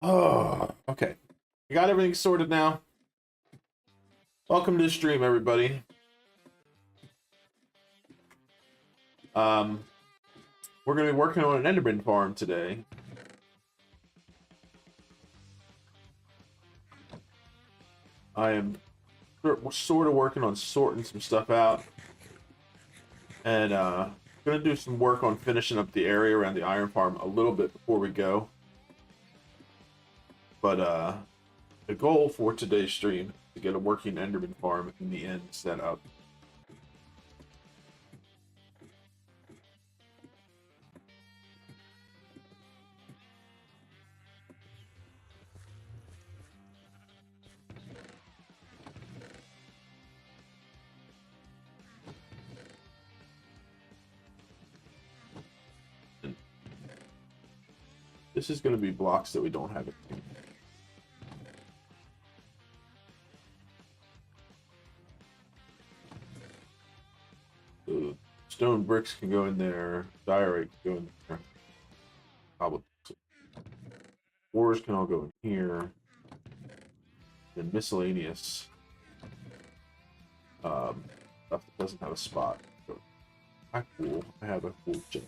Oh, okay. You got everything sorted now? Welcome to the stream, everybody. Um, we're going to be working on an Enderman farm today. I am sort of working on sorting some stuff out. And going to do some work on finishing up the area around the iron farm a little bit before we go. But the goal for today's stream is to get a working Enderman farm in the end set up. This is going to be blocks that we don't have it. So stone bricks can go in there. Diorite can go in there. Probably. Ores can all go in here. And miscellaneous stuff that doesn't have a spot. So, cool. I have a cool gem.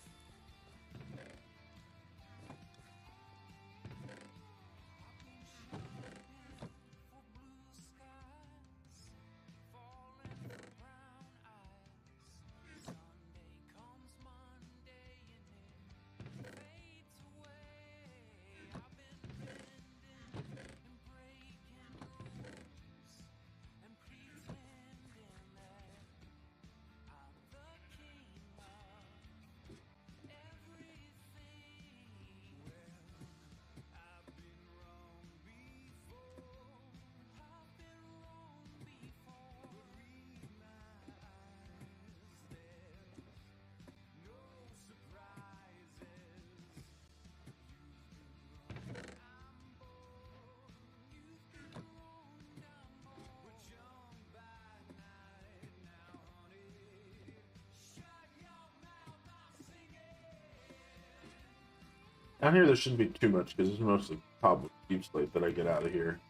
Down here, there shouldn't be too much because it's mostly cobble deep slate that I get out of here.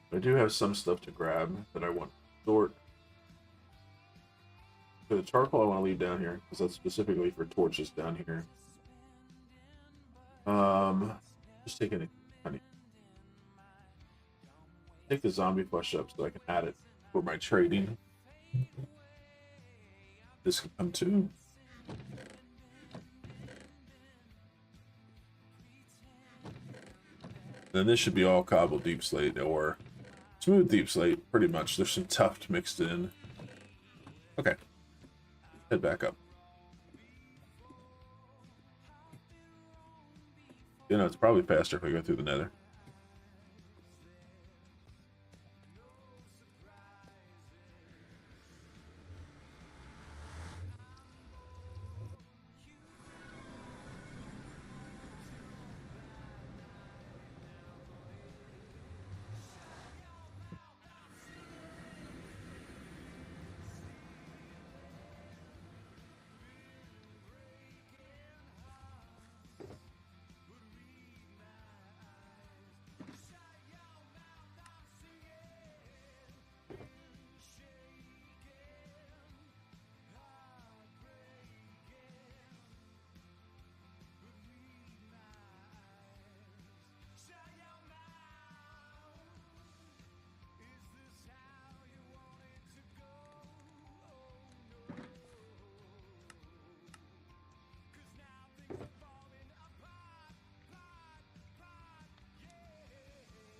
But I do have some stuff to grab that I want to sort. For the charcoal, I want to leave down here because that's specifically for torches down here. Just taking it, honey. Take the zombie flesh up so I can add it for my trading. This can come too. Then this should be all cobble deep slate or smooth deep slate, pretty much. There's some tuft mixed in. Okay. Head back up. You know, it's probably faster if I go through the nether.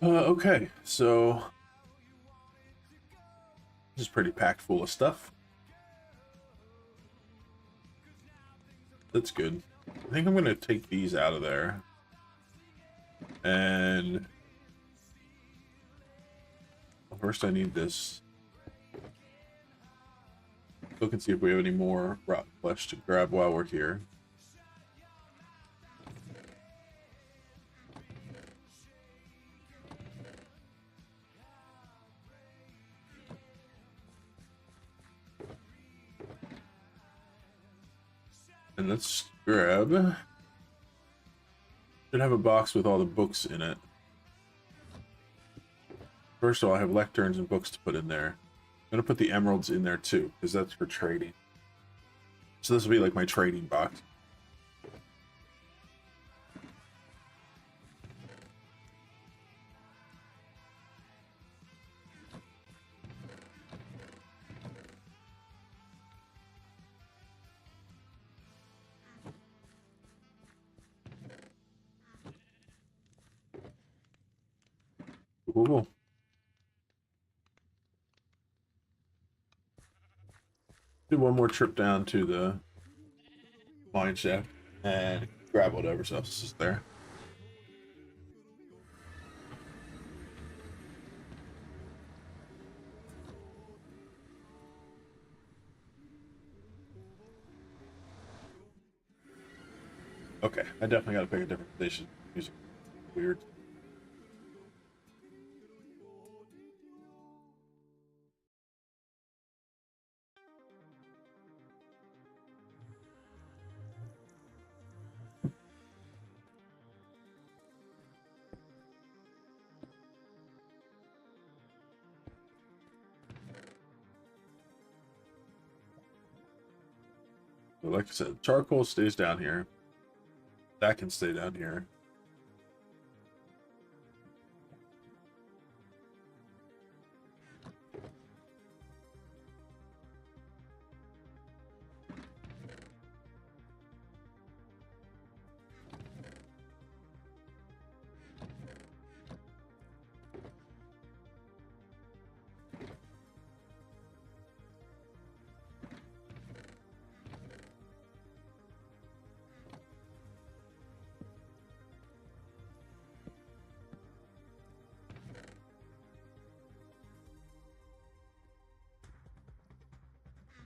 Okay, so this is pretty packed full of stuff. That's good. I think I'm gonna take these out of there. And first I need this. Look and see if we have any more rotten flesh to grab while we're here. And let's grab... Should have a box with all the books in it. First of all, I have lecterns and books to put in there. I'm going to put the emeralds in there too, because that's for trading. So this will be like my trading box. Cool. Do one more trip down to the mine shaft and grab whatever else is there. Okay, I definitely got to pick a different station. Music weird. But like I said, charcoal stays down here. That can stay down here.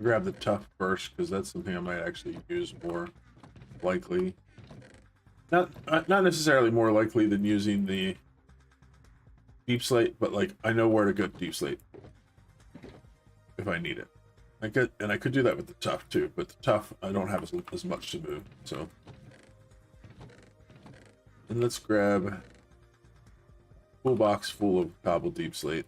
Grab the tough first because that's something I might actually use more likely. Not necessarily more likely than using the deep slate, but like I know where to get deep slate if I need it. I could do that with the tough too, but the tough I don't have as much to move. So, and let's grab a full box full of cobble deep slate.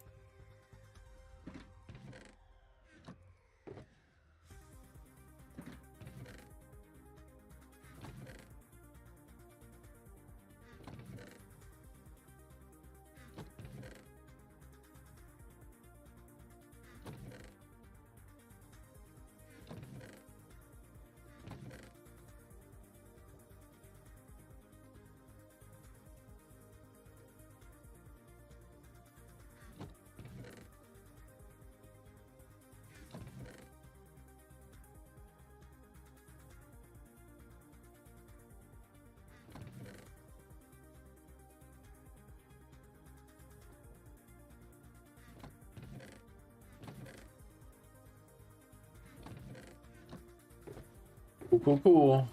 Cool.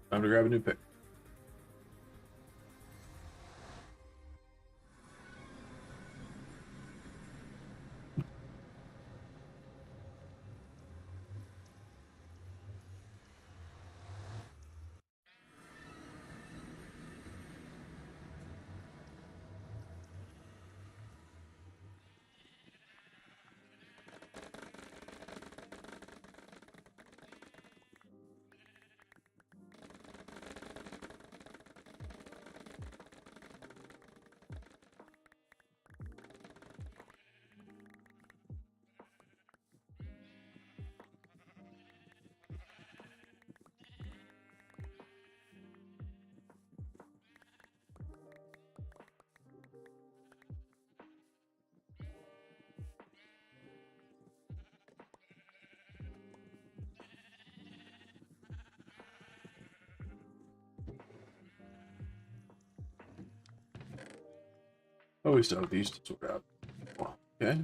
Time to grab a new pick. Oh, we still have these to sort out. Okay.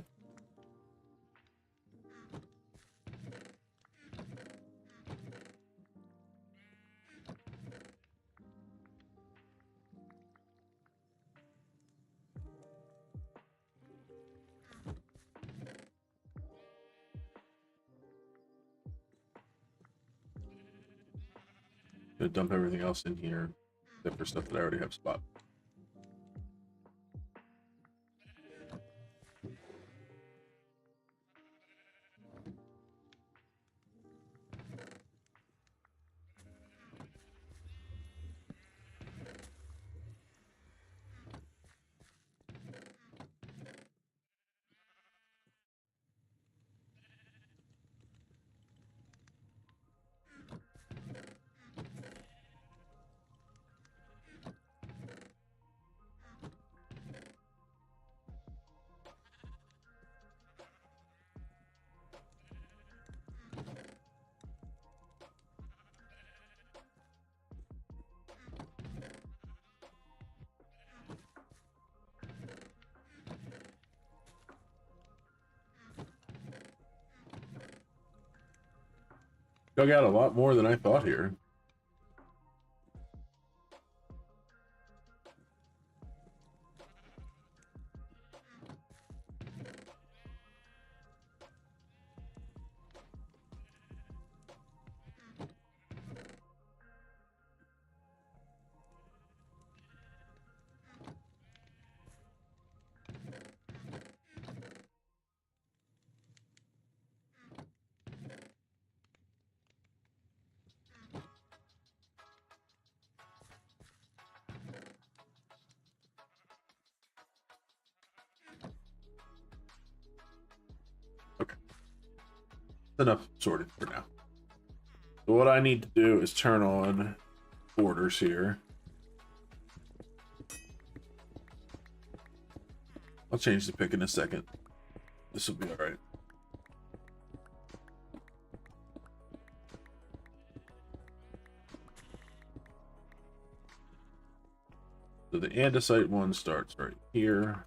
Gonna dump everything else in here, except for stuff that I already have spot. Dug out a lot more than I thought here. Okay. Enough sorted for now. So what I need to do is turn on borders here. I'll change the pick in a second. This will be all right. So the andesite one starts right here.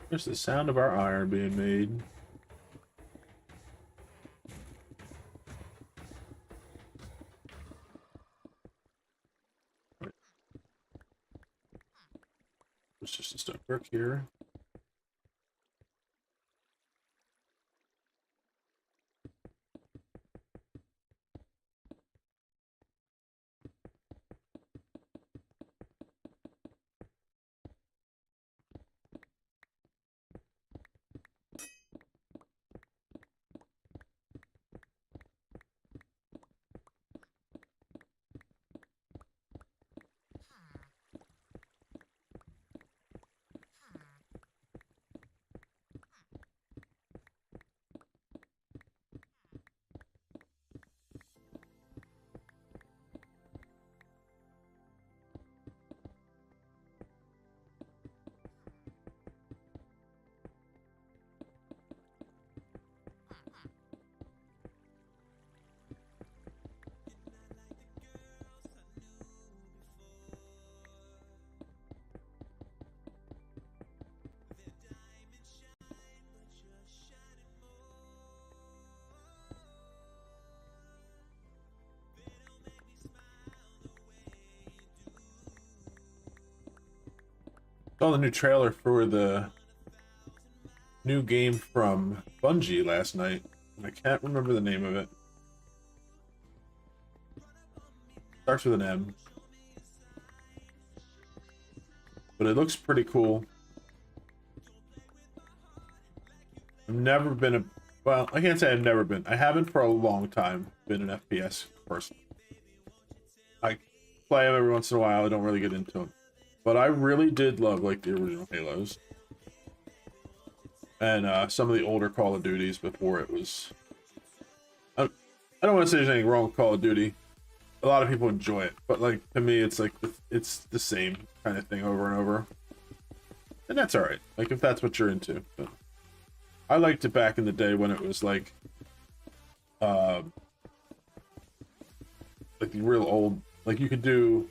There's the sound of our iron being made. There's just a stone brick here. Saw the new trailer for the new game from Bungie last night. I can't remember the name of it. Starts with an M. But it looks pretty cool. I've never been a... Well, I can't say I've never been. I haven't for a long time been an FPS person. I play them every once in a while. I don't really get into them. But I really did love, like, the original Halos. And some of the older Call of Duties before it was... I don't want to say there's anything wrong with Call of Duty. A lot of people enjoy it. But, like, to me, it's like, it's the same kind of thing over and over. And that's alright. Like, if that's what you're into. But I liked it back in the day when it was, like the real old... Like, you could do...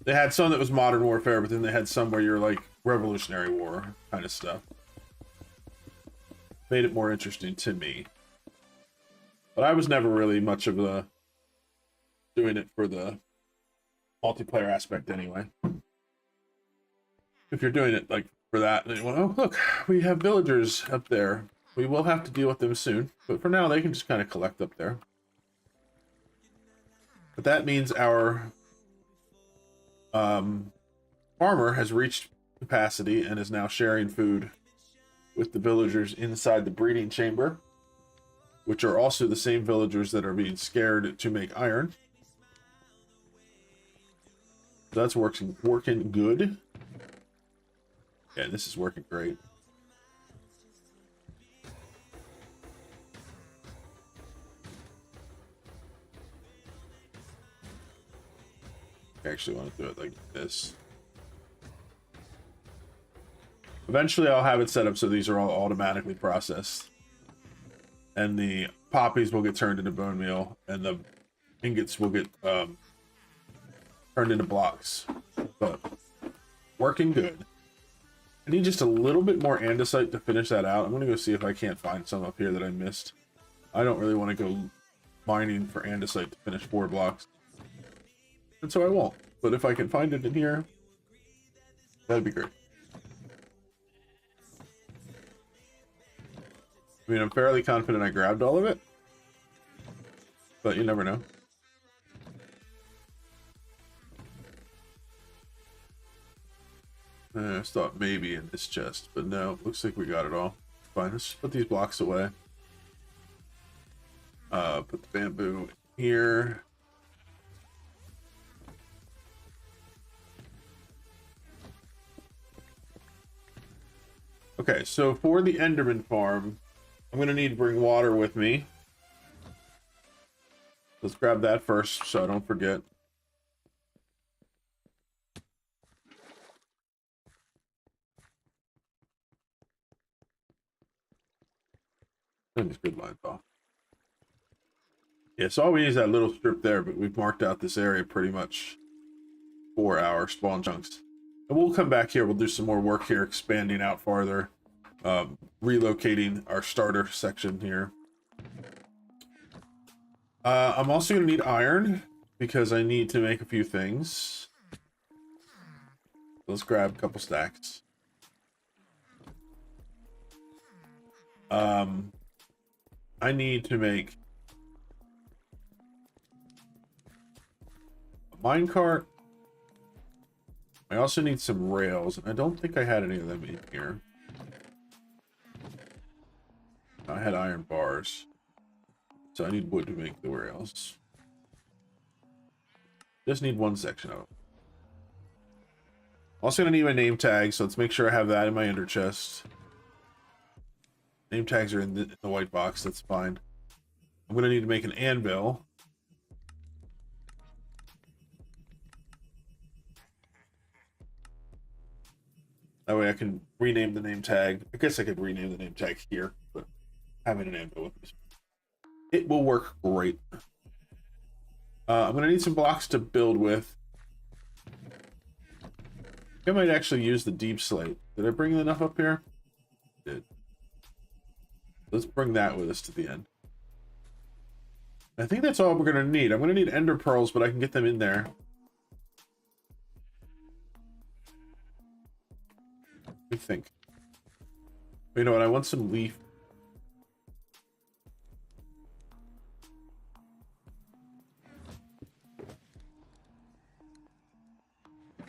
They had some that was Modern Warfare, but then they had some where you're, like, Revolutionary War kind of stuff. Made it more interesting to me. But I was never really much of a... doing it for the multiplayer aspect anyway. If you're doing it, like, for that, and you want, oh, look, we have villagers up there. We will have to deal with them soon. But for now, they can just kind of collect up there. But that means our... farmer has reached capacity and is now sharing food with the villagers inside the breeding chamber, which are also the same villagers that are being scared to make iron. So that's working good. Yeah, this is working great. I actually want to do it like this. Eventually I'll have it set up so these are all automatically processed. And the poppies will get turned into bone meal, and the ingots will get turned into blocks. But working good. I need just a little bit more andesite to finish that out. I'm going to go see if I can't find some up here that I missed. I don't really want to go mining for andesite to finish 4 blocks. And so I won't. But if I can find it in here, that'd be great. I mean, I'm fairly confident I grabbed all of it. But you never know. I thought maybe in this chest, but no, looks like we got it all. Fine, let's put these blocks away. Put the bamboo here. Okay, so for the Enderman farm, I'm going to need to bring water with me. Let's grab that first so I don't forget. These good lines off. Yeah, so all we need is that little strip there, but we've marked out this area pretty much for our spawn chunks. And we'll come back here. We'll do some more work here, expanding out farther, relocating our starter section here. I'm also going to need iron because I need to make a few things. Let's grab a couple stacks. I need to make a minecart. I also need some rails, and I don't think I had any of them in here. I had iron bars, so I need wood to make the rails. Just need one section of it. Also gonna need my name tag, so let's make sure I have that in my ender chest. Name tags are in the white box, that's fine. I'm gonna need to make an anvil. That way I can rename the name tag. I guess I could rename the name tag here, but having an anvil with me, it will work great. I'm gonna need some blocks to build with. I might actually use the deep slate. Did I bring enough up here? I did. Let's bring that with us to the end. I think that's all we're gonna need. I'm gonna need ender pearls, but I can get them in there. What do you think? You know what? I want some leaf. I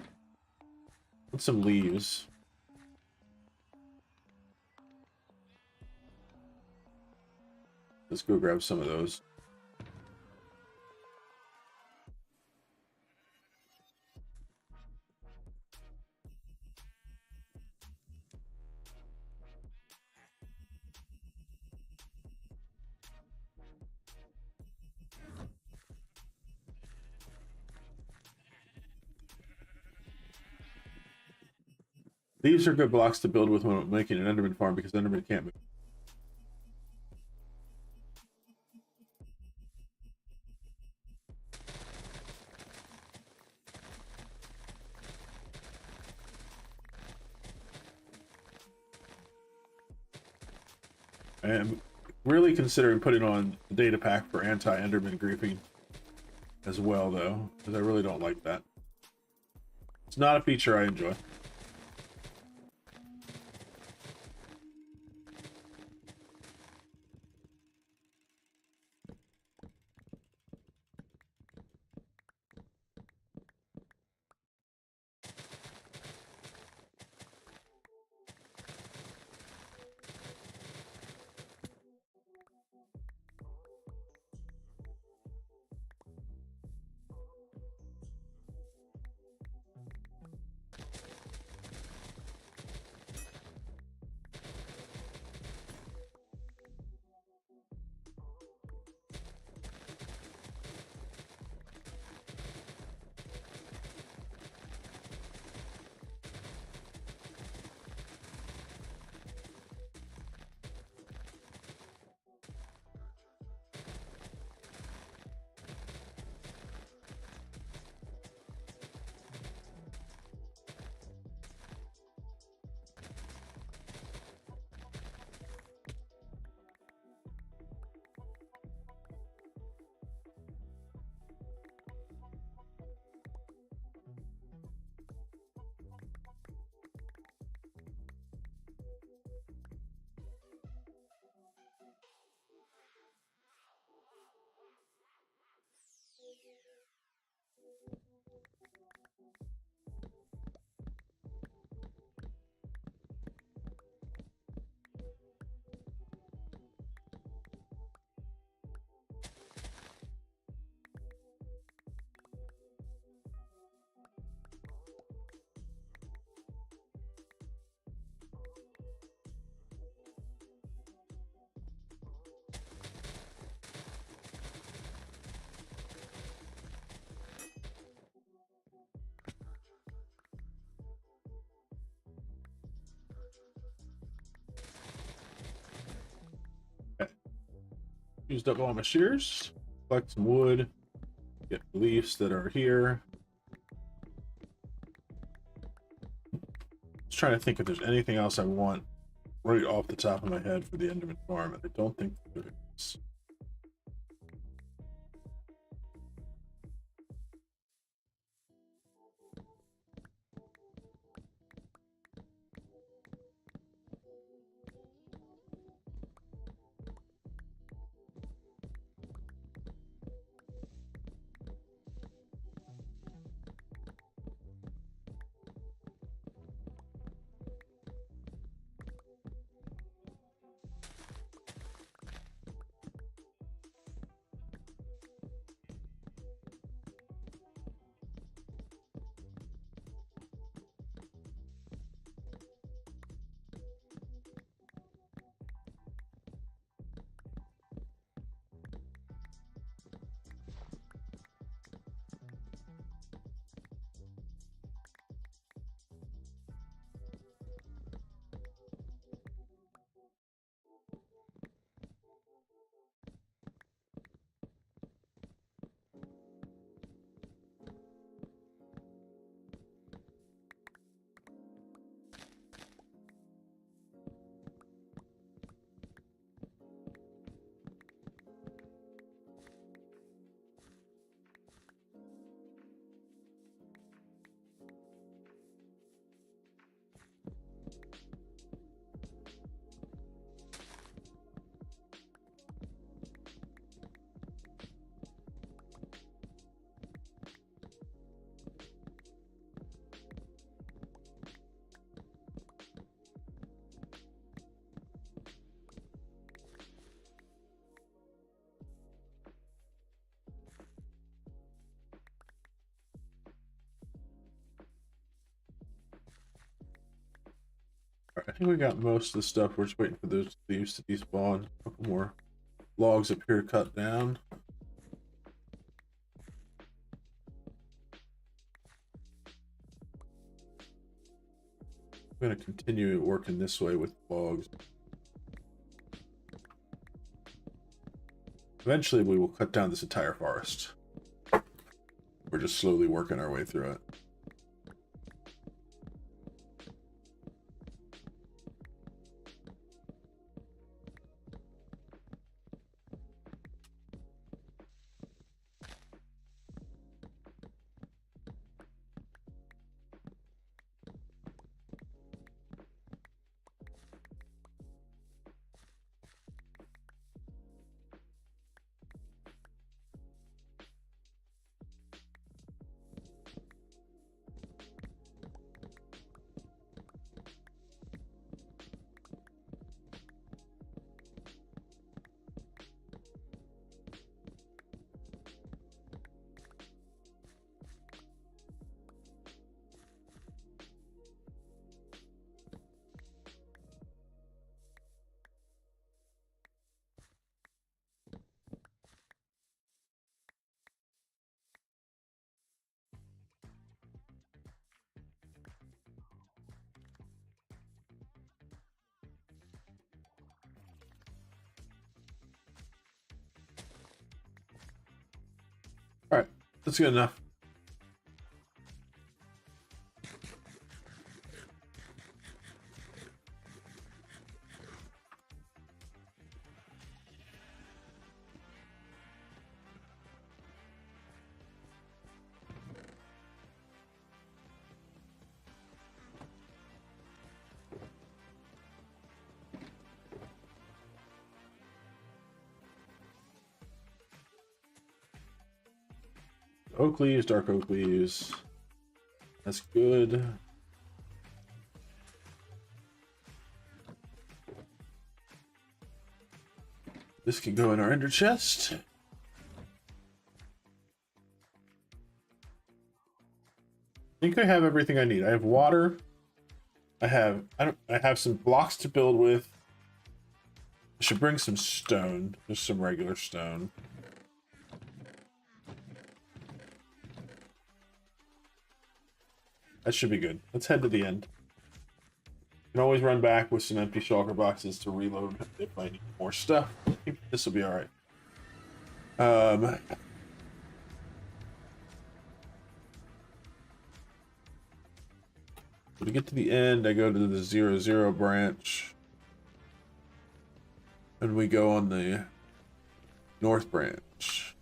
want some leaves. Let's go grab some of those. These are good blocks to build with when I'm making an Enderman farm because Enderman can't move. I am really considering putting on the data pack for anti-Enderman griefing as well, though, because I really don't like that. It's not a feature I enjoy. Used up all my shears. Collect some wood. Get leaves that are here. trying to think if there's anything else I want right off the top of my head for the Enderman farm, and I don't think there is. I think we got most of the stuff. We're just waiting for those leaves to despawn. A couple more logs up here to cut down. I'm going to continue working this way with logs. Eventually, we will cut down this entire forest. We're just slowly working our way through it. All right, that's good enough. Oak leaves, dark oak leaves. That's good. This can go in our ender chest. I think I have everything I need. I have water. I have some blocks to build with. I should bring some stone, just some regular stone. That should be good. Let's head to the end. You can always run back with some empty shulker boxes to reload if I need more stuff. I think this will be all right. So to get to the end, I go to the 0, 0 branch. And we go on the north branch.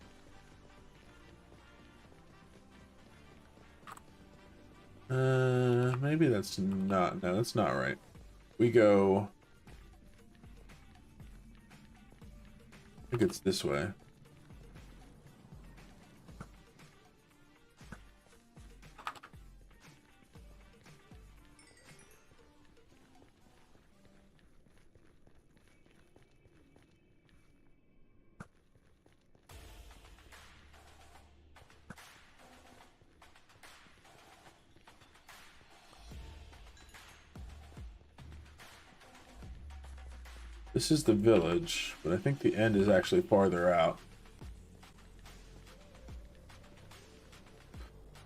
Maybe that's not, no, that's not right. We go, I think it's this way. This is the village, but I think the end is actually farther out.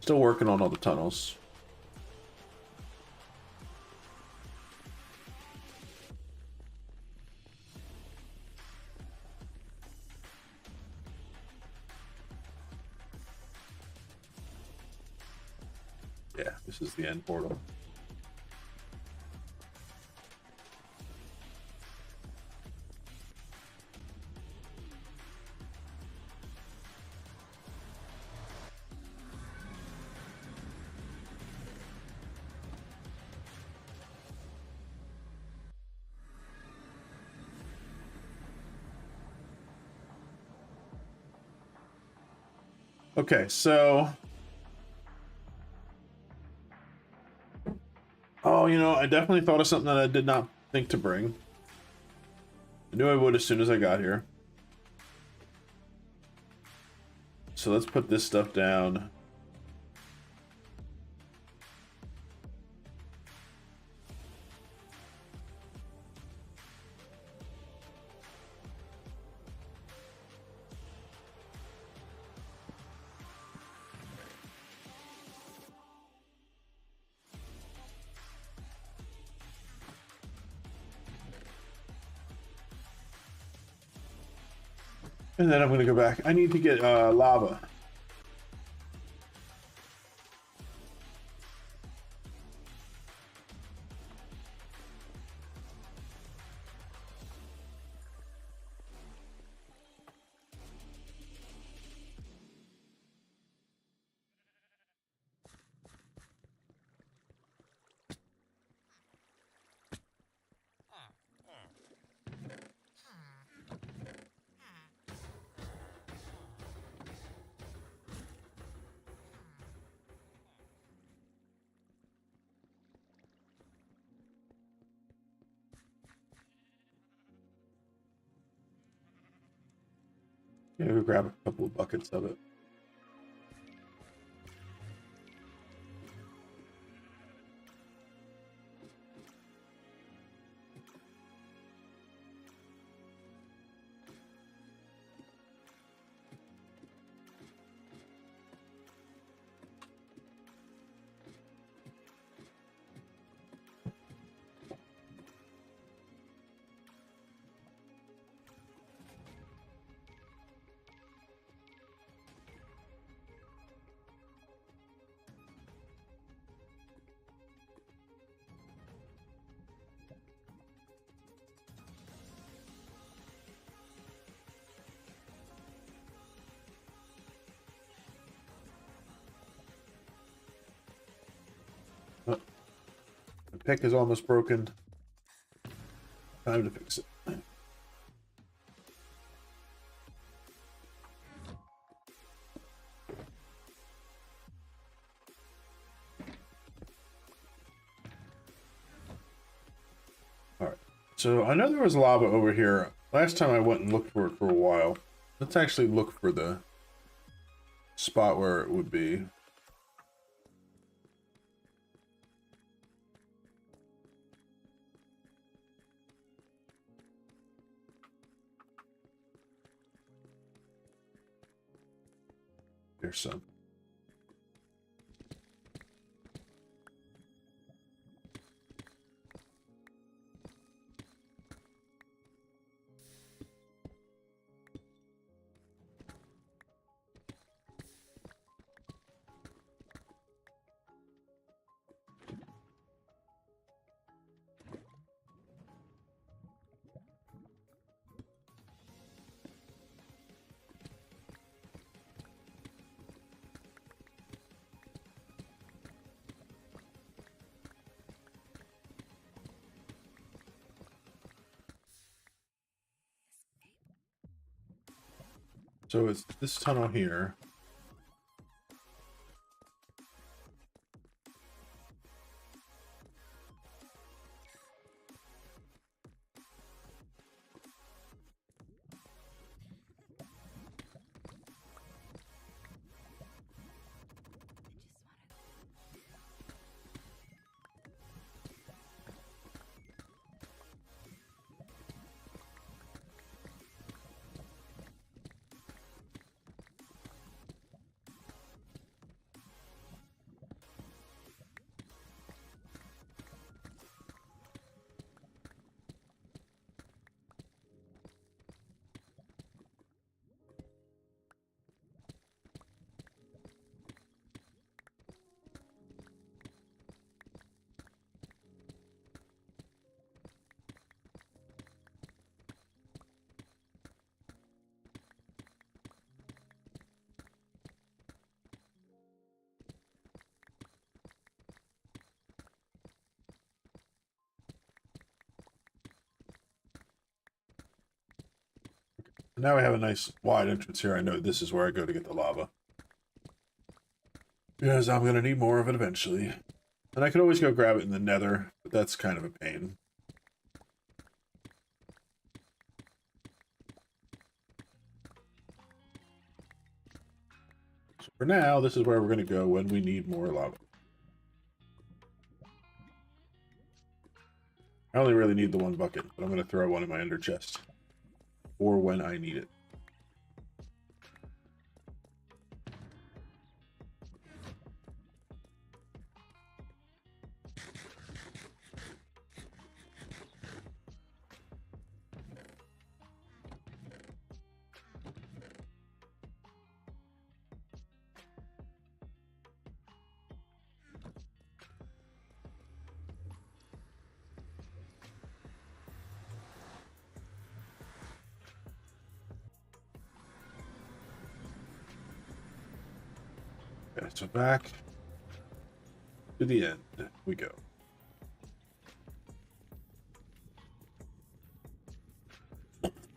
Still working on all the tunnels. Yeah, this is the end portal. Okay, so... Oh, you know, I definitely thought of something that I did not think to bring. I knew I would as soon as I got here. So let's put this stuff down. And then I'm going to go back. I need to get lava. Yeah, go grab a couple of buckets of it. Oh, the pick is almost broken. Time to fix it. Alright. So I know there was lava over here. Last time I went and looked for it for a while. Let's actually look for the spot where it would be. There's some. So it's this tunnel here. Now we have a nice wide entrance here. I know this is where I go to get the lava. Because I'm going to need more of it eventually. And I could always go grab it in the nether, but that's kind of a pain. So for now, this is where we're going to go when we need more lava. I only really need the one bucket, but I'm going to throw one in my ender chest. Or when I need it. Okay, so back to the end we go.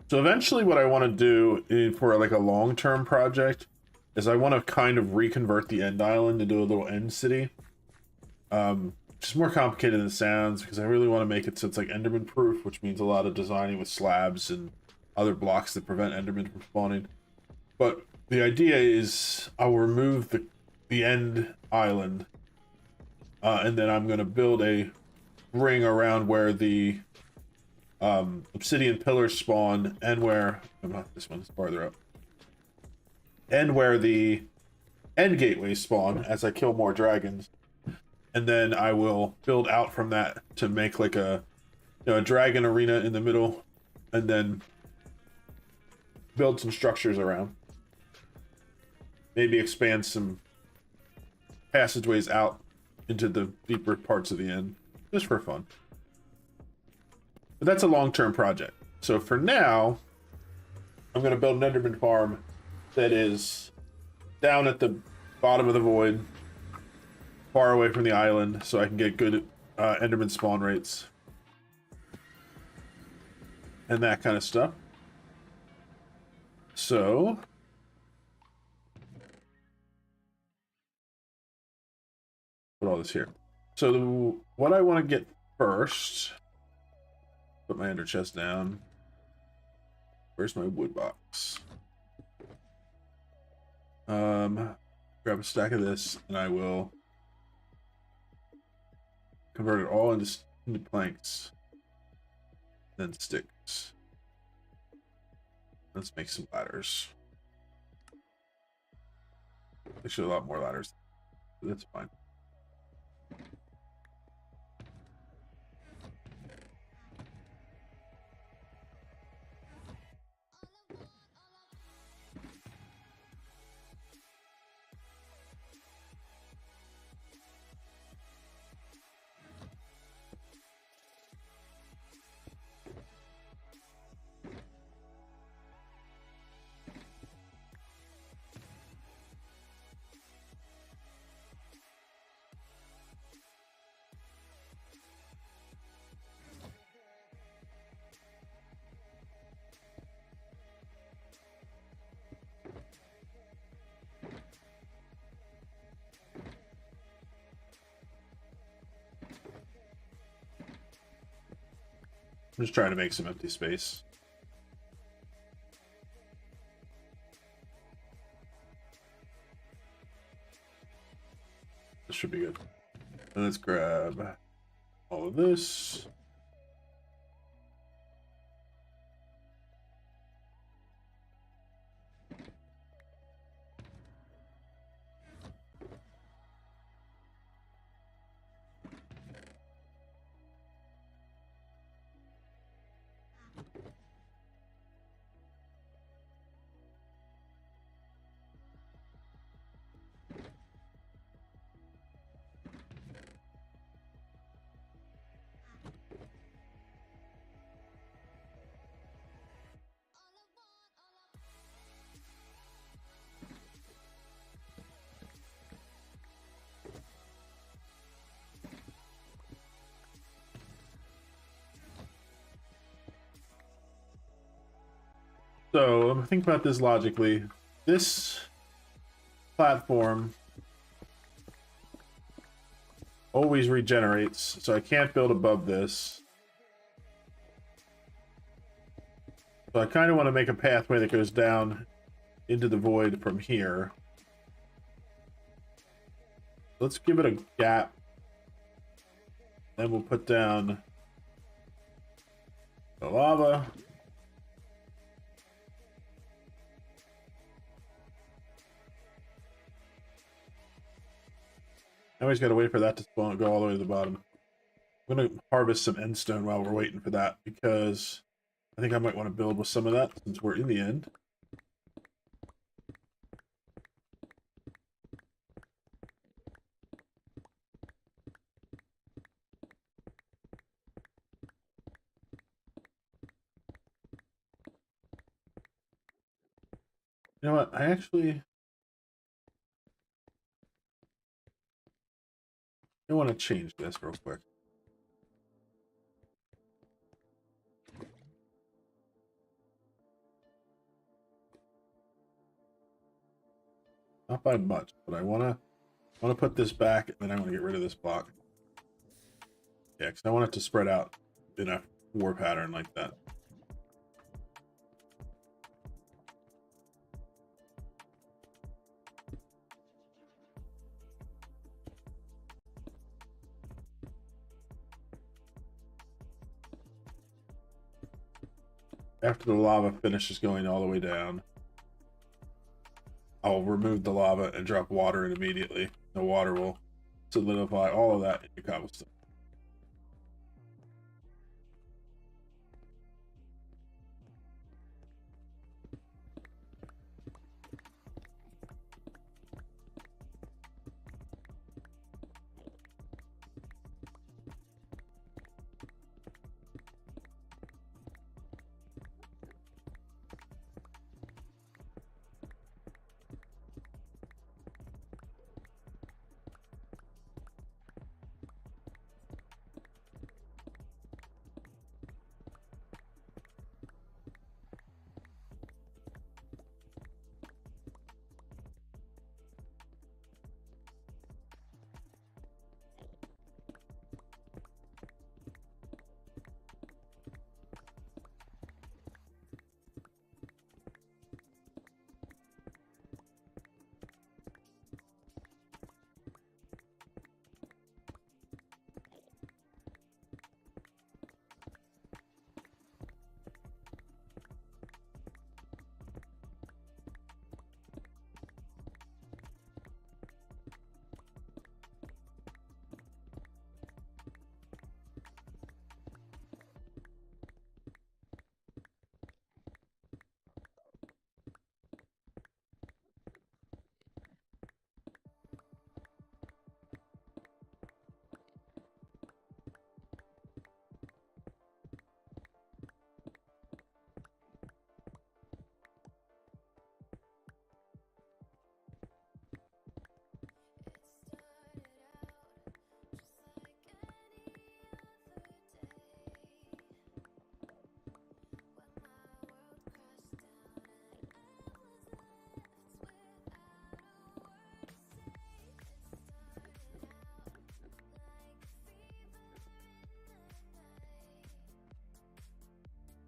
So eventually what I want to do for like a long-term project is I want to kind of reconvert the end island into a little end city. Just more complicated than it sounds because I really want to make it so it's like Enderman proof, which means a lot of designing with slabs and other blocks that prevent Enderman from spawning. But the idea is I'll remove the end island and then I'm going to build a ring around where the obsidian pillars spawn and where not this one is farther up and where the end gateways spawn as I kill more dragons, and then I will build out from that to make like a a dragon arena in the middle, and then build some structures around, maybe expand some passageways out into the deeper parts of the end just for fun. But that's a long-term project. So for now, I'm going to build an Enderman farm that is down at the bottom of the void, far away from the island, so I can get good Enderman spawn rates. And that kind of stuff. So... put all this here. So what I want to get first... put my ender chest down. Where's my wood box? Grab a stack of this, and I will convert it all into planks, then sticks. Let's make some ladders. Actually, a lot more ladders. That's fine. I'm just trying to make some empty space. This should be good. And let's grab all of this. So think about this logically. This platform always regenerates, so I can't build above this. So I kind of want to make a pathway that goes down into the void from here. Let's give it a gap. Then we'll put down the lava. Now we just gotta wait for that to spawn, go all the way to the bottom. I'm gonna harvest some endstone while we're waiting for that, because I think I might want to build with some of that since we're in the end. You know what? I want to change this real quick. Not by much, but I want to put this back, and then I want to get rid of this block. Yeah, because I want it to spread out in a 4 pattern like that. After the lava finishes going all the way down, I'll remove the lava and drop water in immediately. The water will solidify all of that into cobblestone.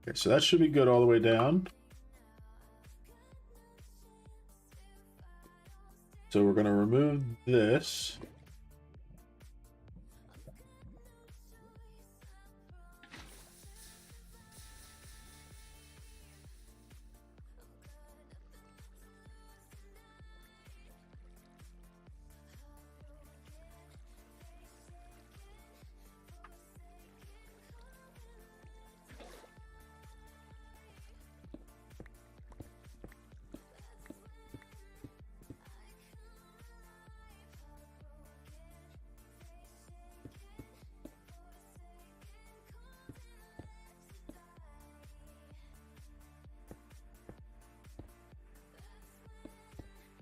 Okay, so that should be good all the way down. So we're going to remove this.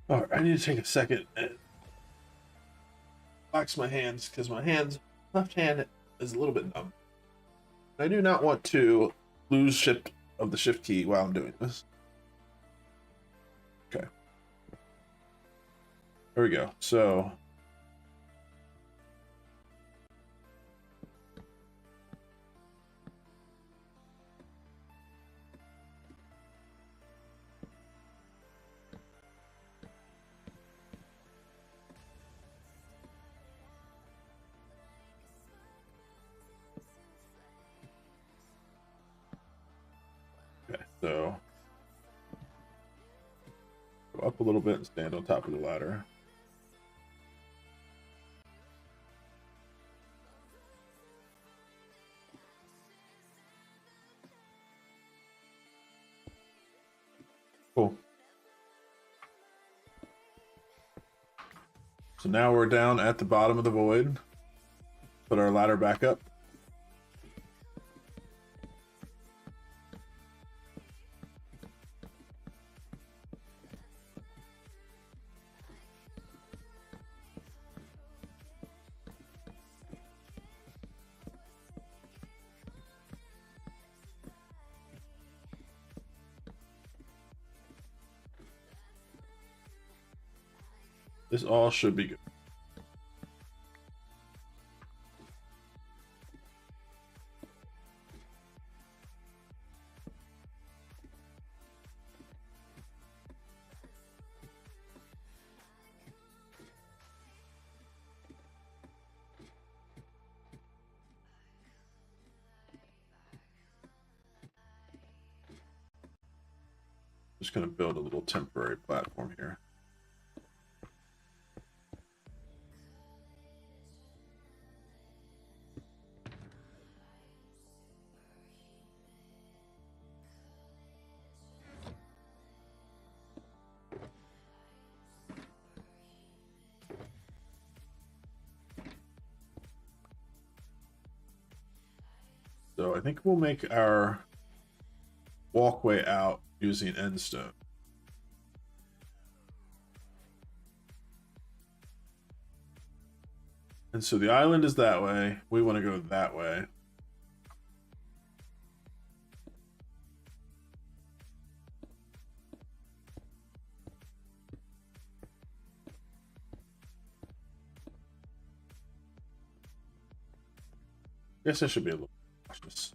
All right, I need to take a second and relax my hands because my left hand is a little bit numb. I do not want to lose shift of the shift key while I'm doing this. Okay. There we go. So okay, so go up a little bit and stand on top of the ladder. Cool. So now we're down at the bottom of the void. Put our ladder back up. This all should be good. Just going to build a little temporary platform here. So I think we'll make our walkway out using endstone. And so the island is that way. We want to go that way. Guess I should be a little cautious.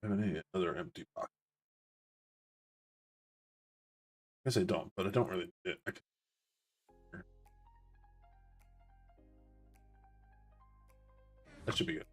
I have any other empty box? I guess I don't, but I don't really need it. I can... That should be good.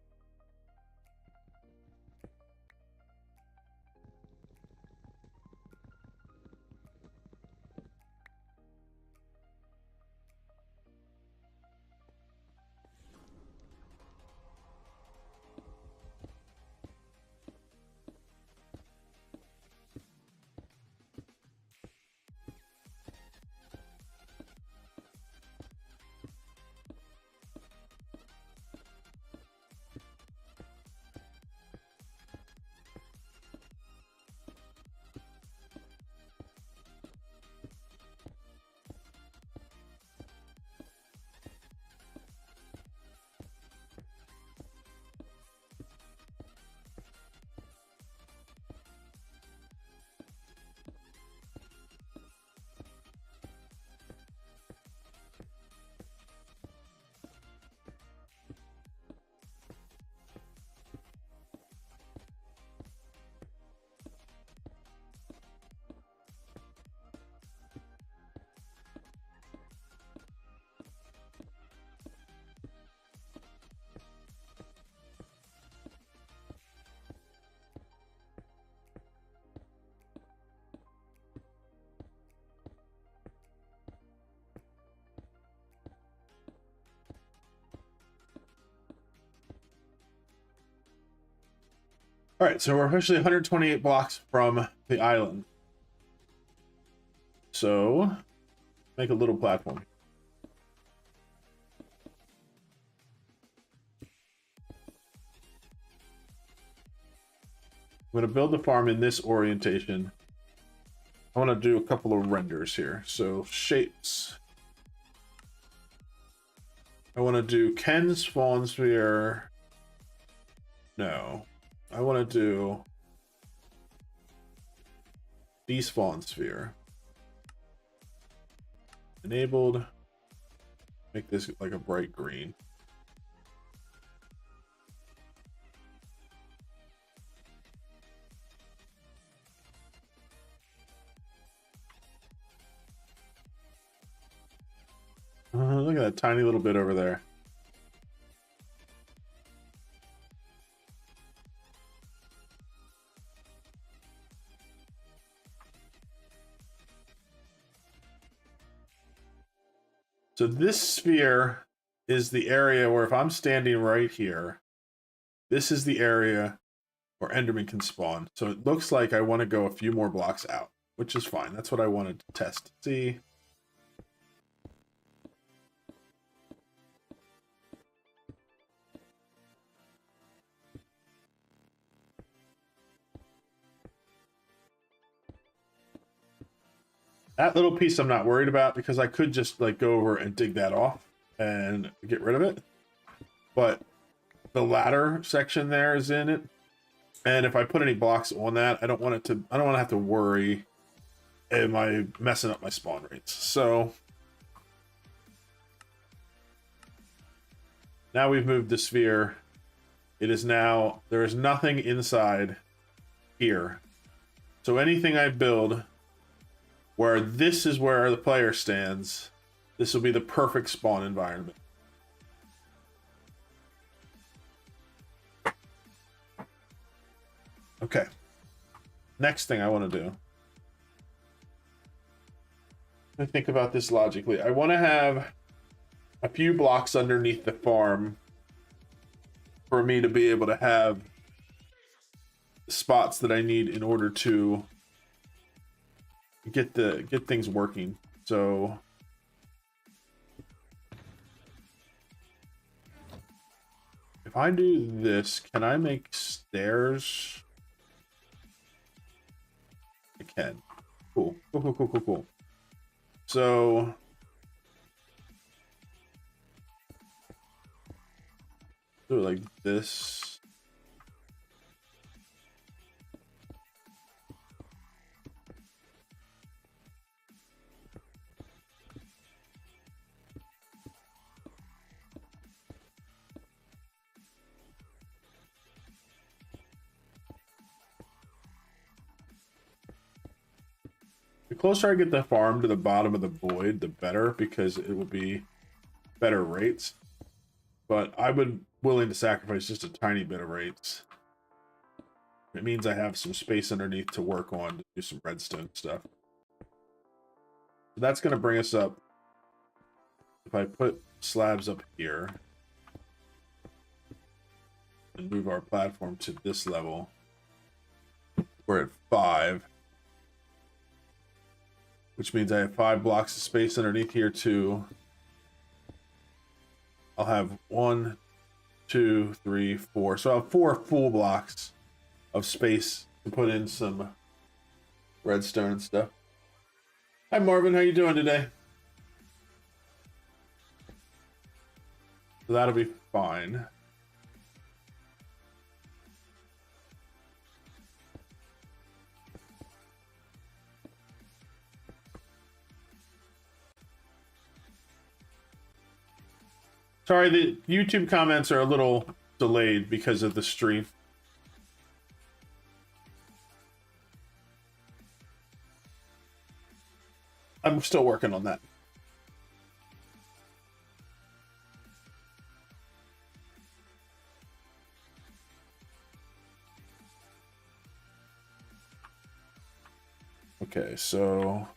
All right, so we're officially 128 blocks from the island. So make a little platform. I'm going to build the farm in this orientation. I want to do a couple of renders here. So shapes. I want to do Ken's spawn sphere. No. I want to do despawn sphere. Enabled. Make this like a bright green. Look at that tiny little bit over there. So this sphere is the area where if I'm standing right here, this is the area where Enderman can spawn. So it looks like I want to go a few more blocks out, which is fine. That's what I wanted to test. See? That little piece I'm not worried about because I could just like go over and dig that off and get rid of it. But the ladder section there is in it. And if I put any blocks on that, I don't want to have to worry, am I messing up my spawn rates? So now we've moved the sphere. It is now, there is nothing inside here. So anything I build where this is where the player stands, this will be the perfect spawn environment. Okay. Next thing I want to do. Let me think about this logically. I want to have a few blocks underneath the farm for me to be able to have spots that I need in order to get things working. So if I do this, can I make stairs? I can. Cool. Cool. So do it like this. The closer I get the farm to the bottom of the void, the better, because it will be better rates. But I would willing to sacrifice just a tiny bit of rates. It means I have some space underneath to work on to do some redstone stuff. So that's going to bring us up. If I put slabs up here and move our platform to this level, we're at 5. Which means I have 5 blocks of space underneath here too. I'll have 1, 2, 3, 4. So I'll have 4 full blocks of space to put in some redstone and stuff. Hi Marvin, how you doing today? So that'll be fine. Sorry, the YouTube comments are a little delayed because of the stream. I'm still working on that. Okay, so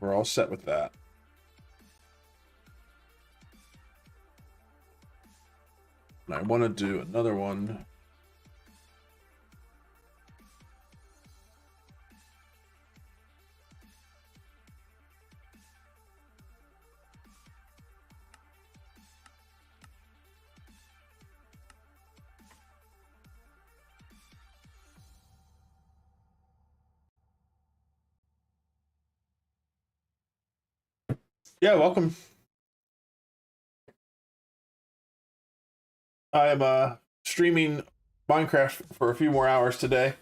we're all set with that. And I want to do another one. Yeah, welcome. I am streaming Minecraft for a few more hours today.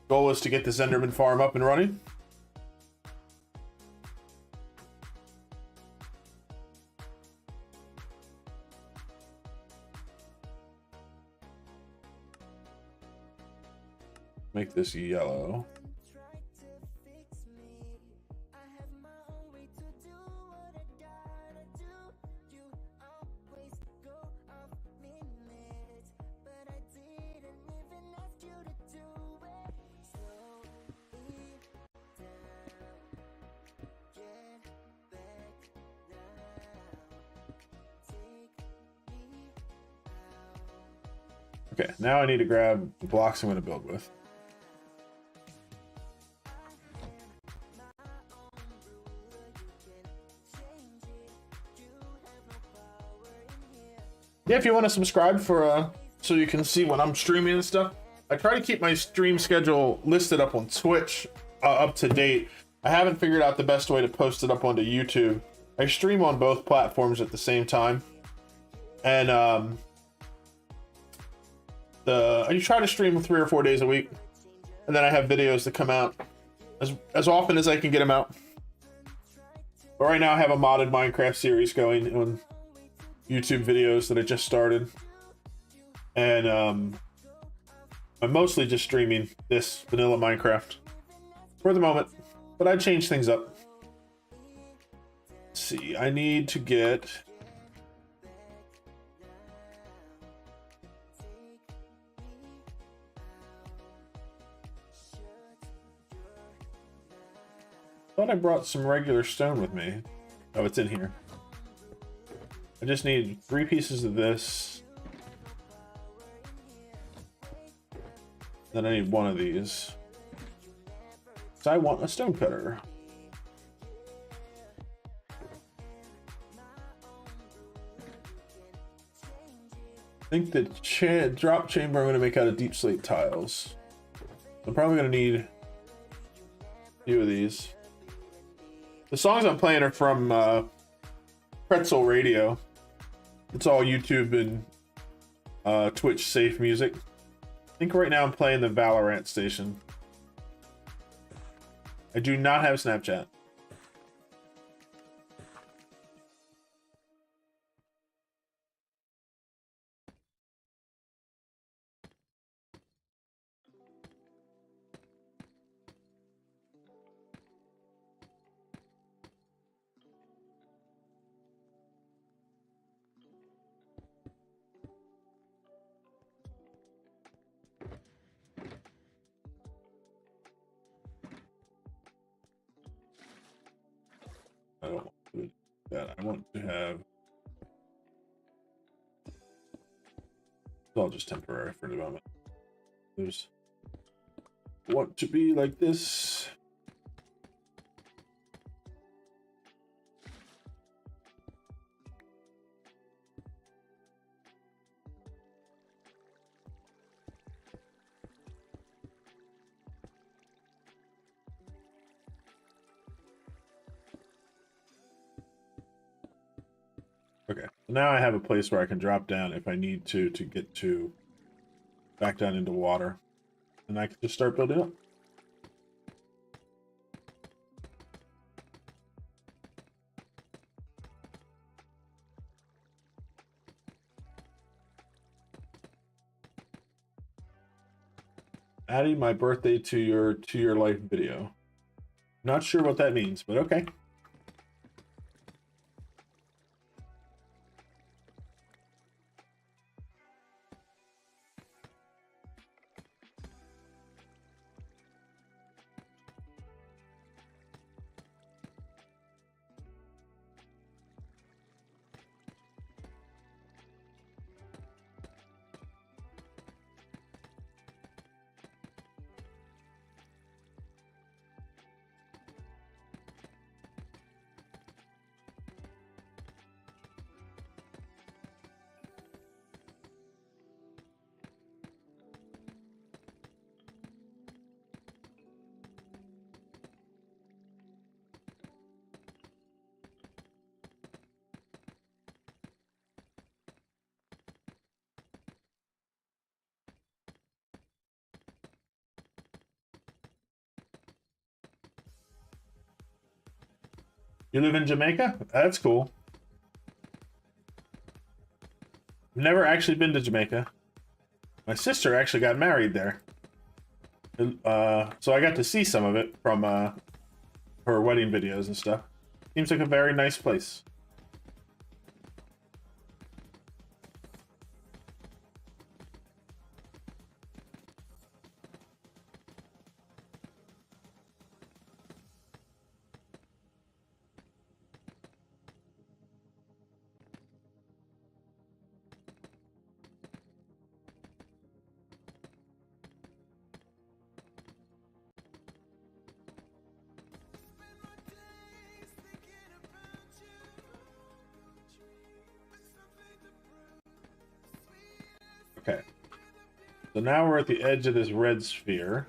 Goal is to get this Enderman farm up and running. Make this yellow. Okay, now I need to grab the blocks I'm going to build with. Yeah, if you want to subscribe for so you can see when I'm streaming and stuff. I try to keep my stream schedule listed up on Twitch up to date. I haven't figured out the best way to post it up onto YouTube. I stream on both platforms at the same time, and I try to stream 3 or 4 days a week, and then I have videos that come out as often as I can get them out. But right now I have a modded Minecraft series going on YouTube videos that I just started, and I'm mostly just streaming this vanilla Minecraft for the moment, but I'd change things up. Let's see, I need to get thought I brought some regular stone with me. Oh, it's in here. I just need 3 pieces of this. Then I need 1 of these. So I want a stone cutter. I think the drop chamber I'm going to make out of deep slate tiles. I'm probably going to need a few of these. The songs I'm playing are from Pretzel Radio. It's all YouTube and Twitch safe music. I think right now I'm playing the Valorant station. I do not have Snapchat. I don't want to do that. I want to have. It's all just temporary for the moment. There's want to be like this. Okay, now I have a place where I can drop down if I need to get to back down into water, and I can just start building up. Adding my birthday to your life video. Not sure what that means, but okay. You live in Jamaica? That's cool. Never actually been to Jamaica. My sister actually got married there. So I got to see some of it from her wedding videos and stuff. Seems like a very nice place. Okay. So now we're at the edge of this red sphere.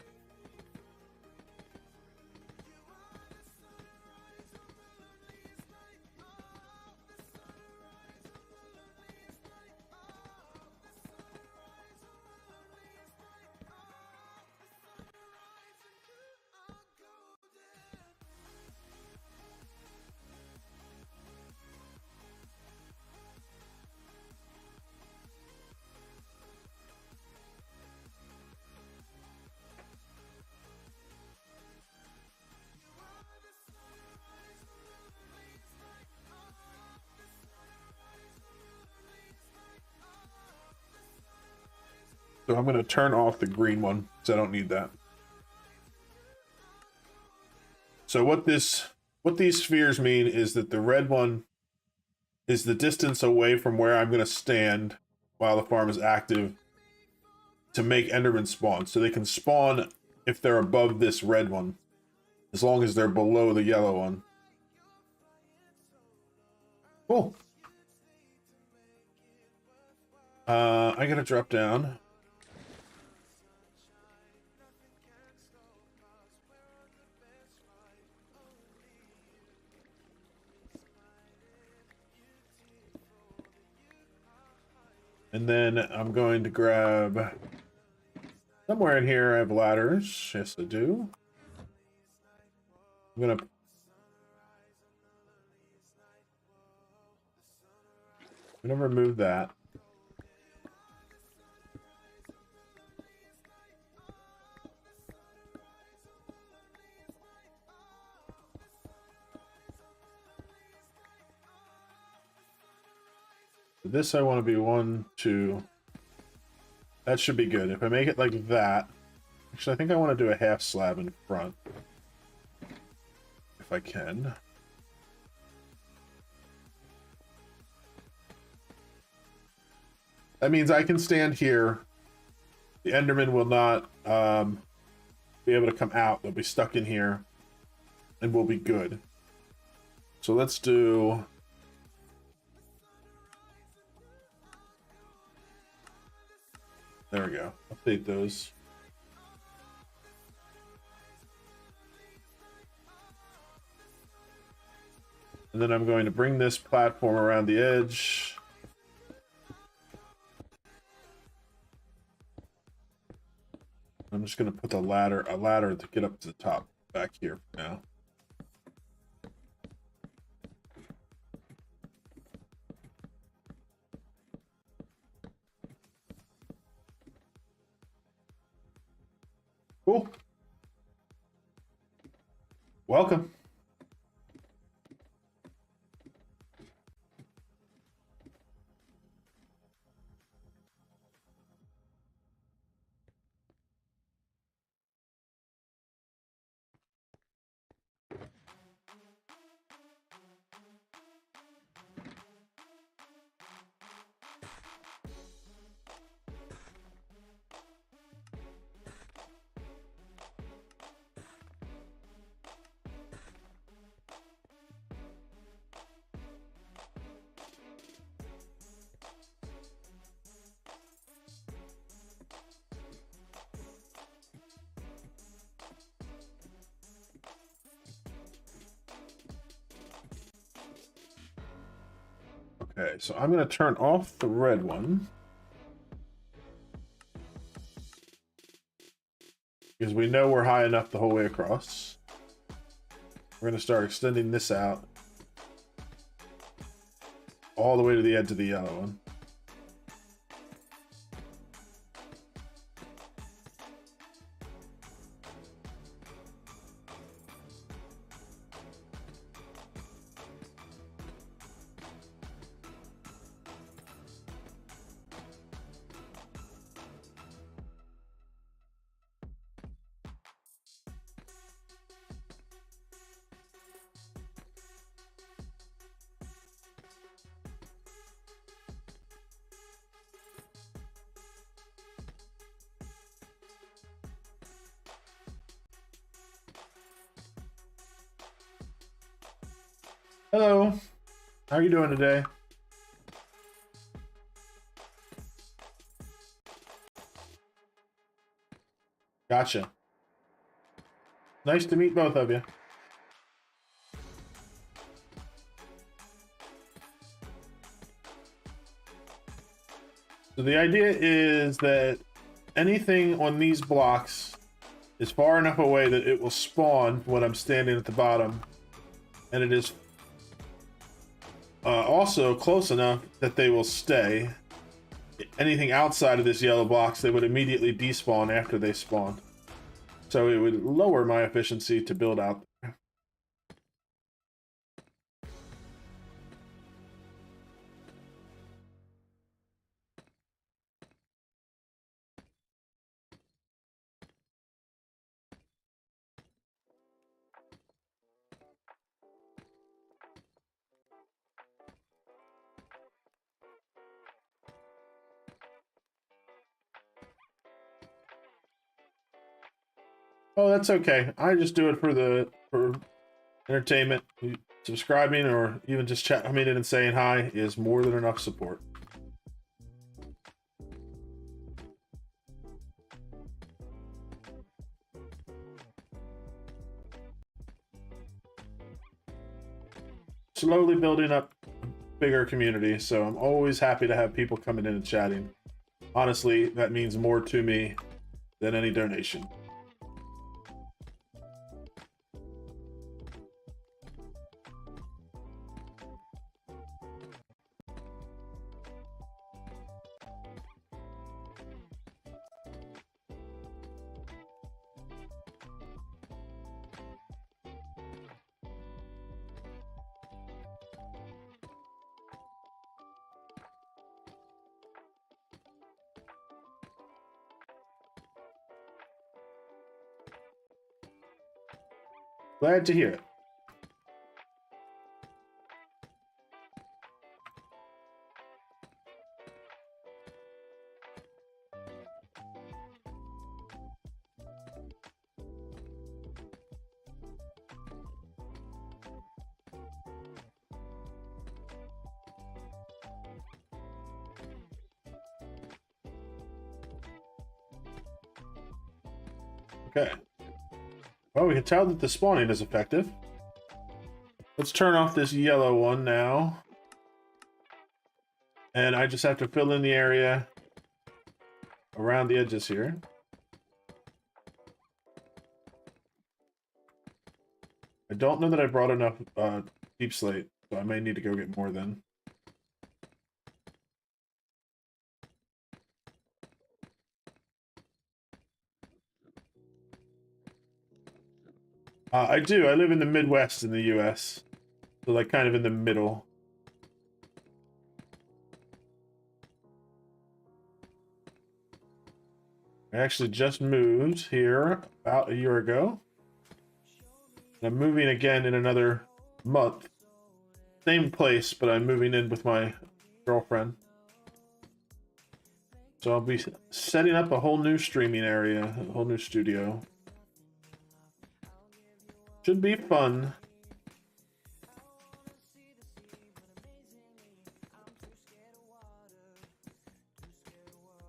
So I'm going to turn off the green one because I don't need that. So what these spheres mean is that the red one is the distance away from where I'm going to stand while the farm is active to make Enderman spawn. So they can spawn if they're above this red one, as long as they're below the yellow one. Cool. I gotta drop down. And then I'm going to grab... Somewhere in here I have ladders. Yes, I do. I'm gonna remove that. This I want to be 1, 2. That should be good. If I make it like that, actually I think I want to do a half slab in front, if I can. That means I can stand here. The Enderman will not be able to come out. They'll be stuck in here, and we'll be good. So let's do... There we go. Update those. And then I'm going to bring this platform around the edge. I'm just going to put a ladder to get up to the top back here for now. Cool. Welcome. Okay, so I'm going to turn off the red one, because we know we're high enough the whole way across. We're going to start extending this out. all the way to the edge of the yellow one. Hello, how are you doing today? Gotcha. Nice to meet both of you. So the idea is that anything on these blocks is far enough away that it will spawn when I'm standing at the bottom, and it is also close enough that they will stay. Anything outside of this yellow box, they would immediately despawn after they spawn. So it would lower my efficiency to build out there. Oh, that's okay. I just do it for entertainment. Subscribing or even just coming in and saying hi is more than enough support. Slowly building up a bigger community, so I'm always happy to have people coming in and chatting. Honestly, that means more to me than any donation. Glad to hear it. Okay. Well, we can tell that the spawning is effective. Let's turn off this yellow one now. And I just have to fill in the area around the edges here. I don't know that I brought enough deep slate, so I may need to go get more then. I do. I live in the Midwest in the US. So like kind of in the middle. I actually just moved here about a year ago. And I'm moving again in another month. Same place, but I'm moving in with my girlfriend. So I'll be setting up a whole new streaming area, a whole new studio. Should be fun.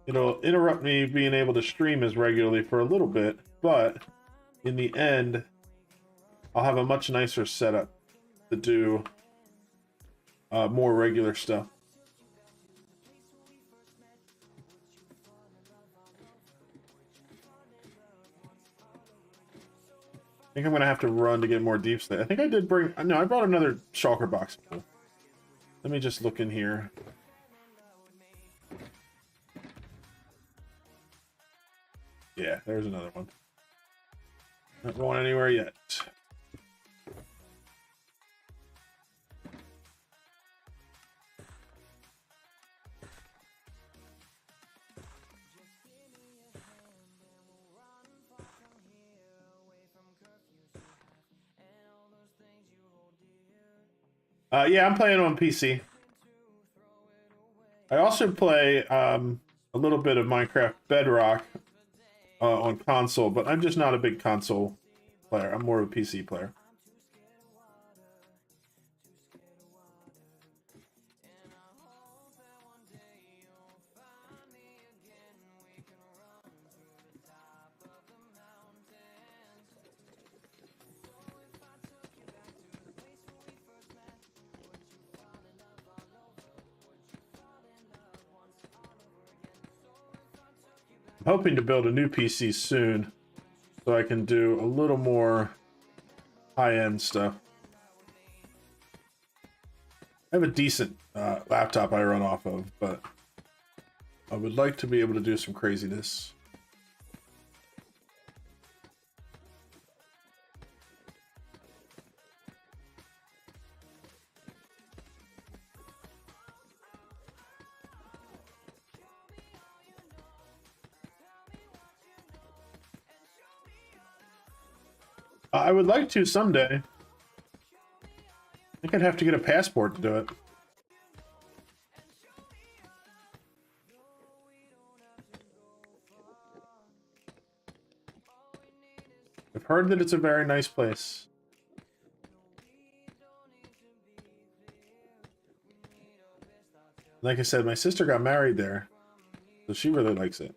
It'll interrupt me being able to stream as regularly for a little bit, but in the end, I'll have a much nicer setup to do more regular stuff. I think I'm gonna have to run to get more deep slate. I think I did bring. No, I brought another shulker box. Let me just look in here. Yeah, there's another one. Not going anywhere yet. Yeah, I'm playing on PC. I also play a little bit of Minecraft Bedrock on console, but I'm just not a big console player. I'm more of a PC player. I'm hoping to build a new PC soon so I can do a little more high-end stuff. I have a decent laptop I run off of, but I would like to be able to do some craziness. I would like to someday. I think I'd have to get a passport to do it. I've heard that it's a very nice place. Like I said, my sister got married there, so she really likes it.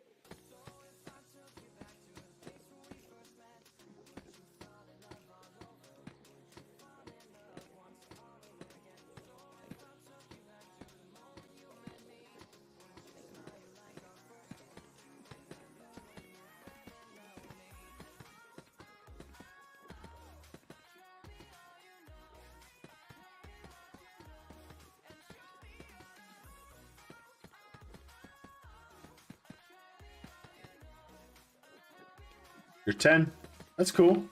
You're 10? That's cool.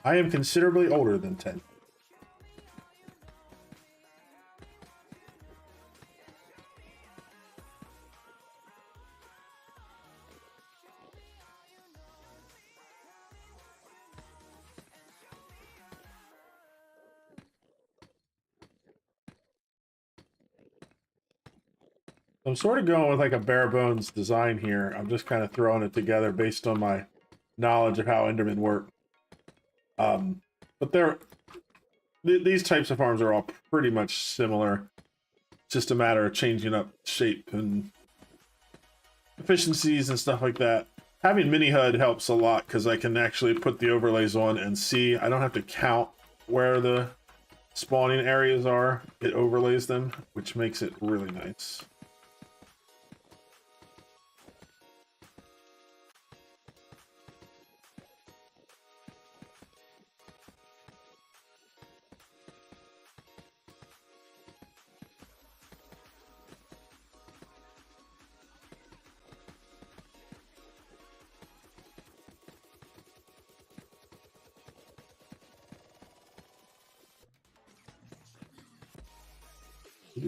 I am considerably older than 10. I'm sort of going with like a bare bones design here. I'm just kind of throwing it together based on my knowledge of how Enderman work. But these types of farms are all pretty much similar. It's just a matter of changing up shape and efficiencies and stuff like that. Having mini HUD helps a lot because I can actually put the overlays on and see. I don't have to count where the spawning areas are. It overlays them, which makes it really nice. I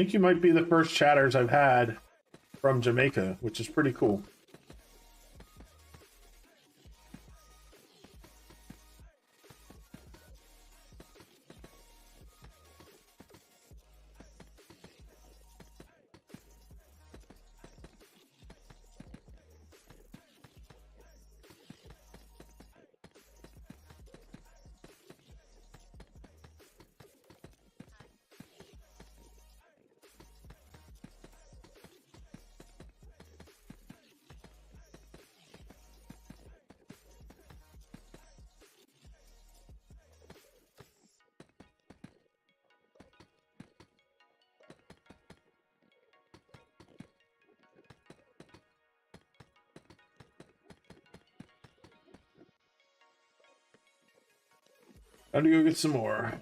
think you might be the first chatters I've had from Jamaica, which is pretty cool. Time to go get some more.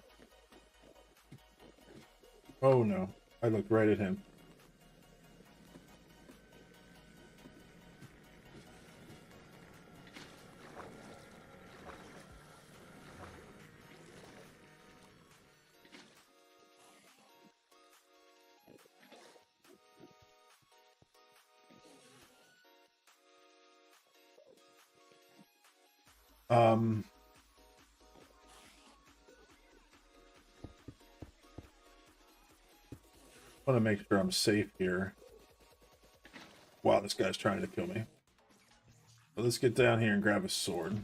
Oh no, I looked right at him. I want to make sure I'm safe here. Wow, this guy's trying to kill me. So let's get down here and grab a sword.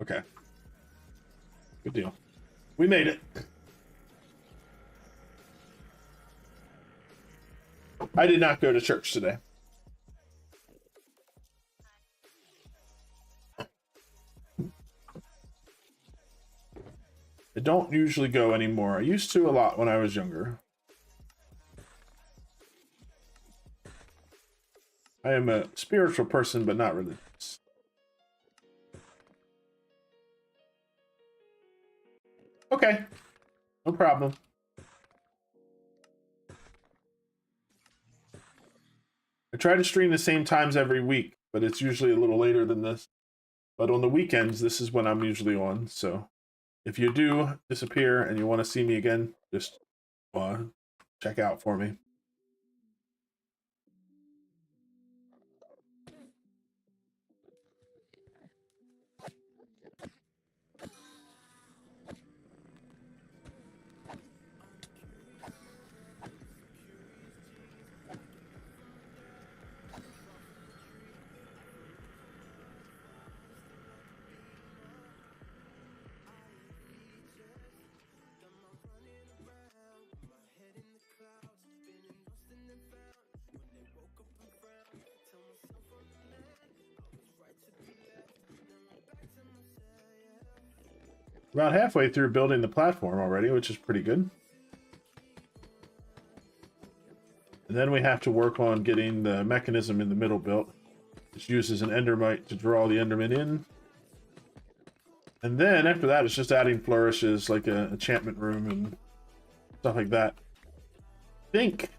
Okay. Good deal. We made it. I did not go to church today. I don't usually go anymore. I used to a lot when I was younger. I am a spiritual person, but not religious. Okay. No problem. I try to stream the same times every week, but it's usually a little later than this. But on the weekends, this is when I'm usually on. So if you do disappear and you want to see me again, just check out for me. About halfway through building the platform already, which is pretty good. And then we have to work on getting the mechanism in the middle built, which uses an endermite to draw the enderman in. And then after that, it's just adding flourishes like an enchantment room and stuff like that. I think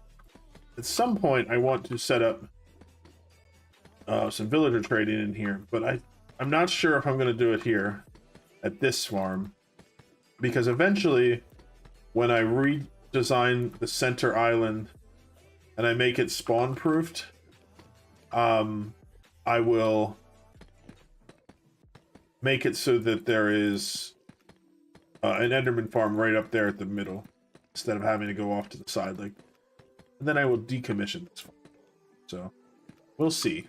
at some point I want to set up some villager trading in here, but I'm not sure if I'm going to do it here at this farm, because eventually when I redesign the center island and I make it spawn proofed, I will make it so that there is an Enderman farm right up there at the middle instead of having to go off to the side, like, and then I will decommission this farm. So we'll see.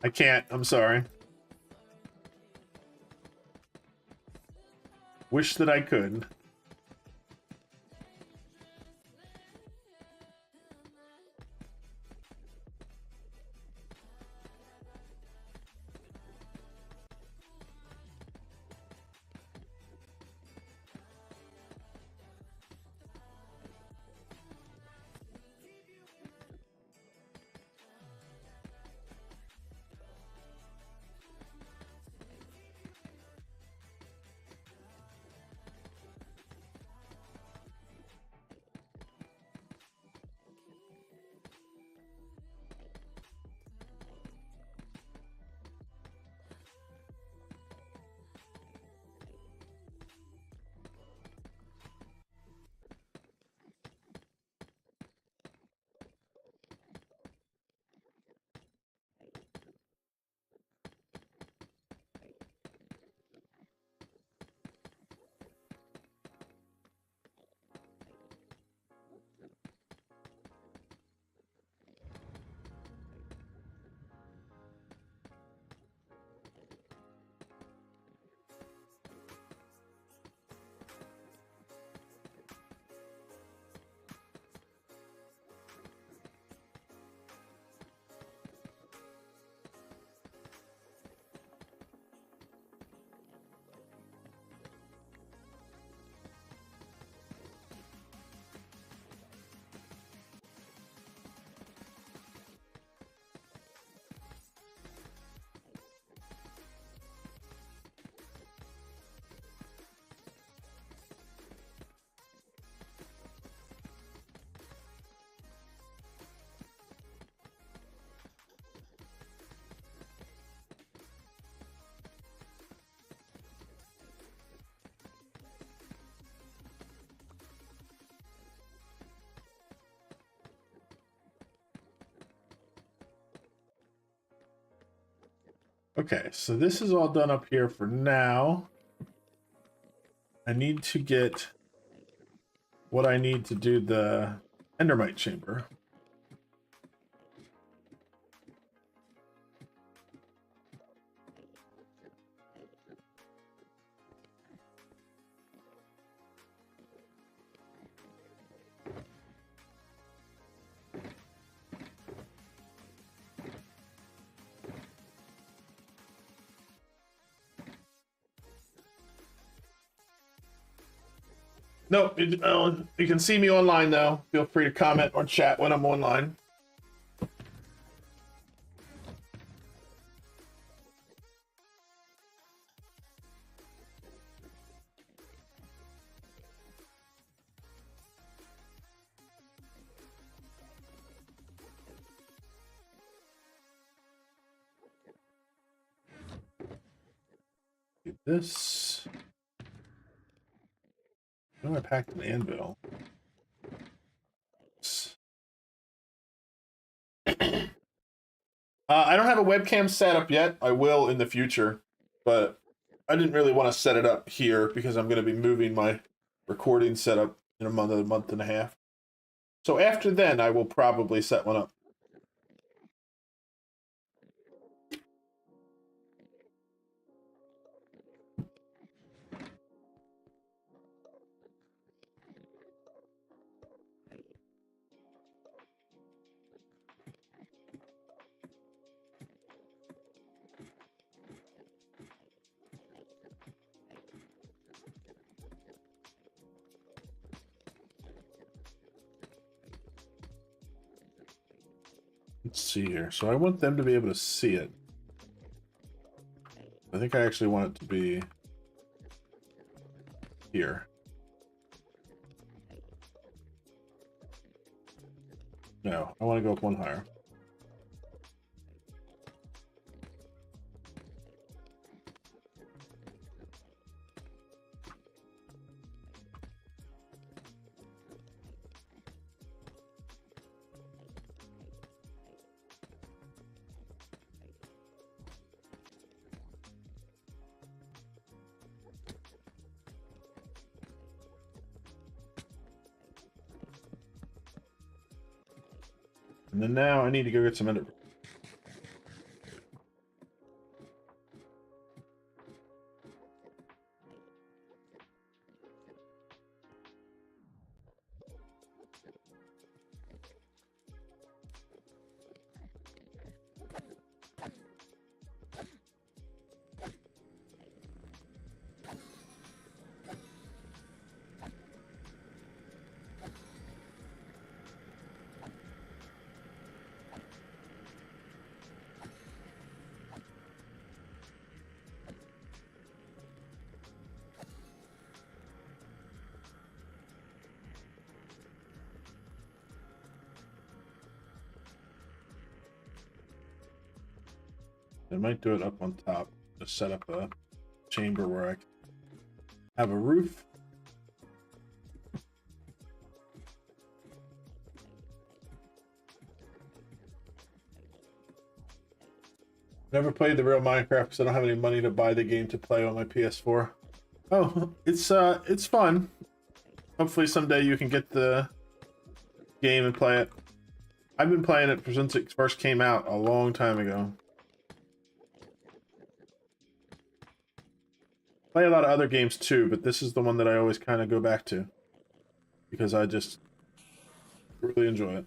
I can't. I'm sorry. Wish that I could. Okay, so this is all done up here for now. I need to get what I need to do the Endermite chamber. No, you can see me online though. Feel free to comment or chat when I'm online. Do this. Oh, I packed an anvil. I don't have a webcam set up yet. I will in the future, but I didn't really want to set it up here because I'm going to be moving my recording setup in a month and a half. So after then, I will probably set one up. Let's see here. So I want them to be able to see it. I think I actually want it to be here. No, I want to go up one higher. And then now I need to go get some Enderman. I might do it up on top. Just set up a chamber where I can have a roof. Never played the real Minecraft because I don't have any money to buy the game to play on my PS4. Oh, it's fun. Hopefully someday you can get the game and play it. I've been playing it since it first came out a long time ago. Play a lot of other games too, but this is the one that I always kind of go back to because I just really enjoy it.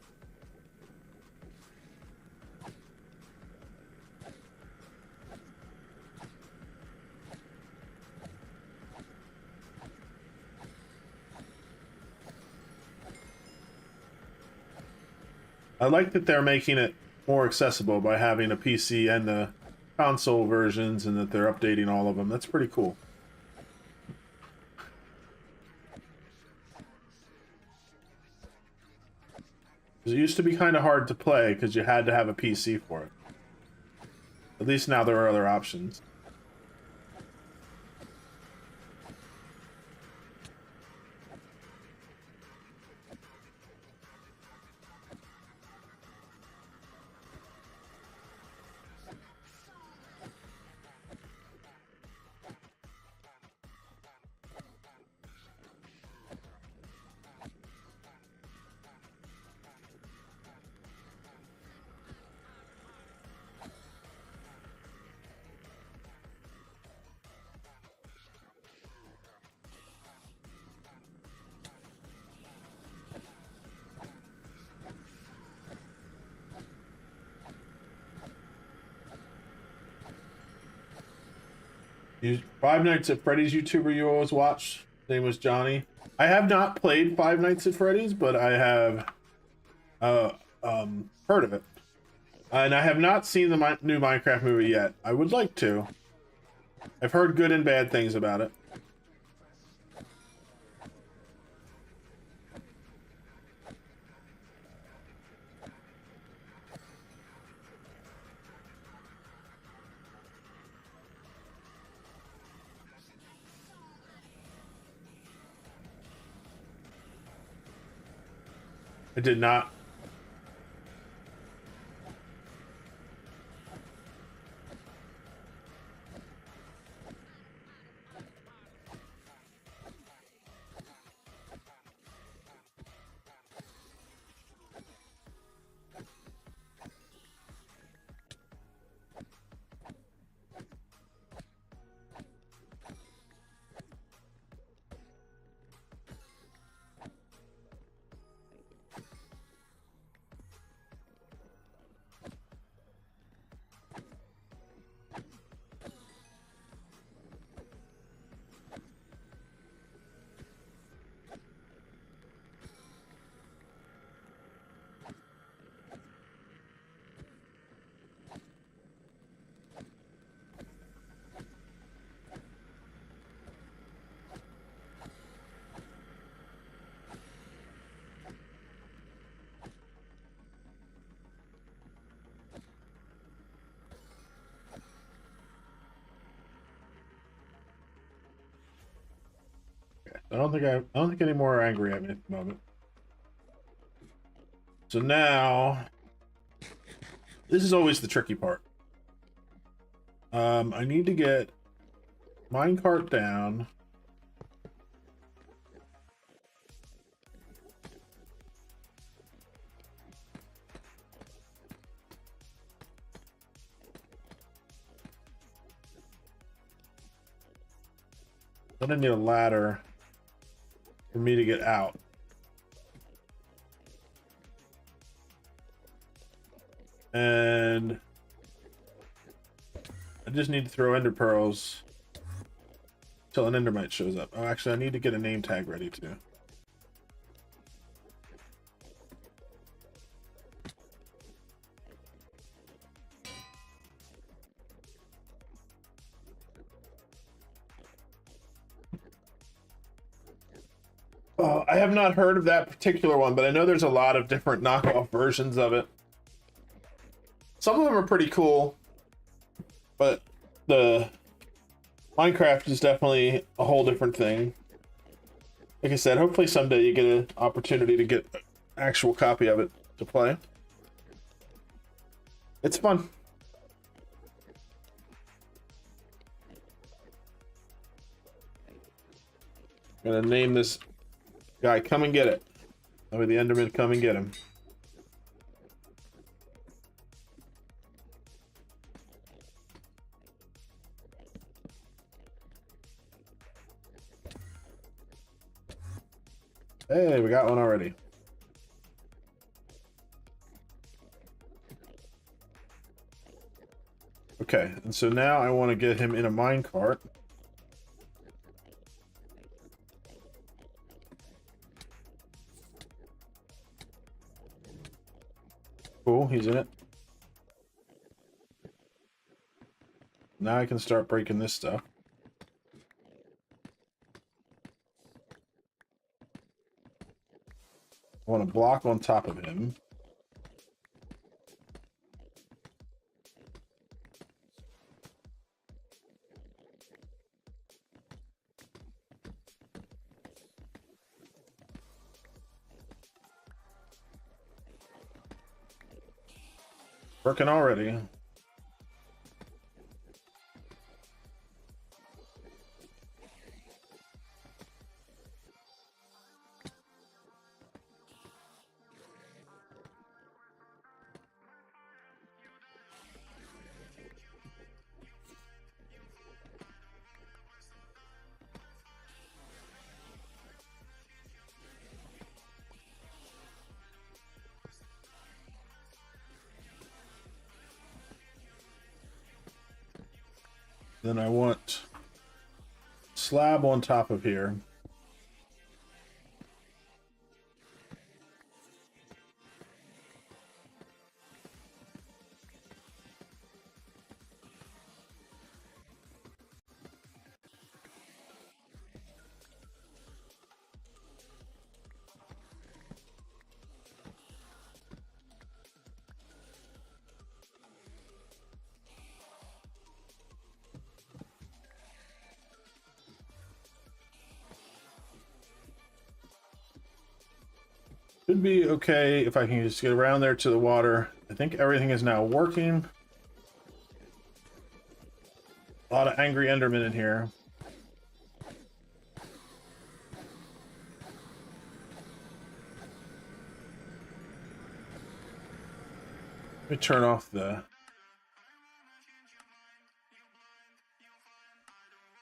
I like that they're making it more accessible by having a PC and the console versions and that they're updating all of them. That's pretty cool. It used to be kind of hard to play because you had to have a PC for it. At least now there are other options. Five Nights at Freddy's YouTuber you always watch. His name was Johnny. I have not played Five Nights at Freddy's, but I have heard of it. And I have not seen the new Minecraft movie yet. I would like to. I've heard good and bad things about it. I did not. I don't think any more are angry at me at the moment. So now, this is always the tricky part. I need to get minecart down. Then I need a ladder for me to get out. And I just need to throw ender pearls till an endermite shows up. Oh, actually, I need to get a name tag ready too. I have not heard of that particular one, but I know there's a lot of different knockoff versions of it. Some of them are pretty cool, but the Minecraft is definitely a whole different thing. Like I said, hopefully someday you get an opportunity to get an actual copy of it to play. It's fun. I'm gonna name this guy Come and Get It. That way the Enderman come and get him. Hey, we got one already. Okay, and so now I want to get him in a minecart. Cool, he's in it. Now I can start breaking this stuff. I want to block on top of him. Working already. Then I want slab on top of here. Should be okay if I can just get around there to the water. I think everything is now working. A lot of angry Endermen in here. Let me turn off the...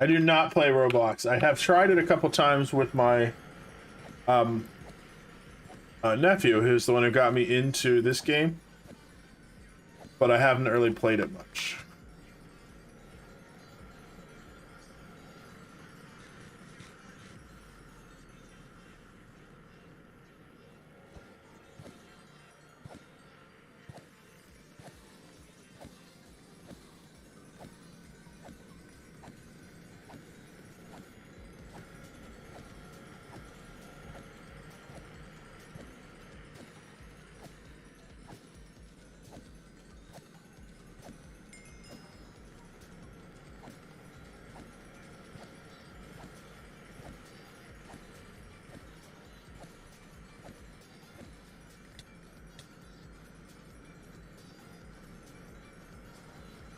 I do not play Roblox. I have tried it a couple times with my nephew, who's the one who got me into this game, but I haven't really played it much.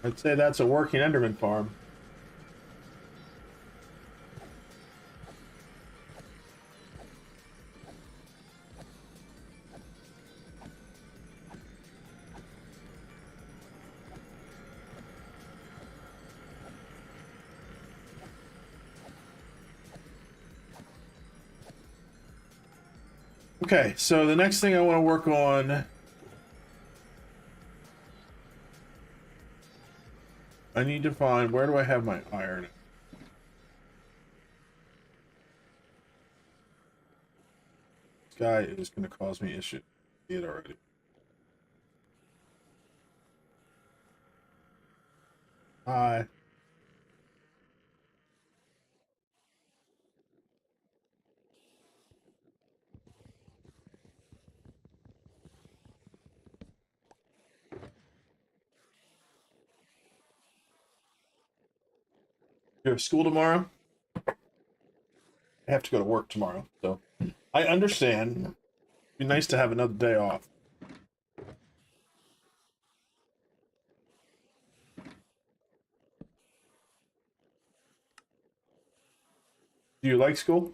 I'd say that's a working Enderman farm. Okay, so the next thing I want to work on, I need to find, where do I have my iron? This guy is going to cause me issues. See it already. Hi. You have school tomorrow? I have to go to work tomorrow, so I understand. It'd be nice to have another day off. Do you like school?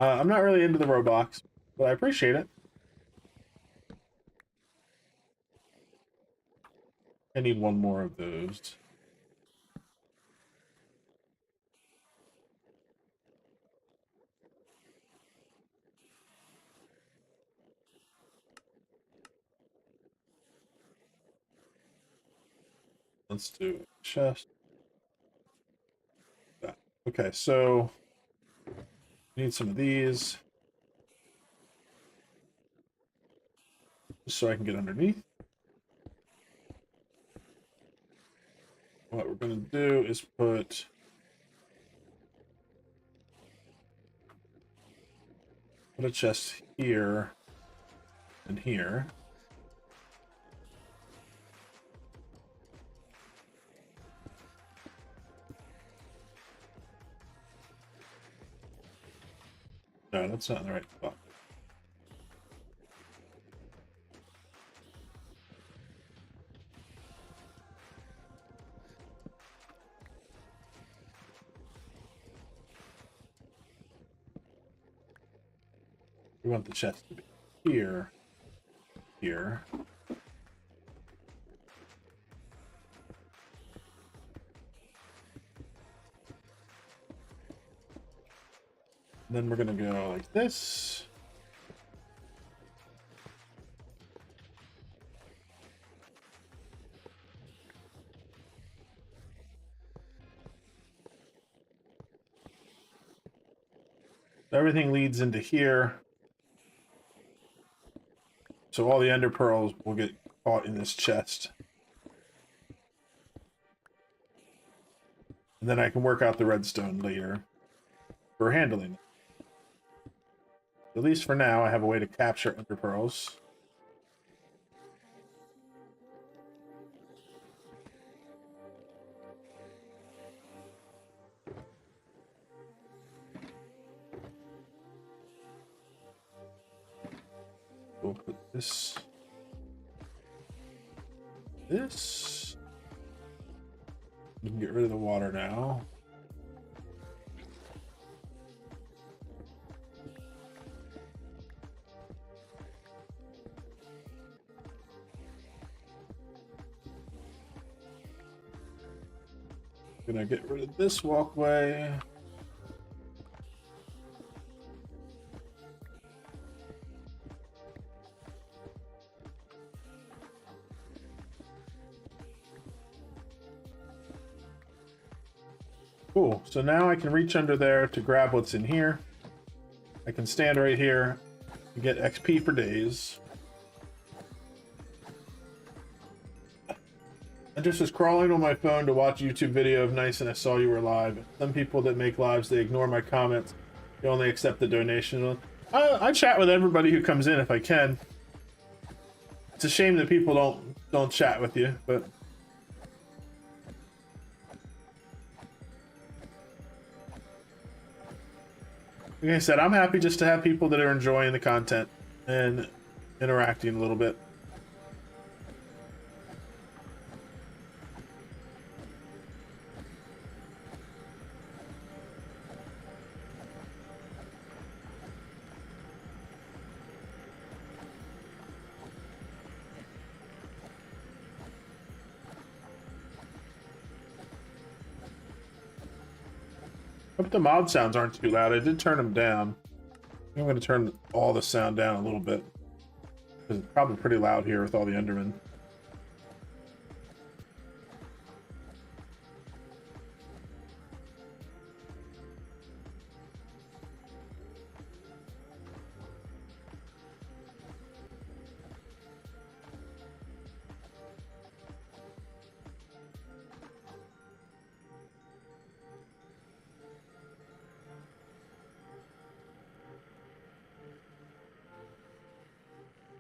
I'm not really into the Roblox, but I appreciate it. I need one more of those. Let's do chest. Okay, so need some of these just so I can get underneath. What we're going to do is put a chest here and here. No, that's not in the right spot. We want the chest to be here, here. And then we're gonna go like this. Everything leads into here. So all the ender pearls will get caught in this chest. And then I can work out the redstone later for handling it. At least for now, I have a way to capture ender pearls. We'll put this. You can get rid of the water now. Gonna get rid of this walkway. Cool, so now I can reach under there to grab what's in here. I can stand right here and get XP for days. I just was crawling on my phone to watch a YouTube video of Nice and I saw you were live. Some people that make lives, they ignore my comments. They only accept the donation. I chat with everybody who comes in if I can. It's a shame that people don't chat with you, but like I said, I'm happy just to have people that are enjoying the content and interacting a little bit. Hope the mob sounds aren't too loud. I did turn them down. I'm going to turn all the sound down a little bit. It's probably pretty loud here with all the Endermen.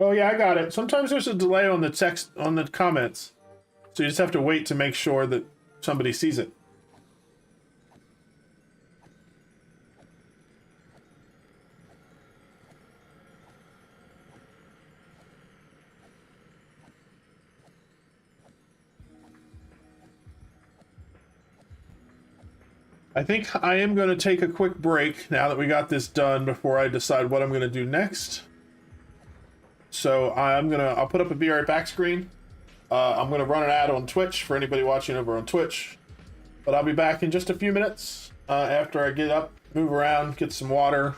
Oh yeah, I got it. Sometimes there's a delay on the text, on the comments. So you just have to wait to make sure that somebody sees it. I think I am going to take a quick break now that we got this done before I decide what I'm going to do next. So I'll put up a be right back screen. I'm gonna run an ad on Twitch for anybody watching over on Twitch, but I'll be back in just a few minutes after I get up, move around, get some water,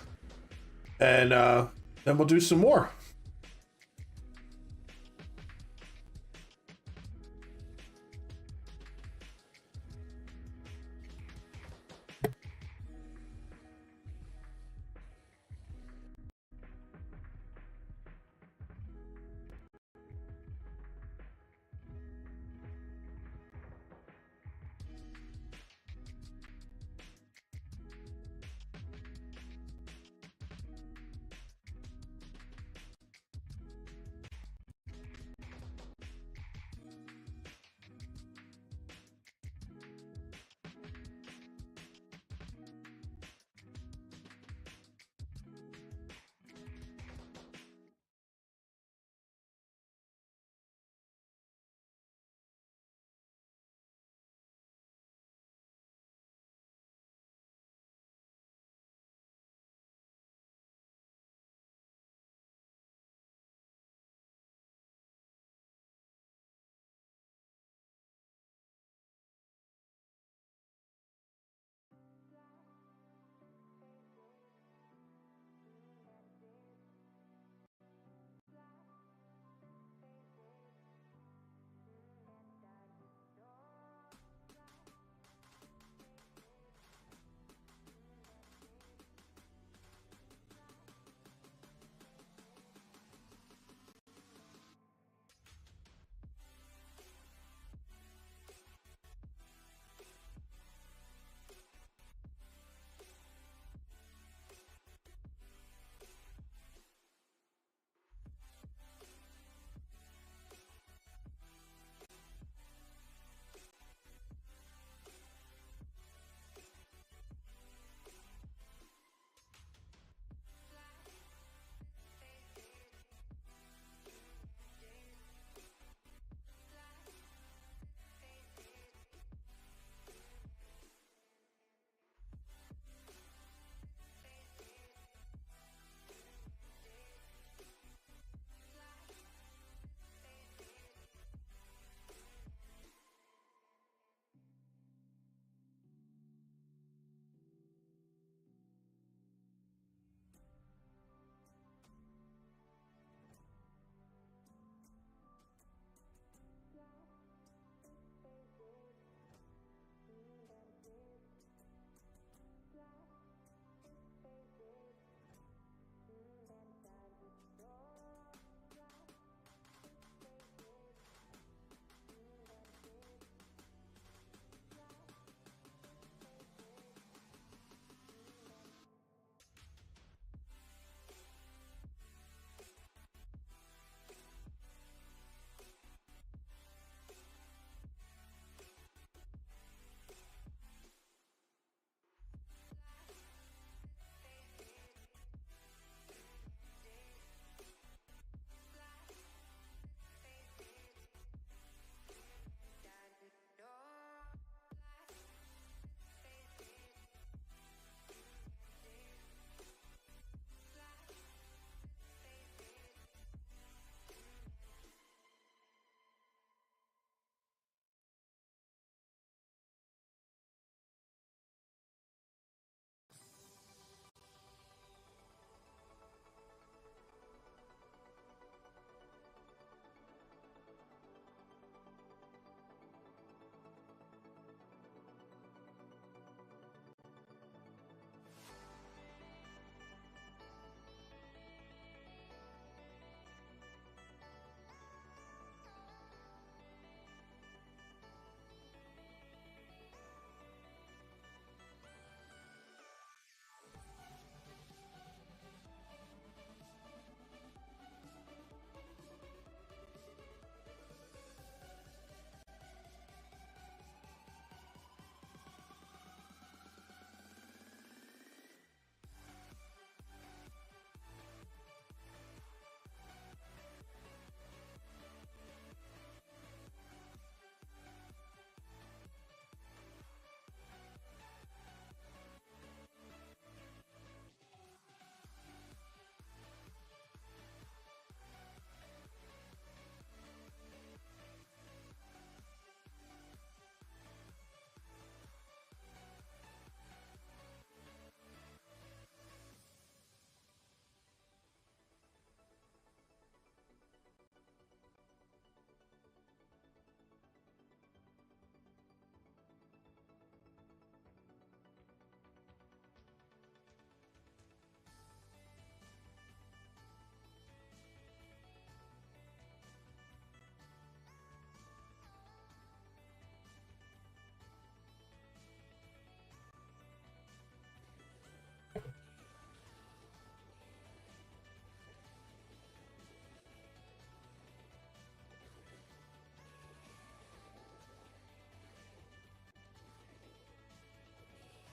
and then we'll do some more.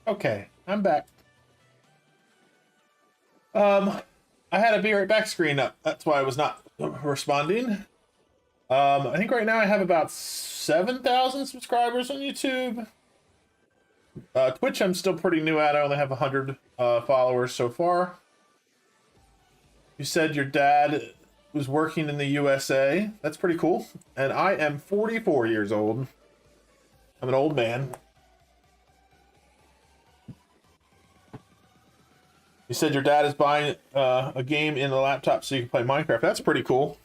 Okay, I'm back. I had a be right back screen up. That's why I was not responding. I think right now I have about 7,000 subscribers on YouTube. Twitch, I'm still pretty new at. I only have 100 followers so far. You said your dad was working in the USA. That's pretty cool. And I am 44 years old. I'm an old man. You said your dad is buying a game in the laptop so you can play Minecraft. That's pretty cool.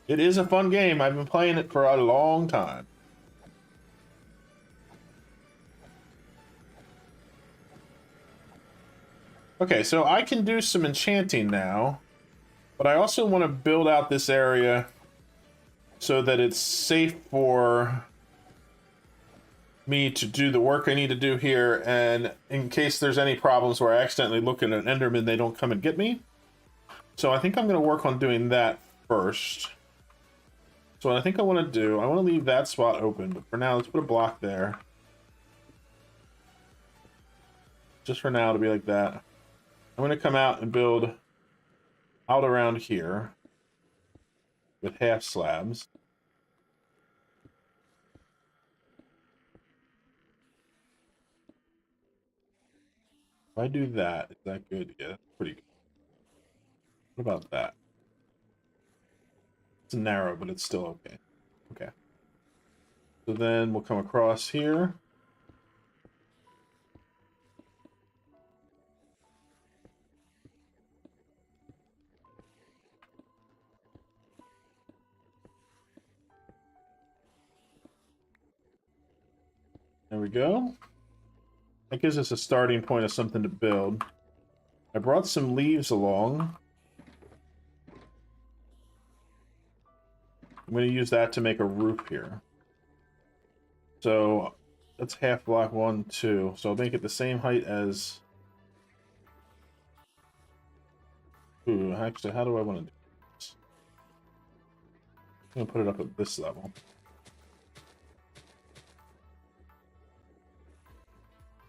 It is a fun game. I've been playing it for a long time. Okay, so I can do some enchanting now, but I also want to build out this area so that it's safe for me to do the work I need to do here, and in case there's any problems where I accidentally look at an Enderman, they don't come and get me. So I think I'm going to work on doing that first. So what I think I want to do, I want to leave that spot open, but for now, let's put a block there. Just for now, to be like that. I'm going to come out and build out around here with half slabs. If I do that, is that good? Yeah, that's pretty good. What about that? It's narrow, but it's still okay. Okay. So then we'll come across here. There we go. That gives us a starting point of something to build. I brought some leaves along. I'm going to use that to make a roof here. So that's half block 1, 2. So I'll make it the same height as... Ooh, actually, how do I want to do this? I'm going to put it up at this level.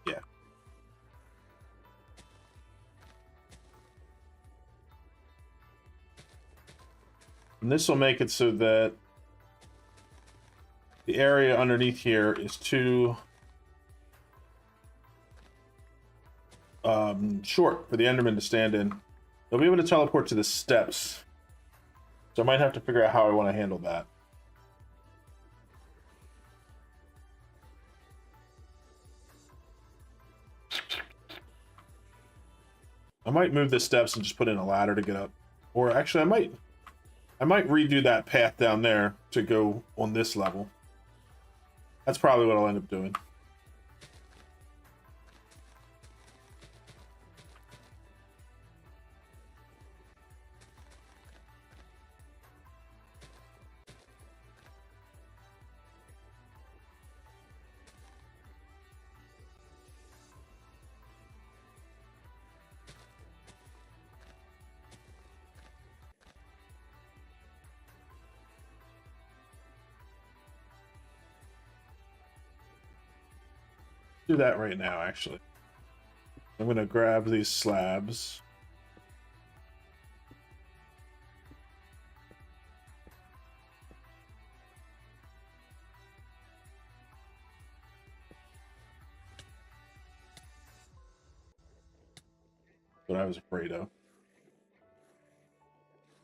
Yeah. And this will make it so that the area underneath here is too short for the Enderman to stand in. They'll be able to teleport to the steps. So I might have to figure out how I want to handle that. I might move the steps and just put in a ladder to get up. Or actually, I might redo that path down there to go on this level. That's probably what I'll end up doing. Do that right now, actually. I'm going to grab these slabs. What I was afraid of.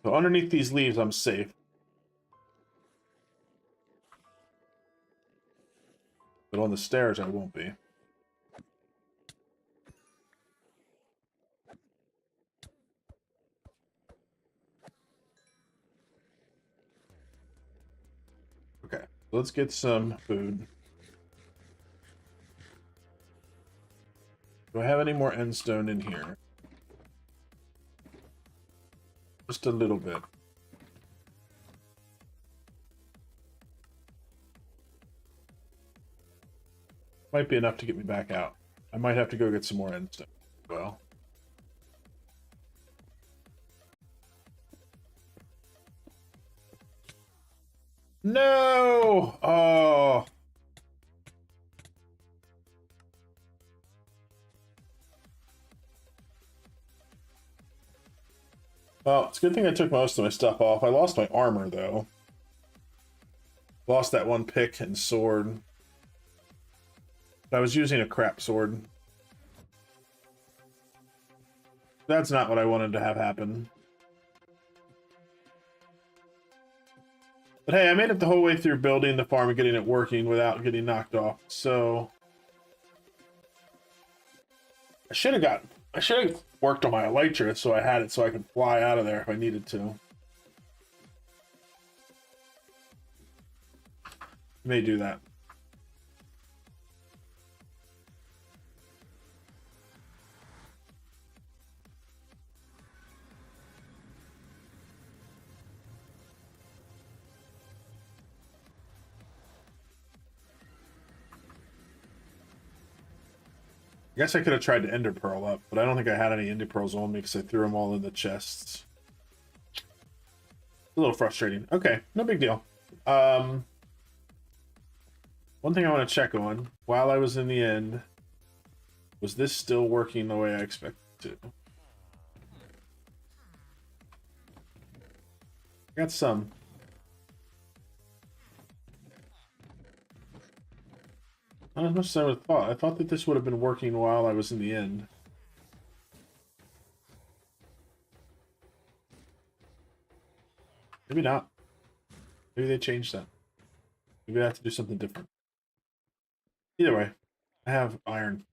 So underneath these leaves, I'm safe. But on the stairs, I won't be. Okay, let's get some food. Do I have any more endstone in here? Just a little bit. Might be enough to get me back out. I might have to go get some more endstone as well. No! Oh. Well, it's a good thing I took most of my stuff off. I lost my armor, though. Lost that one pick and sword. I was using a crap sword. That's not what I wanted to have happen. But hey, I made it the whole way through building the farm and getting it working without getting knocked off. So I should have worked on my elytra so I had it so I could fly out of there if I needed to. May do that. I guess I could have tried to ender pearl up, but I don't think I had any ender pearls on me because I threw them all in the chests. A little frustrating. Okay, no big deal. One thing I want to check on while I was in the end, was this still working the way I expected it to? I got some. Not as much as I would have thought. I thought that this would have been working while I was in the end. Maybe not. Maybe they changed that. Maybe I have to do something different. Either way, I have iron.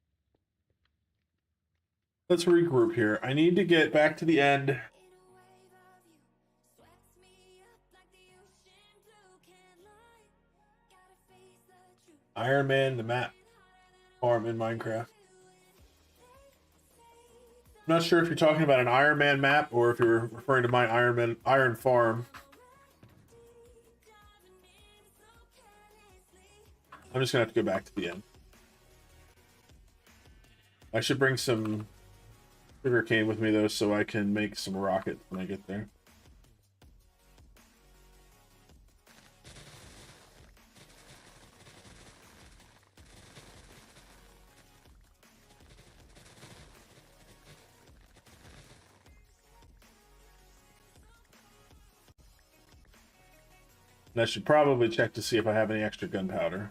Let's regroup here. I need to get back to the end. Iron Man, the map farm in Minecraft. I'm not sure if you're talking about an Iron Man map or if you're referring to my Iron Farm. I'm just gonna have to go back to the end. I should bring some sugar cane with me though, so I can make some rockets when I get there. And I should probably check to see if I have any extra gunpowder.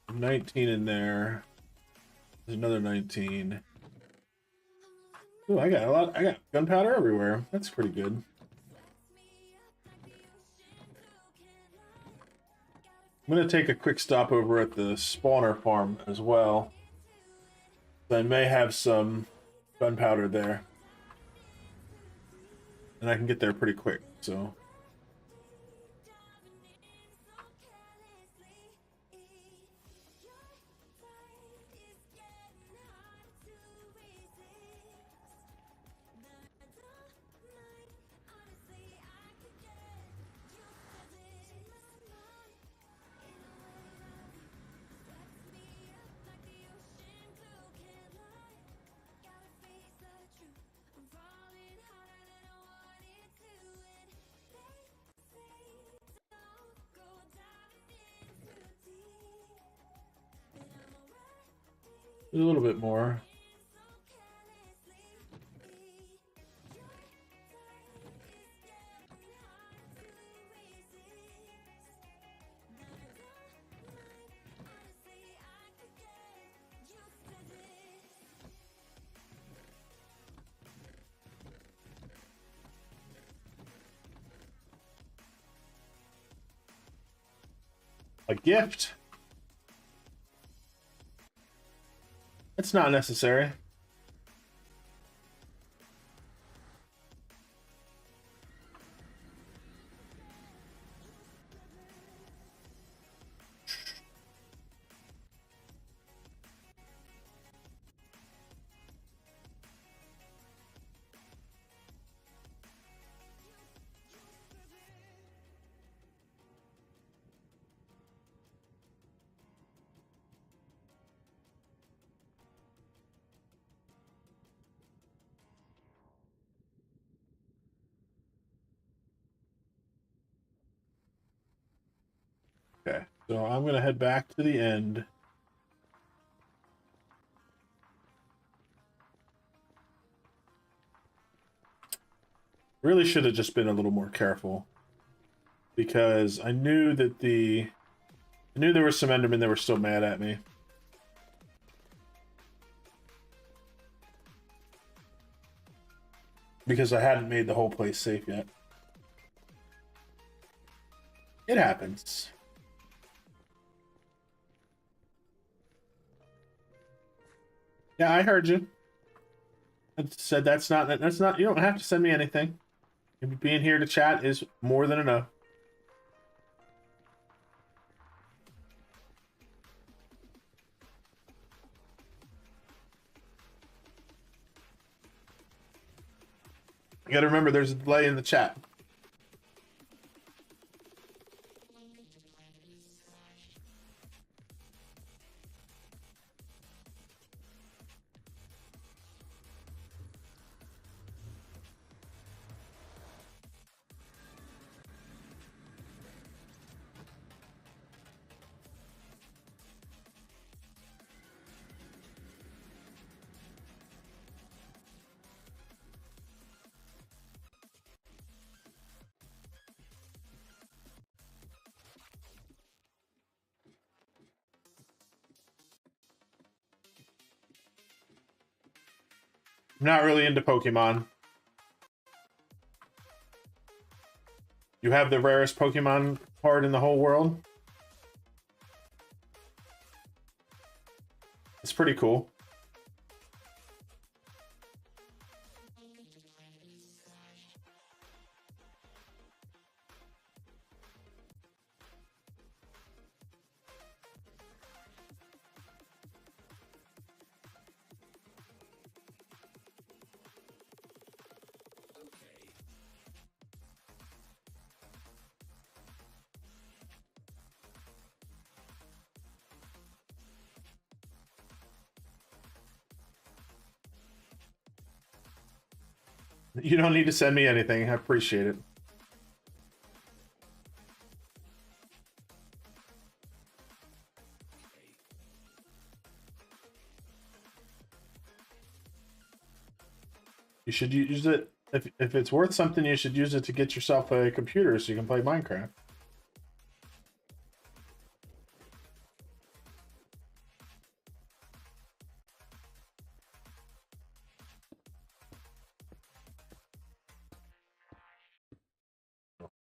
There's 19 in there. There's another 19. Ooh, I got a lot. I got gunpowder everywhere. That's pretty good. I'm going to take a quick stop over at the spawner farm as well. I may have some gunpowder there. And I can get there pretty quick, so. A little bit more. A gift? It's not necessary. Okay, so I'm going to head back to the end. Really should have just been a little more careful. Because I knew that I knew there were some Endermen that were still mad at me. Because I hadn't made the whole place safe yet. It happens. Yeah, I heard you. I said that's not, you don't have to send me anything. Being here to chat is more than enough. You gotta remember there's a delay in the chat. I'm not really into Pokemon. You have the rarest Pokemon card in the whole world. It's pretty cool. You don't need to send me anything. I appreciate it. You should use it. If it's worth something, you should use it to get yourself a computer so you can play Minecraft.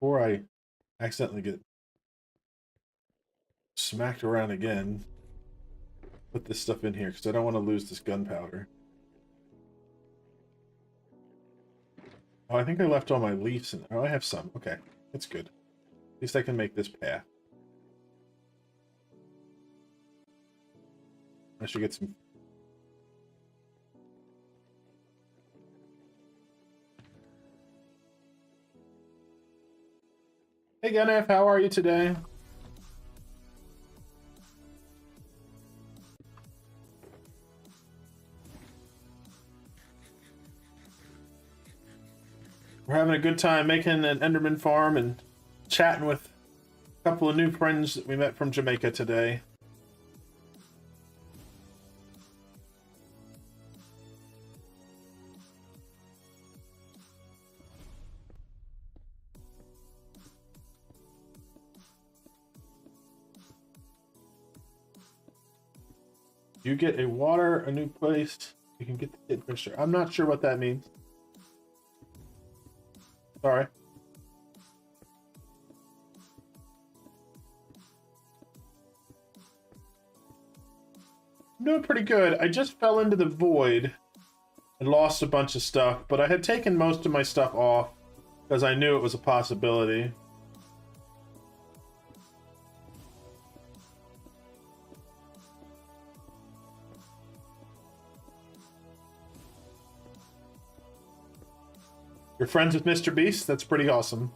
Before I accidentally get smacked around again, put this stuff in here because I don't want to lose this gunpowder. Oh, I think I left all my leaves in there. Oh, I have some. Okay, that's good. At least I can make this path. I should get some. Hey, Gunf, how are you today? We're having a good time making an Enderman farm and chatting with a couple of new friends that we met from Jamaica today. You get a water, a new place. You can get the kid fisher. I'm not sure what that means. Sorry. I'm doing pretty good. I just fell into the void and lost a bunch of stuff, but I had taken most of my stuff off because I knew it was a possibility. You're friends with Mr. Beast? That's pretty awesome.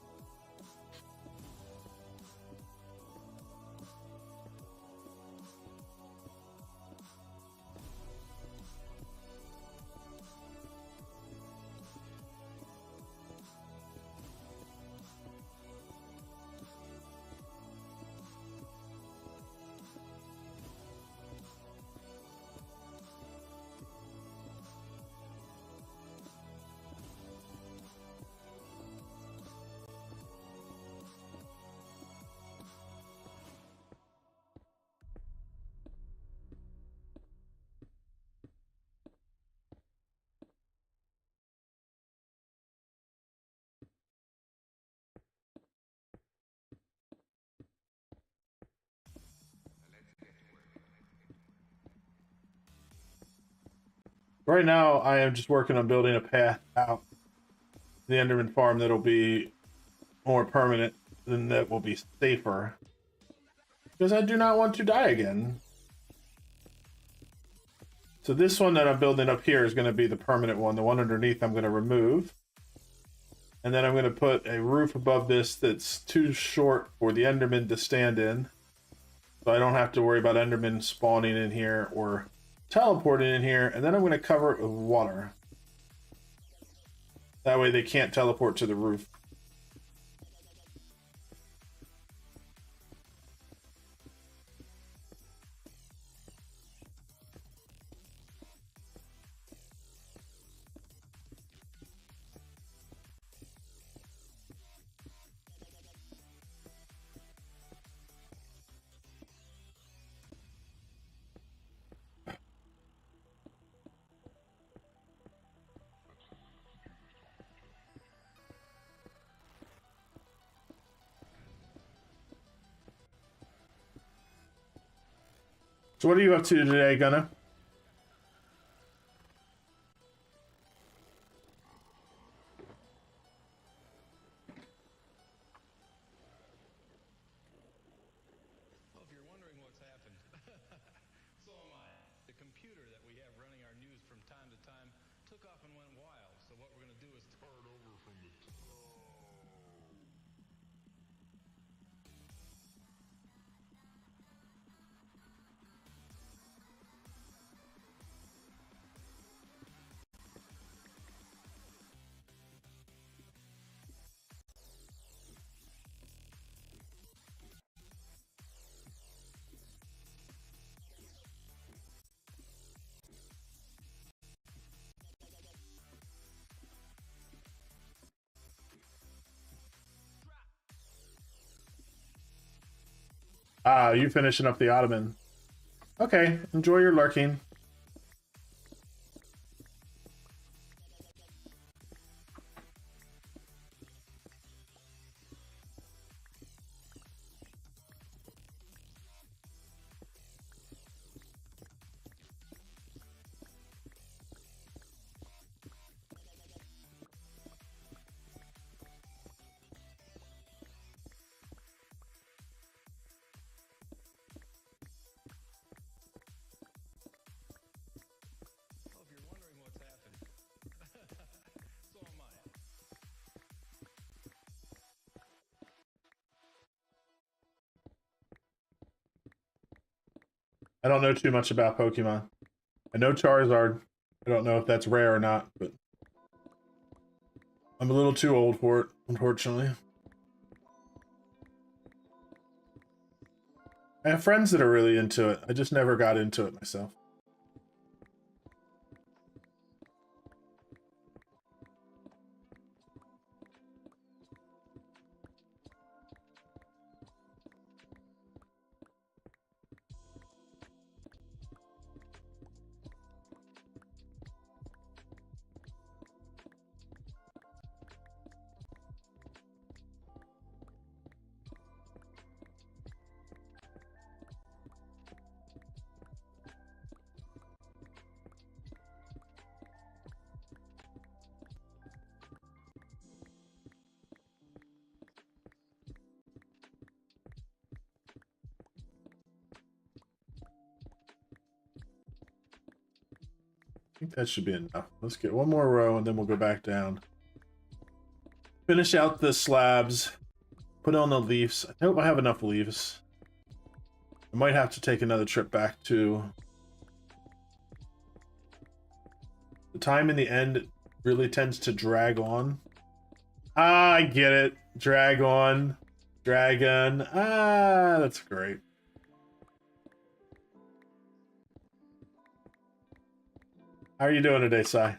Right now, I am just working on building a path out the Enderman farm that'll be more permanent, and that will be safer. Because I do not want to die again. So this one that I'm building up here is going to be the permanent one. The one underneath I'm going to remove. And then I'm going to put a roof above this that's too short for the Enderman to stand in. So I don't have to worry about Enderman spawning in here or teleporting in here. And then I'm going to cover it with water. That way they can't teleport to the roof. So what are you up to today, Gunna? Well, if you're wondering what's happened, so am I. The computer that we have running our news from time to time took off and went wild. So what we're going to do is start over from the top. Ah, you finishing up the Ottoman. Okay, enjoy your lurking. Well, if you're wondering what's happened, so am I. I don't know too much about Pokemon. I know Charizard. I don't know if that's rare or not, but I'm a little too old for it, unfortunately. I have friends that are really into it. I just never got into it myself. I think that should be enough. Let's get one more row and then we'll go back down. Finish out the slabs. Put on the leaves. I hope I have enough leaves. I might have to take another trip back to... The time in the end really tends to drag on. Ah, I get it. Drag on. Dragon. Ah, that's great. How are you doing today, Sai?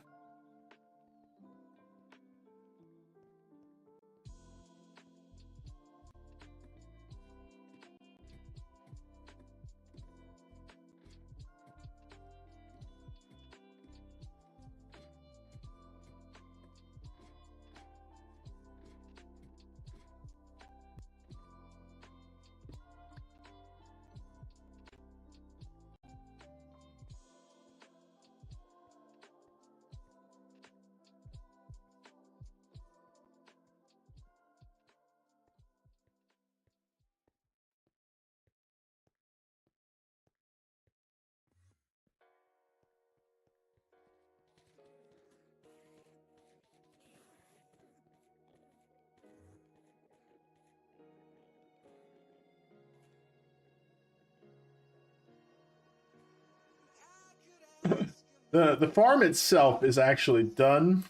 The farm itself is actually done.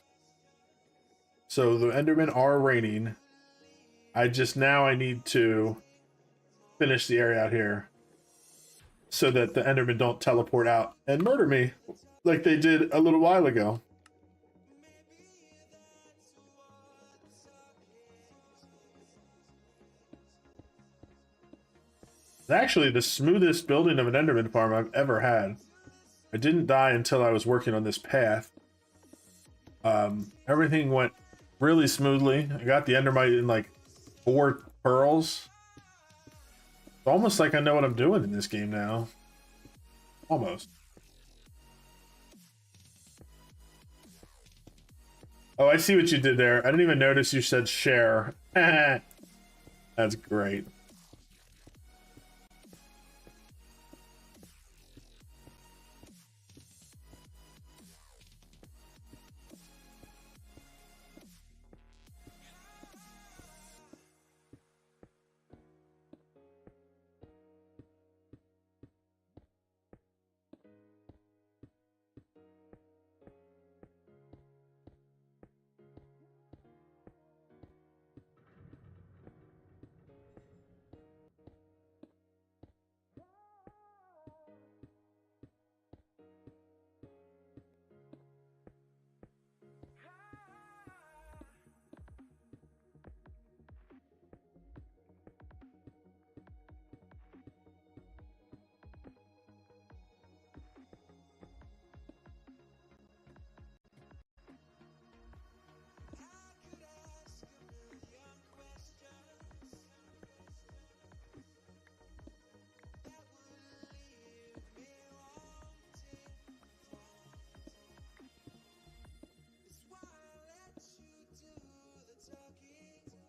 So the Endermen are raining. I need to finish the area out here so that the Endermen don't teleport out and murder me like they did a little while ago. It's actually the smoothest building of an Enderman farm I've ever had. I didn't die until I was working on this path. Everything went really smoothly. I got the Endermite in like 4 pearls. It's almost like I know what I'm doing in this game now. Almost. Oh, I see what you did there. I didn't even notice you said share. That's great.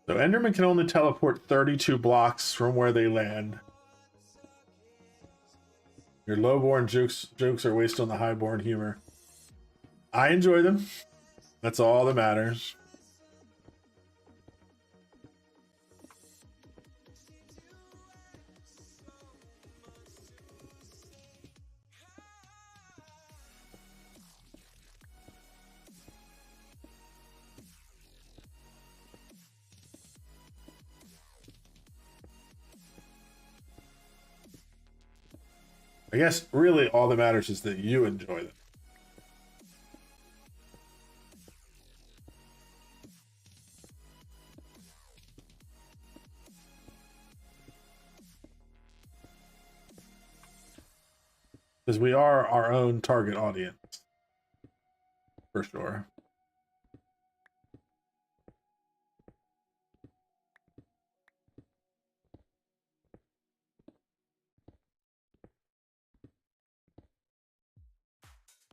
So Enderman can only teleport 32 blocks from where they land. Your lowborn jokes are wasted on the highborn humor. I enjoy them. That's all that matters. I guess really all that matters is that you enjoy them. Because we are our own target audience. For sure.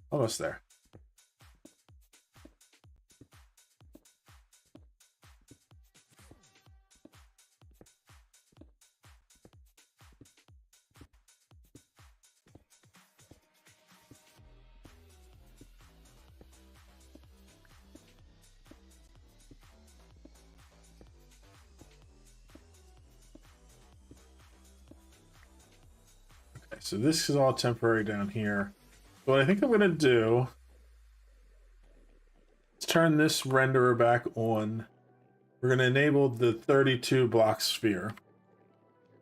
Almost there. Okay, so this is all temporary down here. So what I think I'm going to do is turn this renderer back on. We're going to enable the 32 block sphere.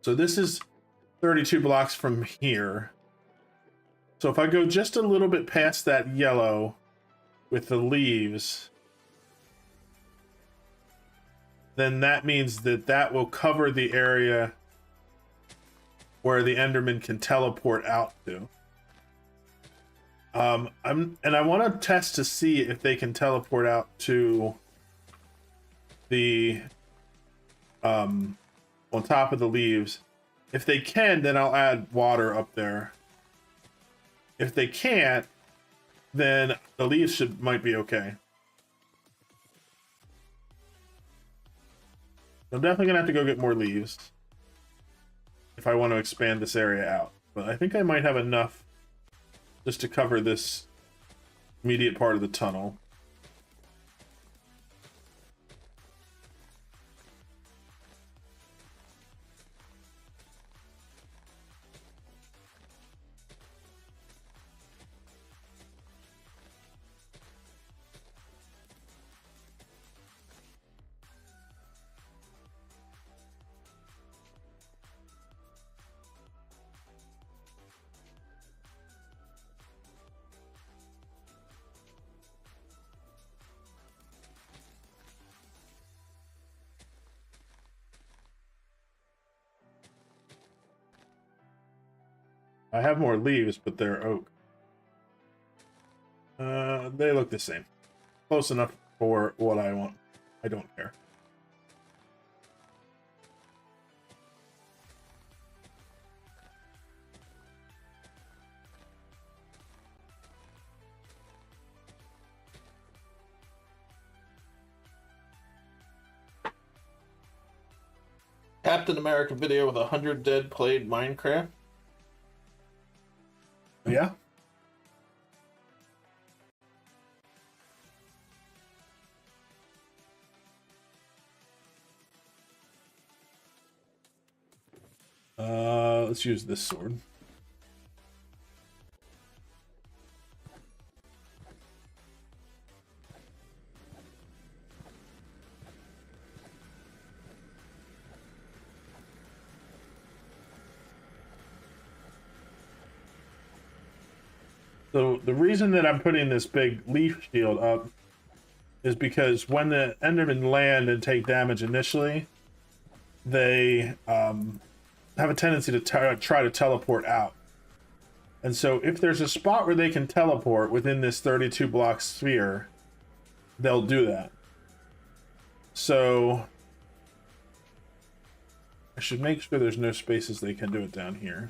So this is 32 blocks from here. So if I go just a little bit past that yellow with the leaves, then that means that that will cover the area where the Enderman can teleport out to. I want to test to see if they can teleport out to the on top of the leaves. If they can, then I'll add water up there. If they can't, then the leaves might be okay. I'm definitely gonna have to go get more leaves if I want to expand this area out. But I think I might have enough just to cover this immediate part of the tunnel. I have more leaves, but they're oak. They look the same. Close enough for what I want. I don't care. Captain America video with 100 dead played Minecraft. Yeah. Let's use this sword. So the reason that I'm putting this big leaf shield up is because when the Endermen land and take damage initially, they have a tendency to try to teleport out. And so if there's a spot where they can teleport within this 32 block sphere, they'll do that. So I should make sure there's no spaces they can do it down here.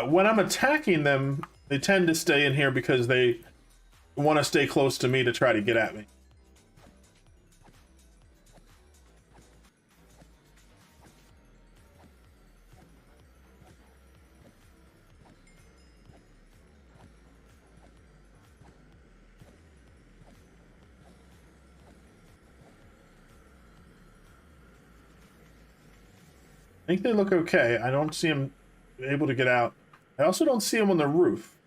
When I'm attacking them, they tend to stay in here because they want to stay close to me to try to get at me. I think they look okay. I don't see them able to get out. I also don't see them on the roof.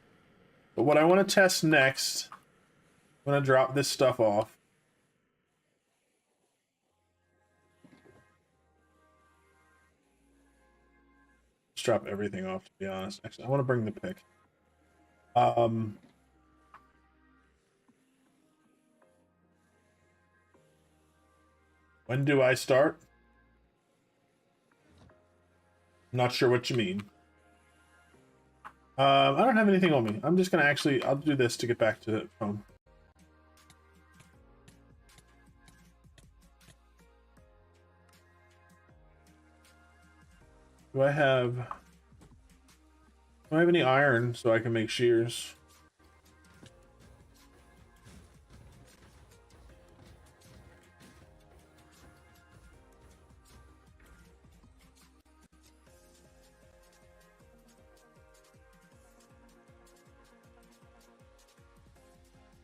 But what I want to test next, I'm going to drop this stuff off. Let's drop everything off, to be honest. Actually, I want to bring the pick. When do I start? I'm not sure what you mean. I don't have anything on me. I'm just gonna I'll do this to get back to home. Do I have any iron so I can make shears?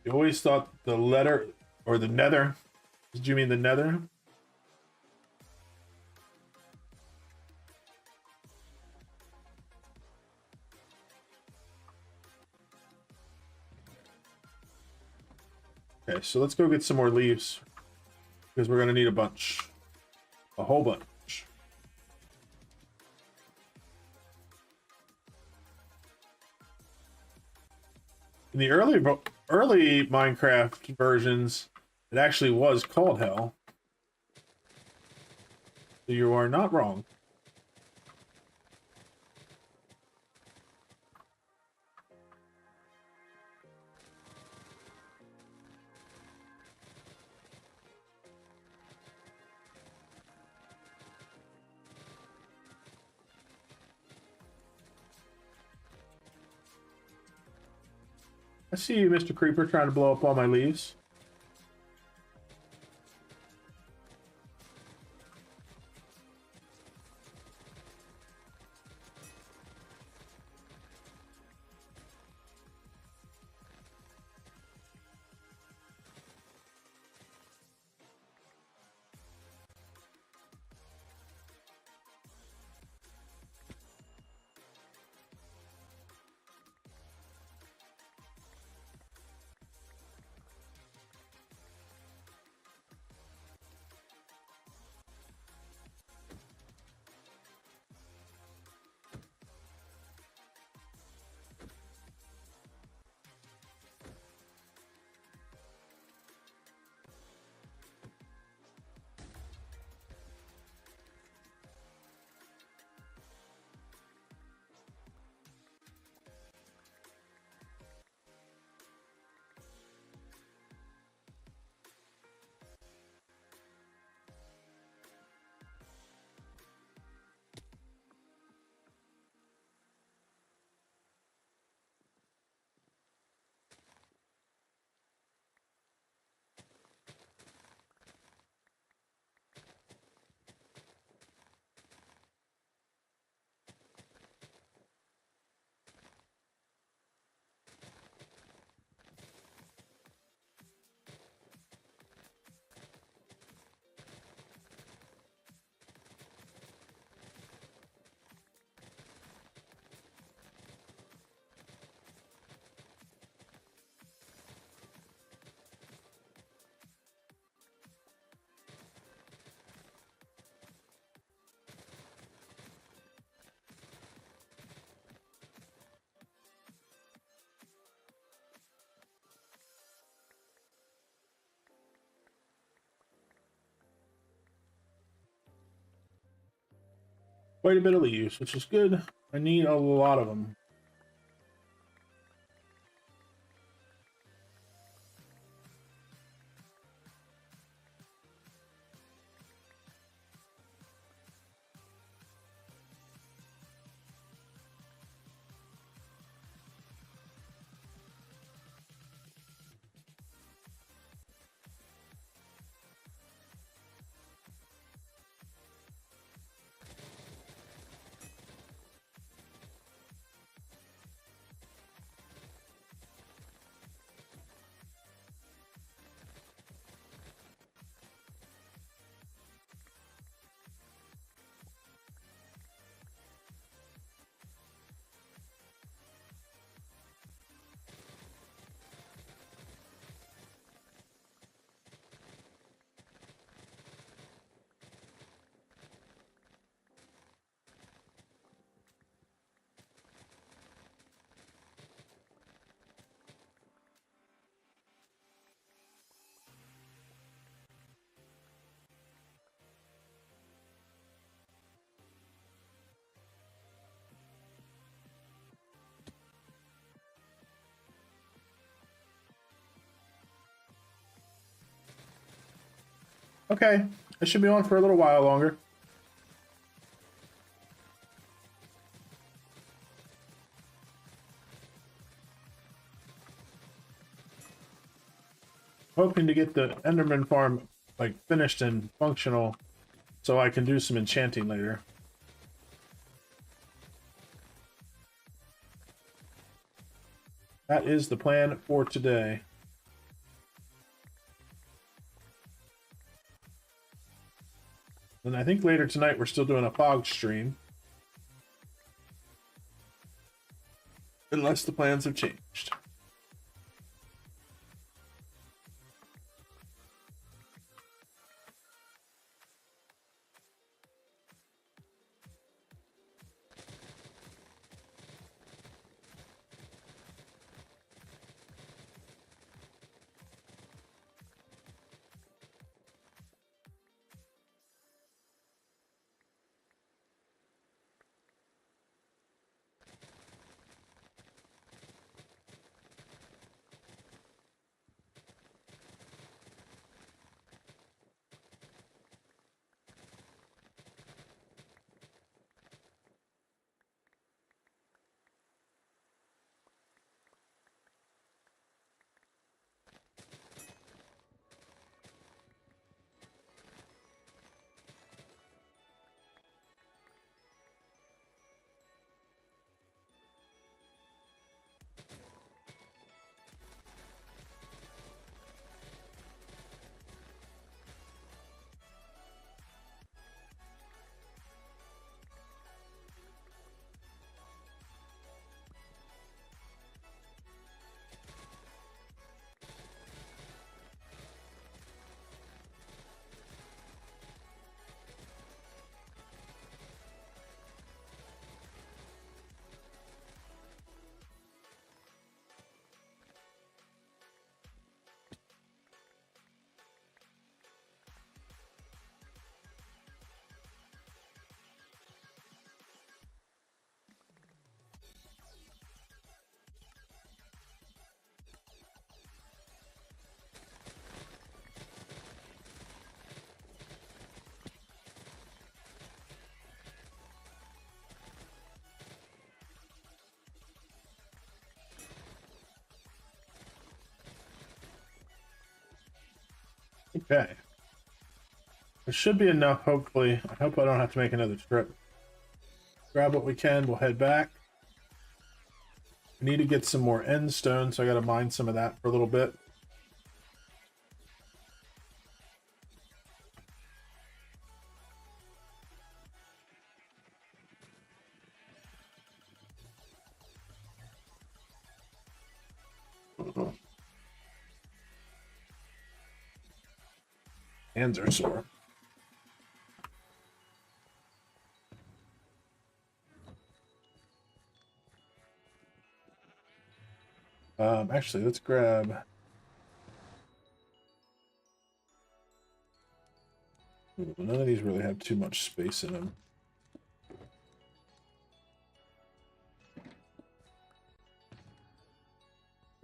You always thought the letter or the nether. Did you mean the nether? Okay, so let's go get some more leaves because we're gonna need a bunch, a whole bunch. In the early Minecraft versions, it actually was called Hell. So you are not wrong. I see you, Mr. Creeper, trying to blow up all my leaves. quite a bit of leaves, which is good. I need a lot of them. Okay, I should be on for a little while longer. Hoping to get the Enderman farm like finished and functional so I can do some enchanting later. That is the plan for today. And I think later tonight we're still doing a fog stream. Unless the plans have changed. Okay. It should be enough, hopefully. I hope I don't have to make another trip. Grab what we can, we'll head back. I need to get some more end stone, so I gotta mine some of that for a little bit. Hands are sore. Actually, let's grab... Ooh, none of these really have too much space in them.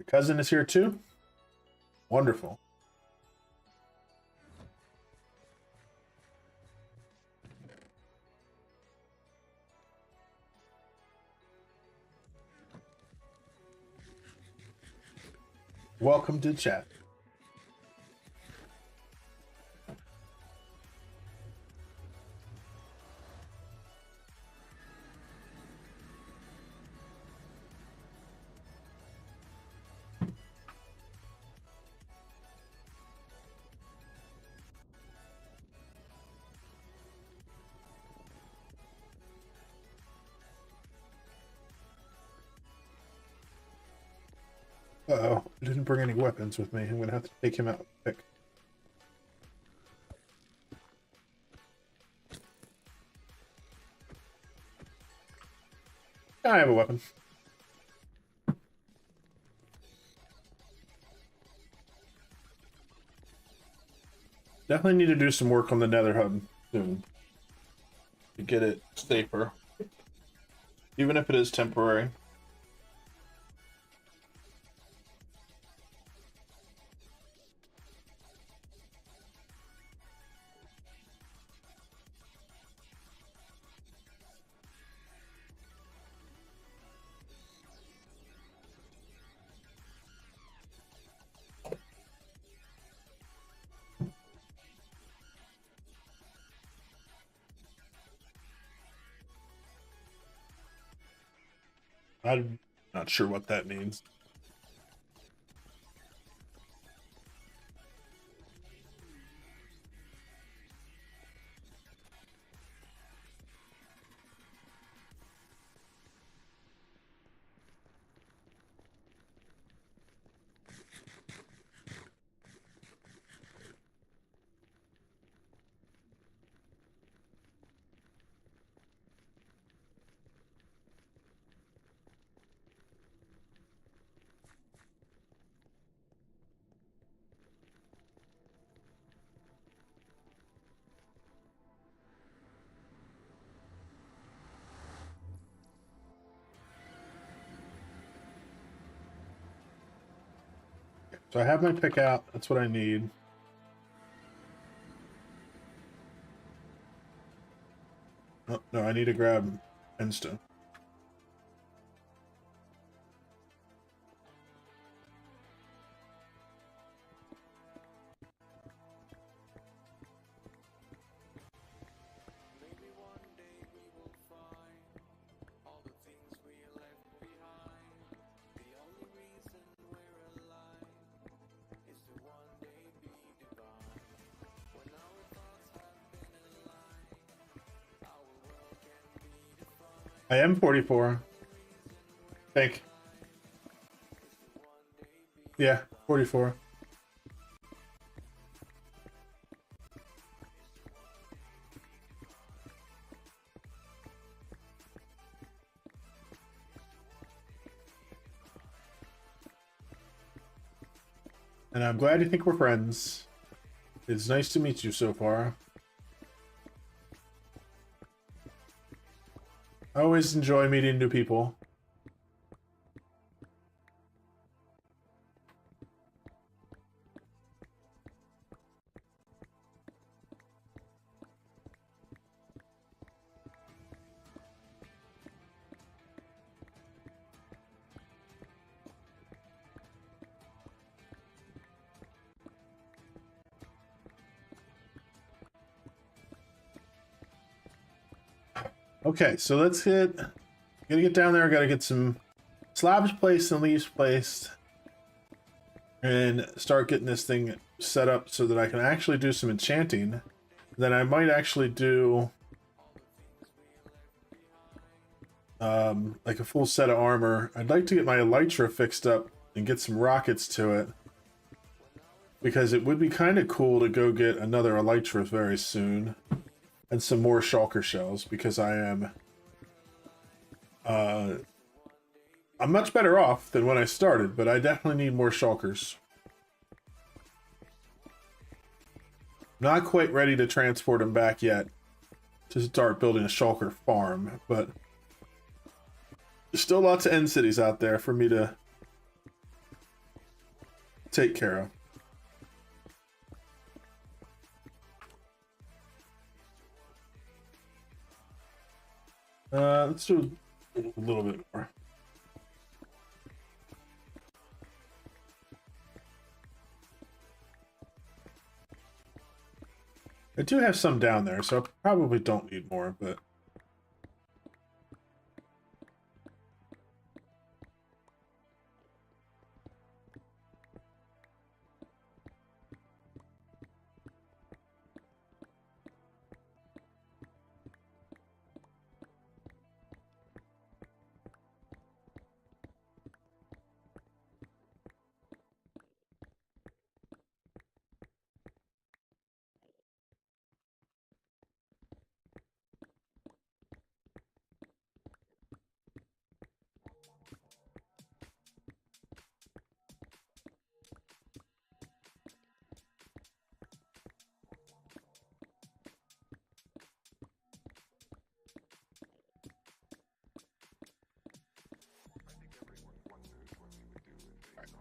Your cousin is here too? Wonderful. Welcome to chat. Uh-oh, I didn't bring any weapons with me. I'm gonna have to take him out quick. I have a weapon. Definitely need to do some work on the nether hub soon to get it safer, even if it is temporary. I'm not sure what that means. So I have my pick out. That's what I need. Oh, no, I need to grab endstone. Maybe one day we will find all the things we left behind. The only reason we're alive is to one day be divine. When our thoughts have been aligned, our world can be defined. I am 44. Think. Yeah, 44. And I'm glad you think we're friends. It's nice to meet you so far. I always enjoy meeting new people. Okay, so let's get... Gotta get down there, gotta get some slabs placed and leaves placed. And start getting this thing set up so that I can actually do some enchanting. Then I might actually do... like a full set of armor. I'd like to get my elytra fixed up and get some rockets to it. Because it would be kind of cool to go get another elytra very soon. And some more shulker shells, because I am... I'm much better off than when I started, but I definitely need more shulkers. Not quite ready to transport them back yet to start building a shulker farm, but there's still lots of end cities out there for me to take care of. Let's do a little bit more. I do have some down there, so I probably don't need more, but...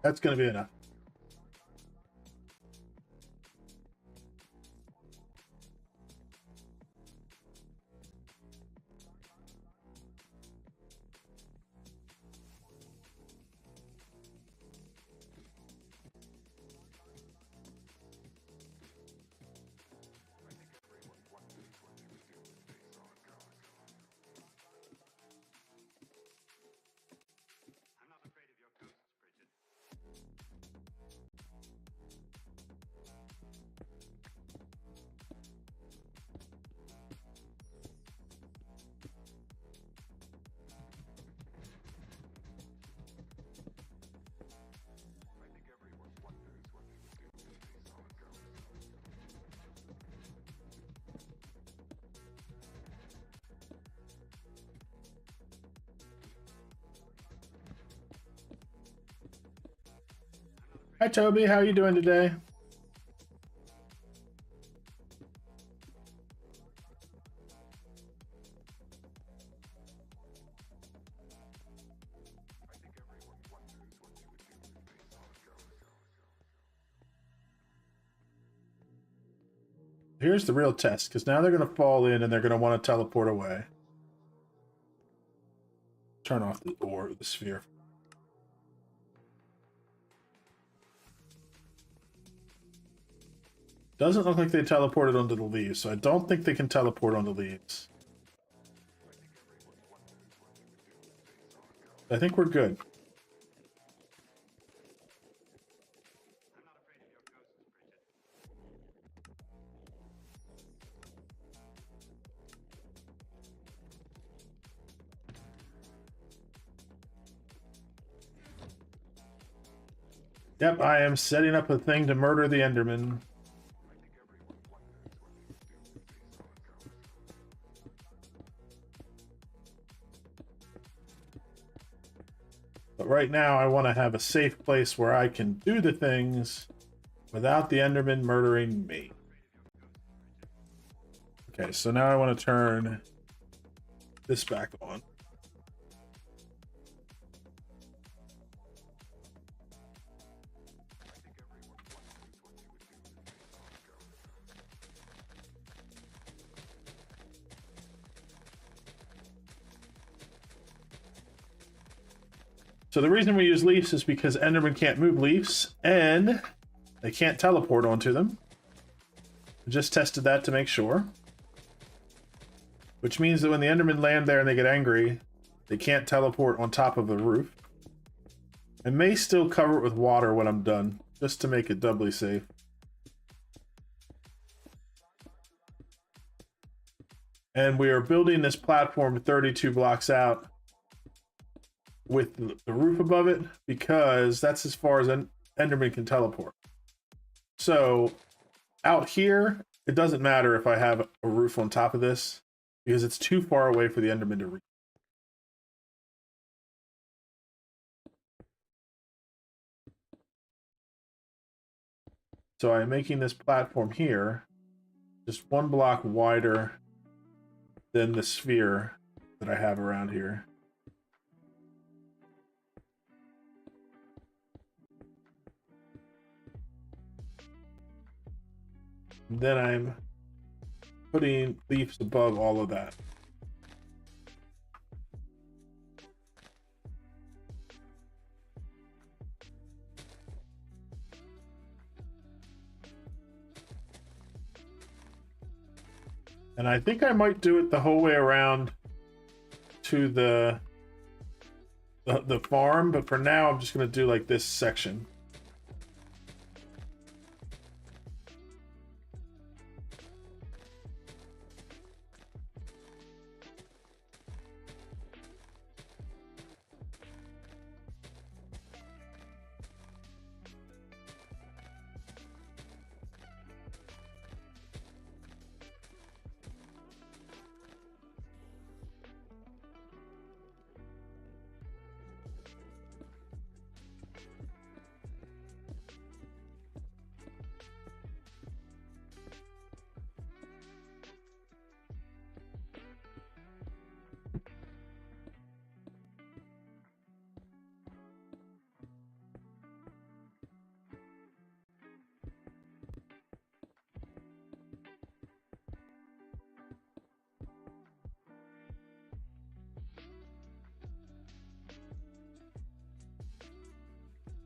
That's going to be enough. Hi, Toby. How are you doing today? Here's the real test, because now they're going to fall in and they're going to want to teleport away. Turn off the orb, the sphere. Doesn't look like they teleported onto the leaves, so I don't think they can teleport on the leaves. I think we're good. Yep, I am setting up a thing to murder the Enderman. But right now, I want to have a safe place where I can do the things without the Enderman murdering me. Okay, so now I want to turn this back on. So the reason we use leaves is because Enderman can't move leaves, and they can't teleport onto them. I just tested that to make sure. Which means that when the Endermen land there and they get angry, they can't teleport on top of the roof. I may still cover it with water when I'm done, just to make it doubly safe. And we are building this platform 32 blocks out with the roof above it, because that's as far as Enderman can teleport. So out here, it doesn't matter if I have a roof on top of this, because it's too far away for the Enderman to reach. So I'm making this platform here just 1 block wider than the sphere that I have around here. And then I'm putting leaves above all of that. And I think I might do it the whole way around to the farm, but for now I'm just going to do like this section.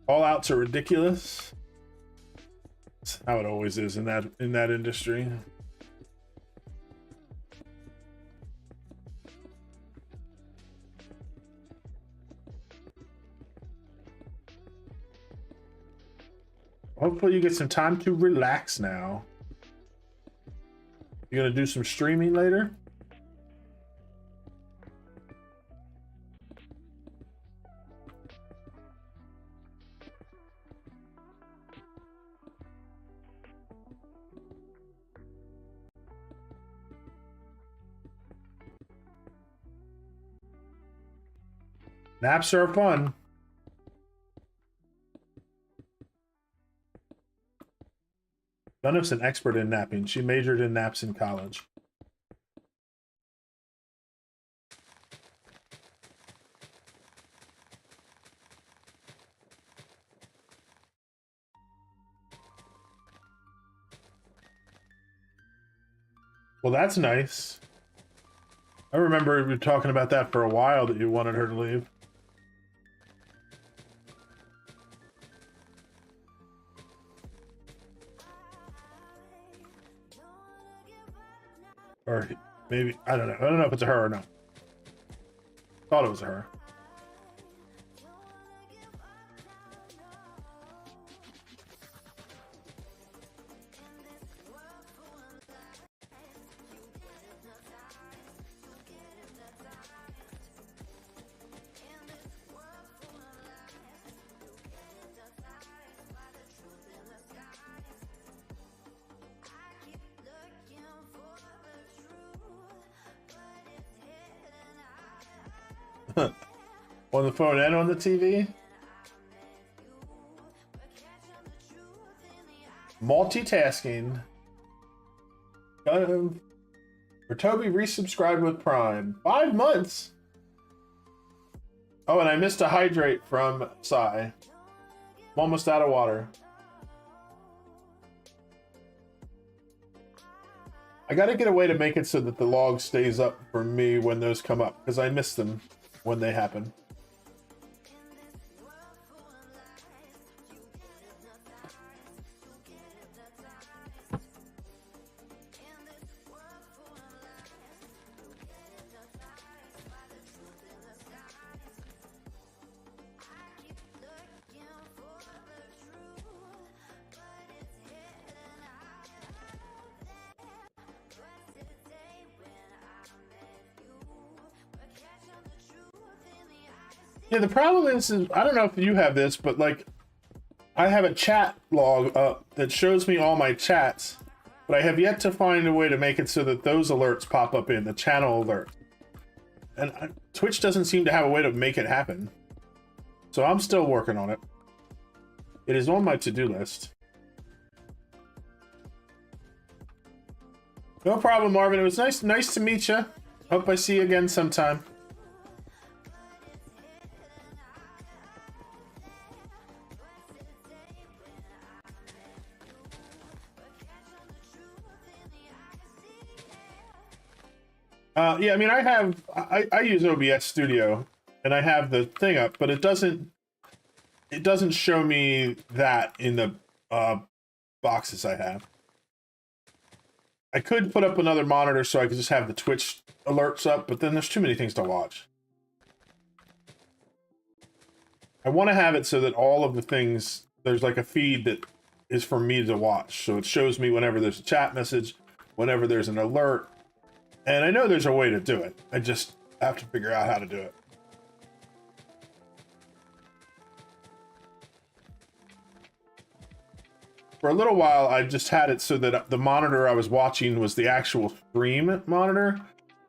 All outs are ridiculous. That's how it always is in that industry. Hopefully you get some time to relax now. You gonna do some streaming later? Naps are fun. Dunniff's an expert in napping. She majored in naps in college. Well, that's nice. I remember we were talking about that for a while, that you wanted her to leave. Or maybe, I don't know. I don't know if it's a her or not. Thought it was a her. On the phone and on the TV? Multitasking. For Toby resubscribed with Prime. 5 months? Oh, and I missed a hydrate from Sai. I'm almost out of water. I gotta get a way to make it so that the log stays up for me when those come up, because I miss them when they happen. Yeah, the problem is I don't know if you have this, but like, I have a chat log up that shows me all my chats, but I have yet to find a way to make it so that those alerts pop up in the channel alert. And Twitch doesn't seem to have a way to make it happen. So I'm still working on it. It is on my to-do list. No problem, Marvin. It was nice to meet you. Hope I see you again sometime. Yeah, I mean, I use OBS Studio, and I have the thing up, but it doesn't show me that in the boxes I have. I could put up another monitor so I could just have the Twitch alerts up, but then there's too many things to watch. I want to have it so that all of the things, there's like a feed that is for me to watch. So it shows me whenever there's a chat message, whenever there's an alert. And I know there's a way to do it. I just have to figure out how to do it. For a little while, I just had it so that the monitor I was watching was the actual stream monitor.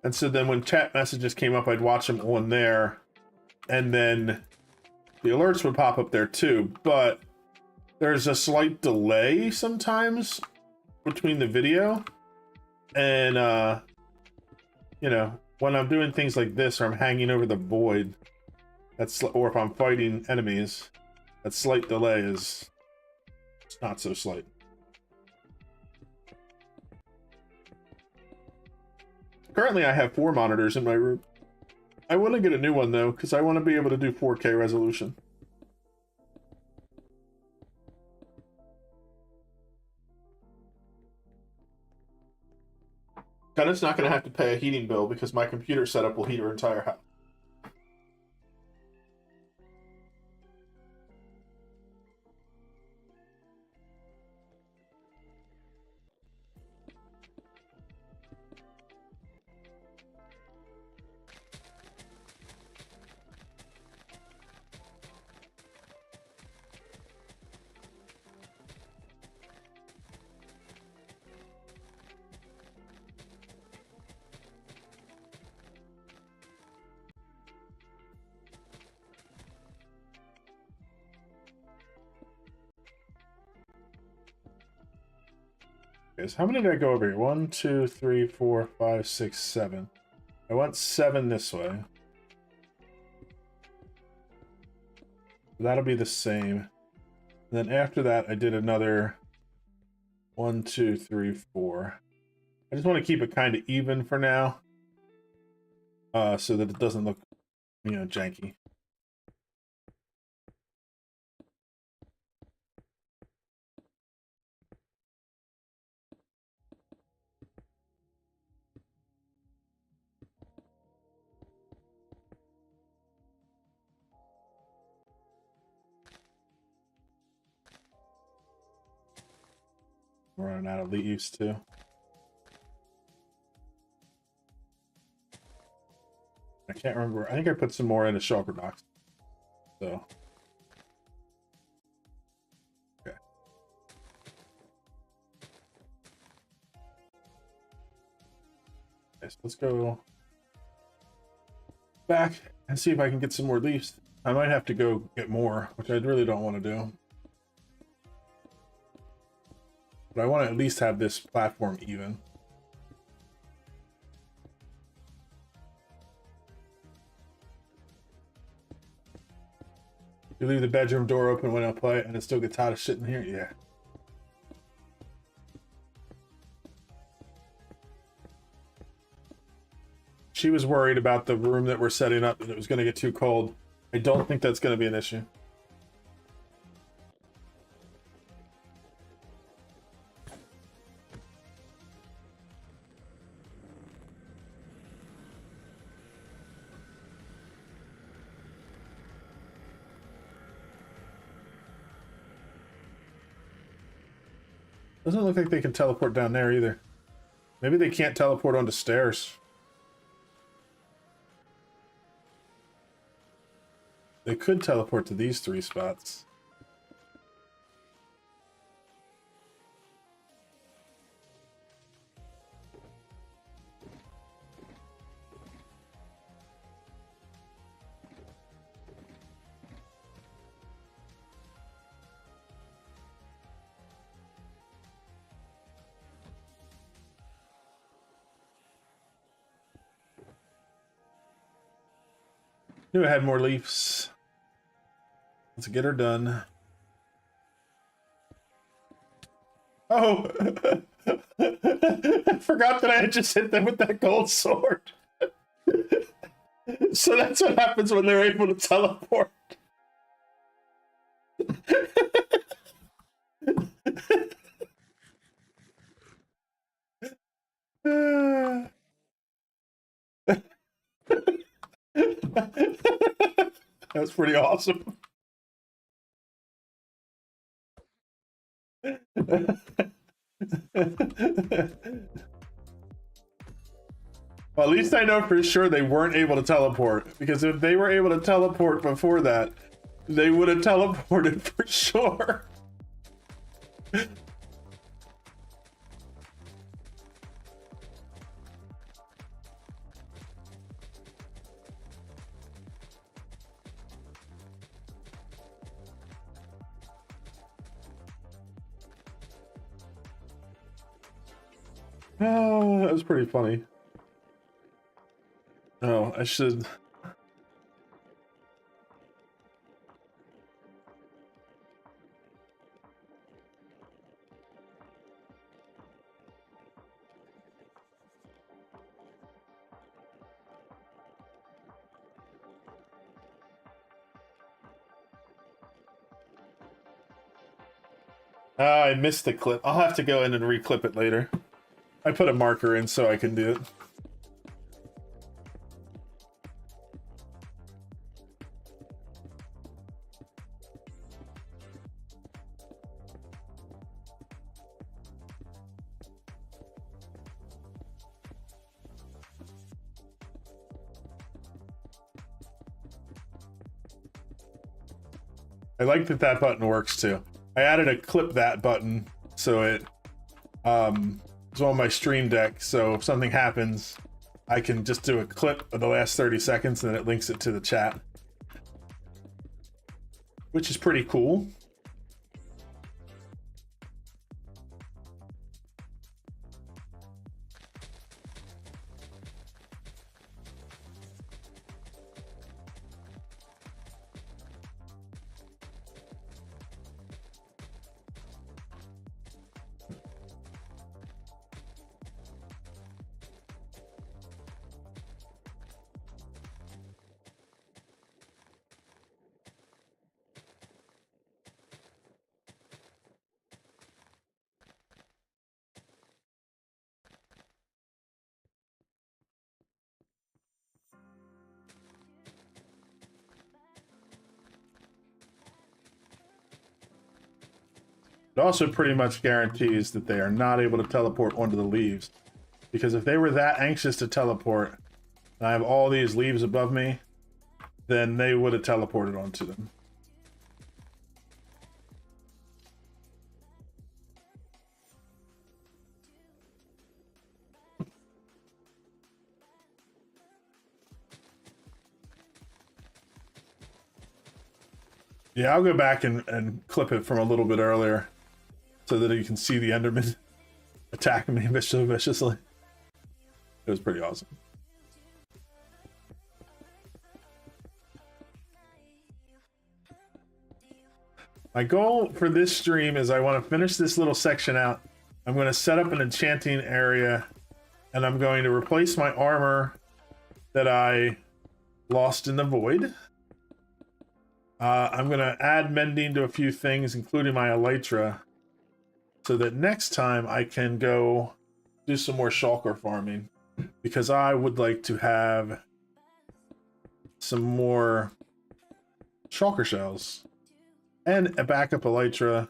And so then when chat messages came up, I'd watch them on there. And then the alerts would pop up there too. But there's a slight delay sometimes between the video. And, you know, when I'm doing things like this, or I'm hanging over the void, or if I'm fighting enemies, that slight delay is not so slight. Currently, I have 4 monitors in my room. I want to get a new one, though, because I want to be able to do 4K resolution. Kenneth's not going to have to pay a heating bill because my computer setup will heat her entire house. Okay, so how many did I go over here? 1, 2, 3, 4, 5, 6, 7. I went 7 this way. That'll be the same. And then after that, I did another 1, 2, 3, 4. I just want to keep it kind of even for now, so that it doesn't look, you know, janky. I'm running out of leaves too. I can't remember. I think I put some more in the shulker box. So. Okay. Okay, so let's go back and see if I can get some more leaves. I might have to go get more, which I really don't want to do. But I want to at least have this platform even. You leave the bedroom door open when I play and it still gets hot as shit in here? Yeah. She was worried about the room that we're setting up, that it was going to get too cold. I don't think that's going to be an issue. Doesn't look like they can teleport down there either. Maybe they can't teleport onto stairs. They could teleport to these 3 spots. Knew I had more leaves. Let's get her done. Oh! I forgot that I had just hit them with that gold sword. So that's what happens when they're able to teleport. That's pretty awesome. Well, at least I know for sure they weren't able to teleport, because if they were able to teleport before that, they would have teleported for sure. Oh, that was pretty funny. Oh, I should. Oh, I missed the clip. I'll have to go in and reclip it later. I put a marker in so I can do it. I like that that button works too. I added a clip that button so it is on my stream deck, so if something happens, I can just do a clip of the last 30 seconds and then it links it to the chat, which is pretty cool. It also pretty much guarantees that they are not able to teleport onto the leaves. Because if they were that anxious to teleport, and I have all these leaves above me, then they would have teleported onto them. Yeah, I'll go back and clip it from a little bit earlier so that you can see the Enderman attacking me viciously. It was pretty awesome. My goal for this stream is I want to finish this little section out. I'm going to set up an enchanting area, and I'm going to replace my armor that I lost in the void. I'm going to add mending to a few things, including my elytra, so that next time I can go do some more shulker farming, because I would like to have some more shulker shells and a backup elytra.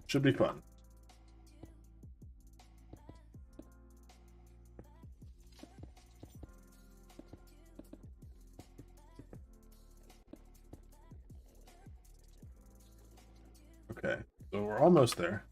Should be fun. Okay, so we're almost there.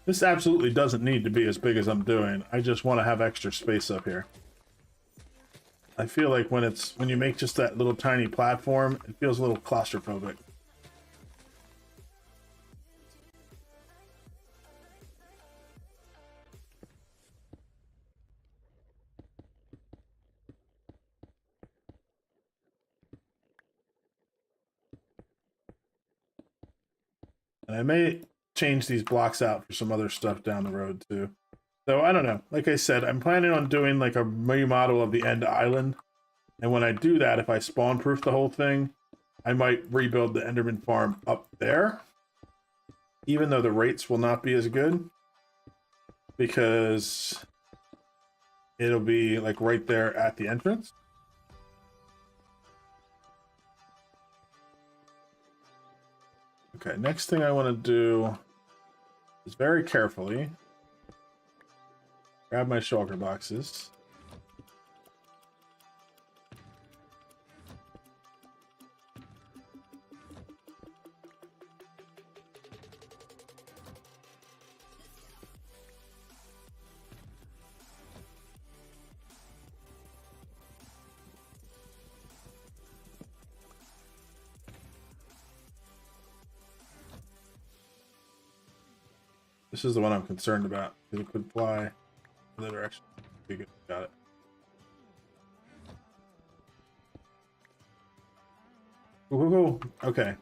This absolutely doesn't need to be as big as I'm doing. I just want to have extra space up here. I feel like when you make just that little tiny platform, it feels a little claustrophobic. And I may change these blocks out for some other stuff down the road too. So I don't know. Like I said, I'm planning on doing like a remodel of the end island. And when I do that, if I spawn proof the whole thing, I might rebuild the Enderman farm up there. Even though the rates will not be as good. Because it'll be like right there at the entrance. Okay, next thing I want to do is very carefully grab my shulker boxes. This is the one I'm concerned about because it could fly in the direction. Okay, good. Got it. Ooh, okay.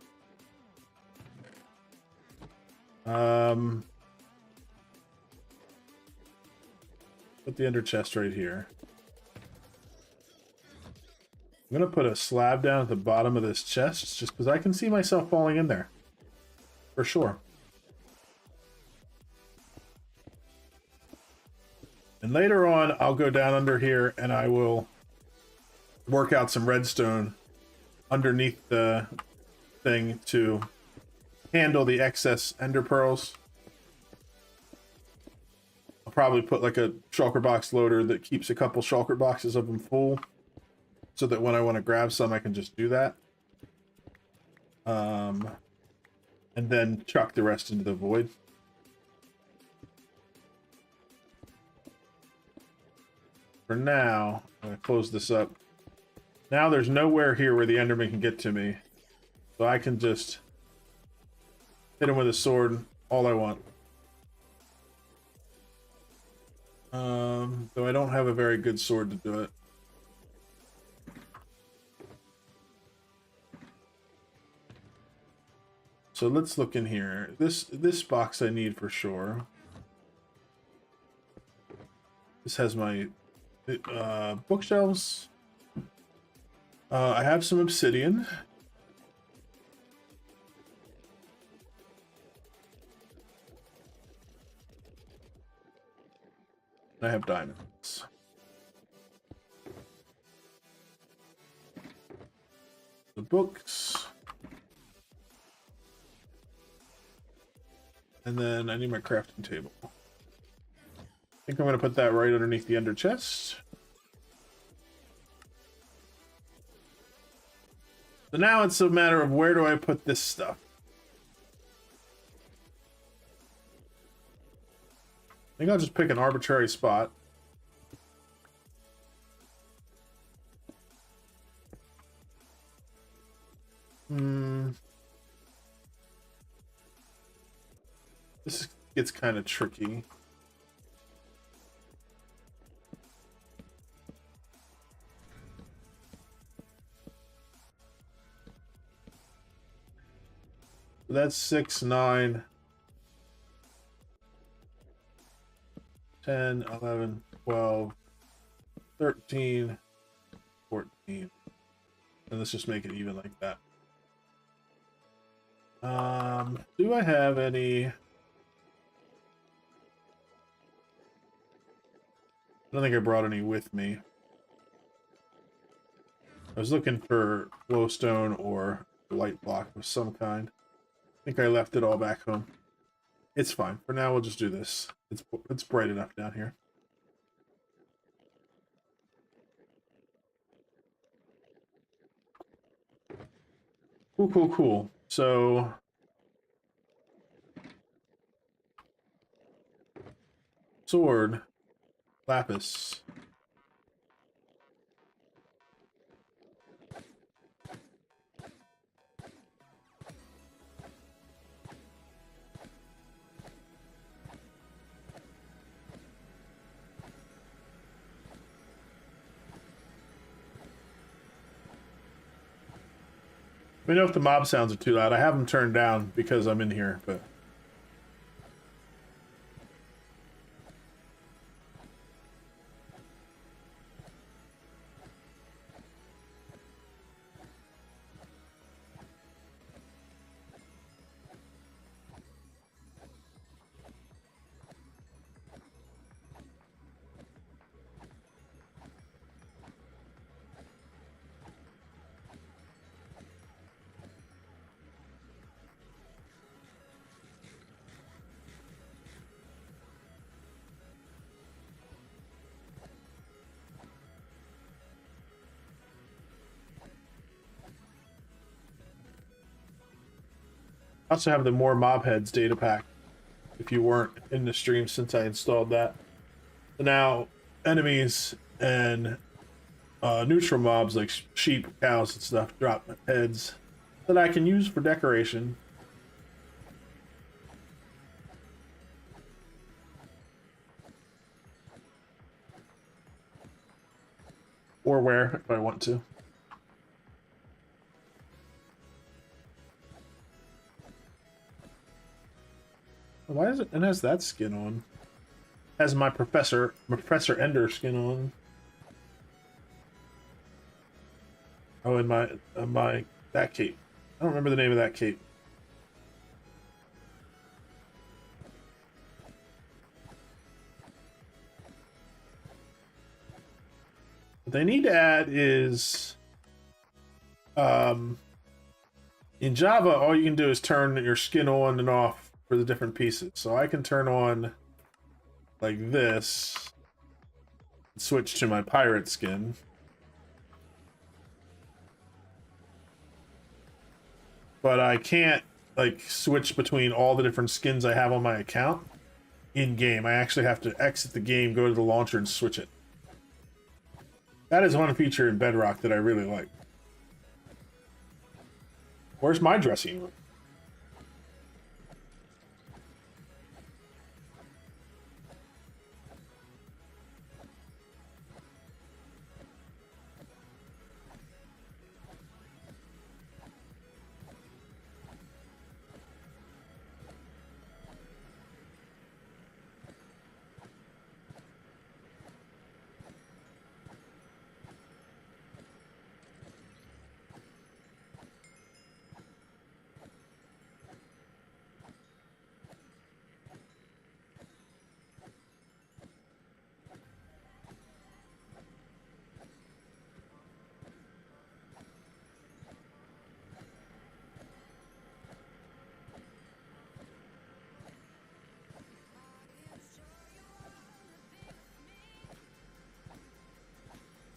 Put the ender chest right here. I'm gonna put a slab down at the bottom of this chest just because I can see myself falling in there. For sure. And later on, I'll go down under here and I will work out some redstone underneath the thing to handle the excess ender pearls. I'll probably put like a shulker box loader that keeps a couple shulker boxes of them full so that when I want to grab some, I can just do that. And then chuck the rest into the void. For now, I'm going to close this up. Now there's nowhere here where the Enderman can get to me. So I can just hit him with a sword all I want. Though I don't have a very good sword to do it. So let's look in here. This box I need for sure. This has my bookshelves. I have some obsidian. I have diamonds. The books. And then I need my crafting table. I think I'm going to put that right underneath the ender chest. So now it's a matter of where do I put this stuff? I think I'll just pick an arbitrary spot. This gets kind of tricky. That's 6, 9, 10, 11, 12, 13, 14. And let's just make it even like that. Do I have any? I don't think I brought any with me. I was looking for glowstone or light block of some kind. I think I left it all back home. It's fine. For now, we'll just do this. It's bright enough down here. Cool, cool, cool. So sword. Lapis. Let me know if the mob sounds are too loud. I have them turned down because I'm in here, but... I also have the more mob heads data pack if you weren't in the stream since I installed that. So now enemies and neutral mobs like sheep, cows, and stuff drop heads that I can use for decoration. Or wear if I want to. Why is it? It has that skin on. Has my Professor Ender skin on. Oh, and my that cape. I don't remember the name of that cape. What they need to add is, in Java, all you can do is turn your skin on and off for the different pieces. So I can turn on like this, switch to my pirate skin. But I can't like switch between all the different skins I have on my account in game. I actually have to exit the game, go to the launcher, and switch it. That is one feature in Bedrock that I really like. Where's my dressing room?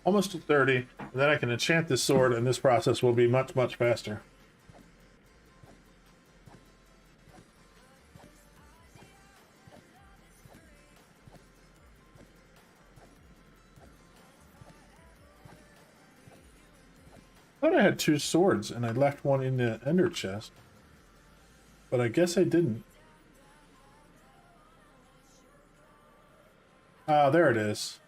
Almost to 30, and then I can enchant this sword, and this process will be much, much faster. I thought I had 2 swords, and I left one in the ender chest. But I guess I didn't. Ah, there it is.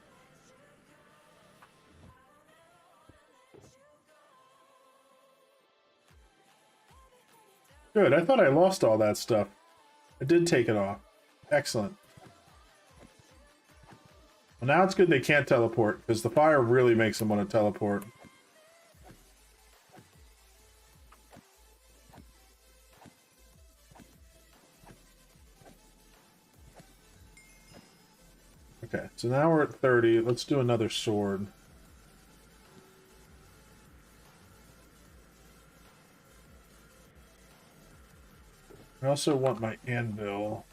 Good, I thought I lost all that stuff. I did take it off. Excellent. Well, now it's good they can't teleport, because the fire really makes them want to teleport. Okay, so now we're at 30. Let's do another sword. I also want my anvil.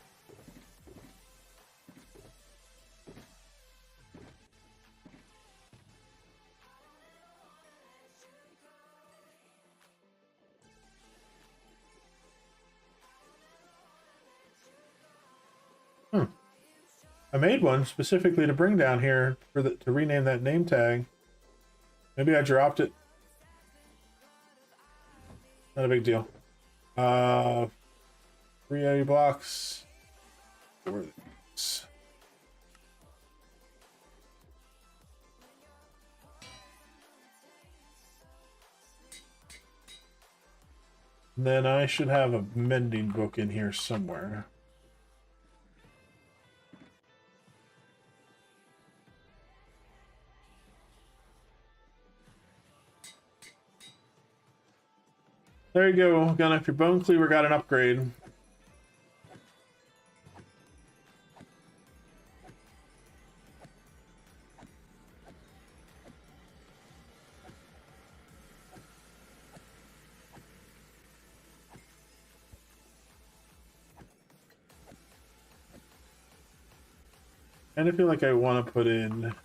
I made one specifically to bring down here for to rename that name tag. Maybe I dropped it. Not a big deal. 380 blocks. Where are these? And then I should have a mending book in here somewhere. There you go, Gunna. If your bone cleaver got an upgrade. And I feel like I want to put in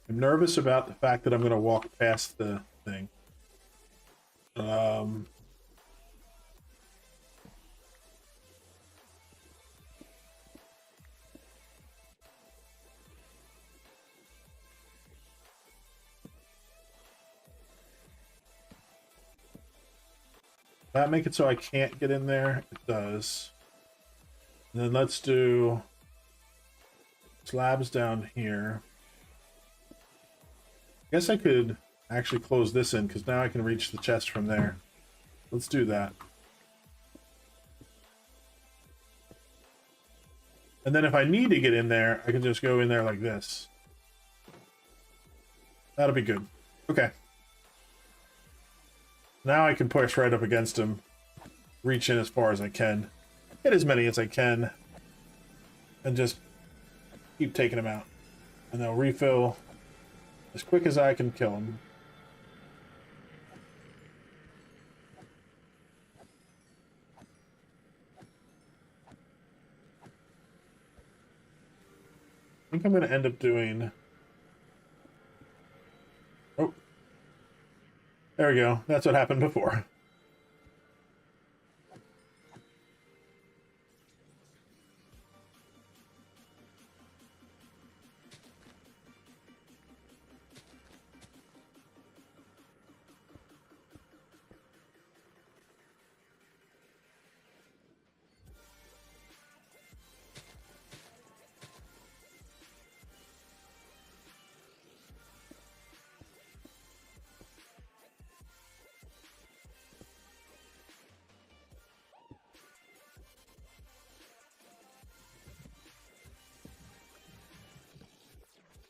I'm nervous about the fact that I'm going to walk past the thing. That make it so I can't get in there? It does. And then let's do slabs down here. I guess I could actually close this in because now I can reach the chest from there. Let's do that. And then if I need to get in there, I can just go in there like this. That'll be good. Okay. Now I can push right up against him, reach in as far as I can, get as many as I can, and just keep taking him out. And they'll refill as quick as I can kill him. I think I'm going to end up doing... Oh. There we go. That's what happened before.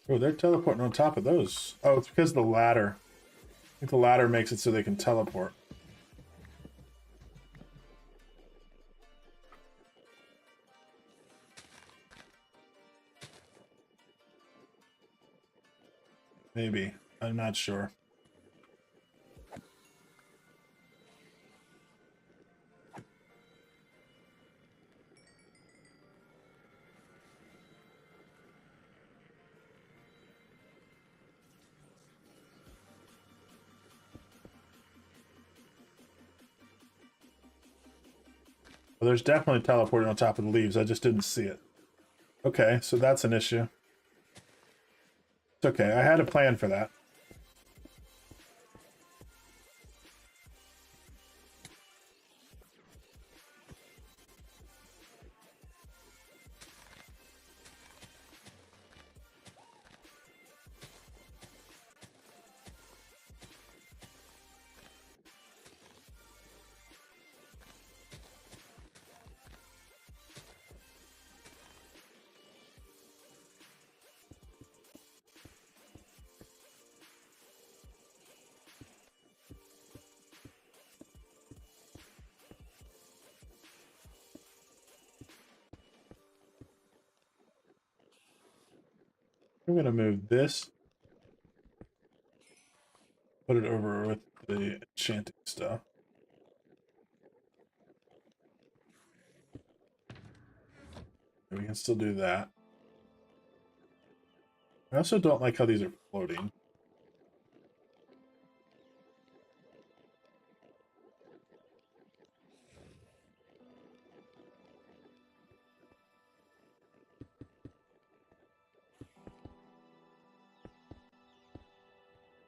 Oh, they're teleporting on top of those. Oh, it's because of the ladder. I think the ladder makes it so they can teleport. Maybe. I'm not sure. Well, there's definitely teleporting on top of the leaves. I just didn't see it. Okay, so that's an issue. It's okay. I had a plan for that. I'm going to move this. Put it over with the enchanting stuff. We can still do that. I also don't like how these are floating.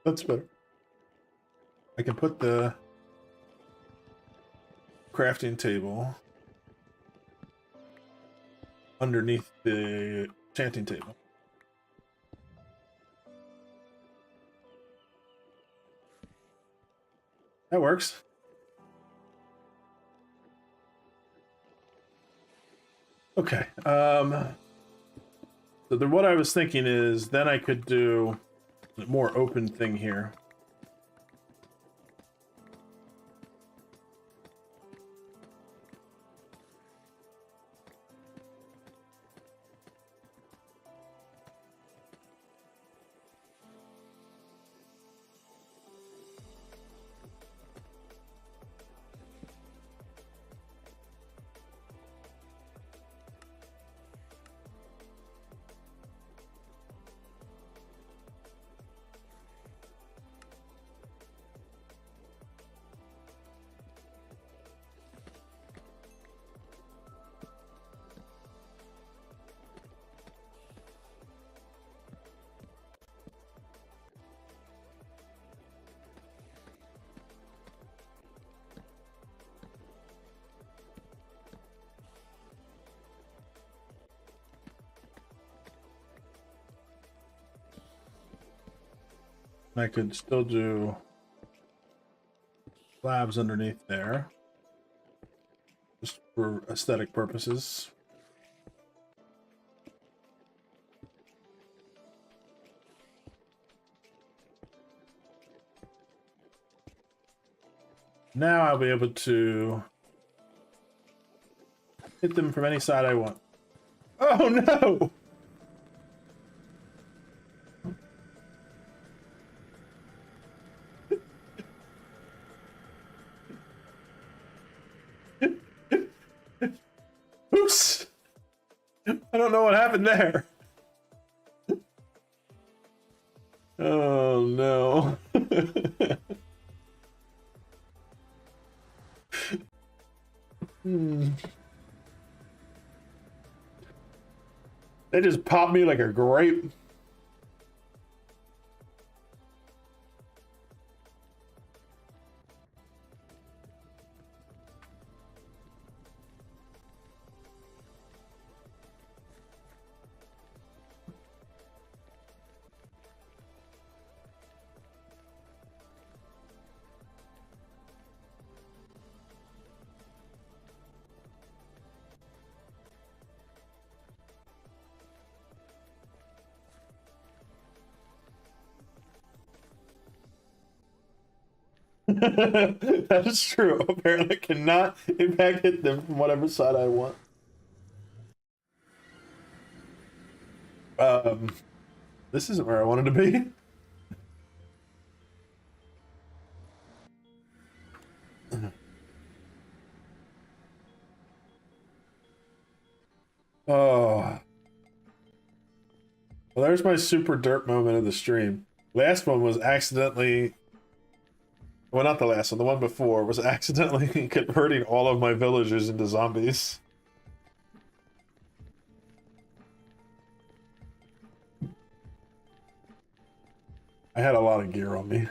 That's better. I can put the crafting table underneath the enchanting table. That works. Okay. So then what I was thinking is then I could do a more open thing here. I could still do slabs underneath there, just for aesthetic purposes. Now I'll be able to hit them from any side I want. Oh no! Oops! I don't know what happened there. Oh no. They just popped me like a grape. That is true. Apparently, I cannot, in fact, hit them from whatever side I want. This isn't where I wanted to be. Oh. Well, there's my super dirt moment of the stream. Last one was accidentally... Well, not the last one. The one before was accidentally converting all of my villagers into zombies. I had a lot of gear on me.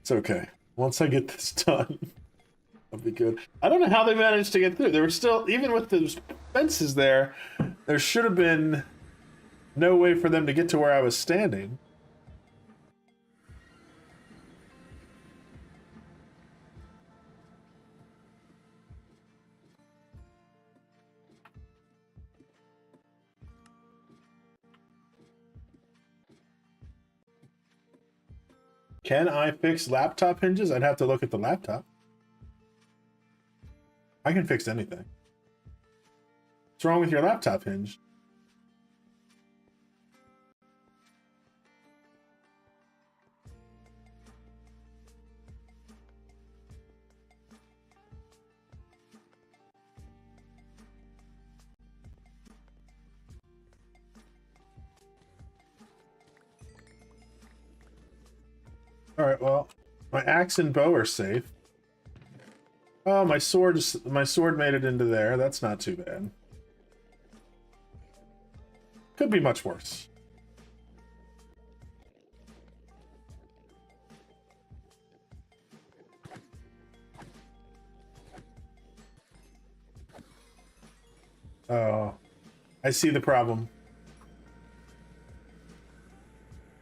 It's okay. Once I get this done, I'll be good. I don't know how they managed to get through. There were still, even with those fences there, there should have been no way for them to get to where I was standing. Can I fix laptop hinges? I'd have to look at the laptop. I can fix anything. What's wrong with your laptop hinge? All right, well, my axe and bow are safe. Oh, my sword made it into there. That's not too bad. Could be much worse. Oh, I see the problem.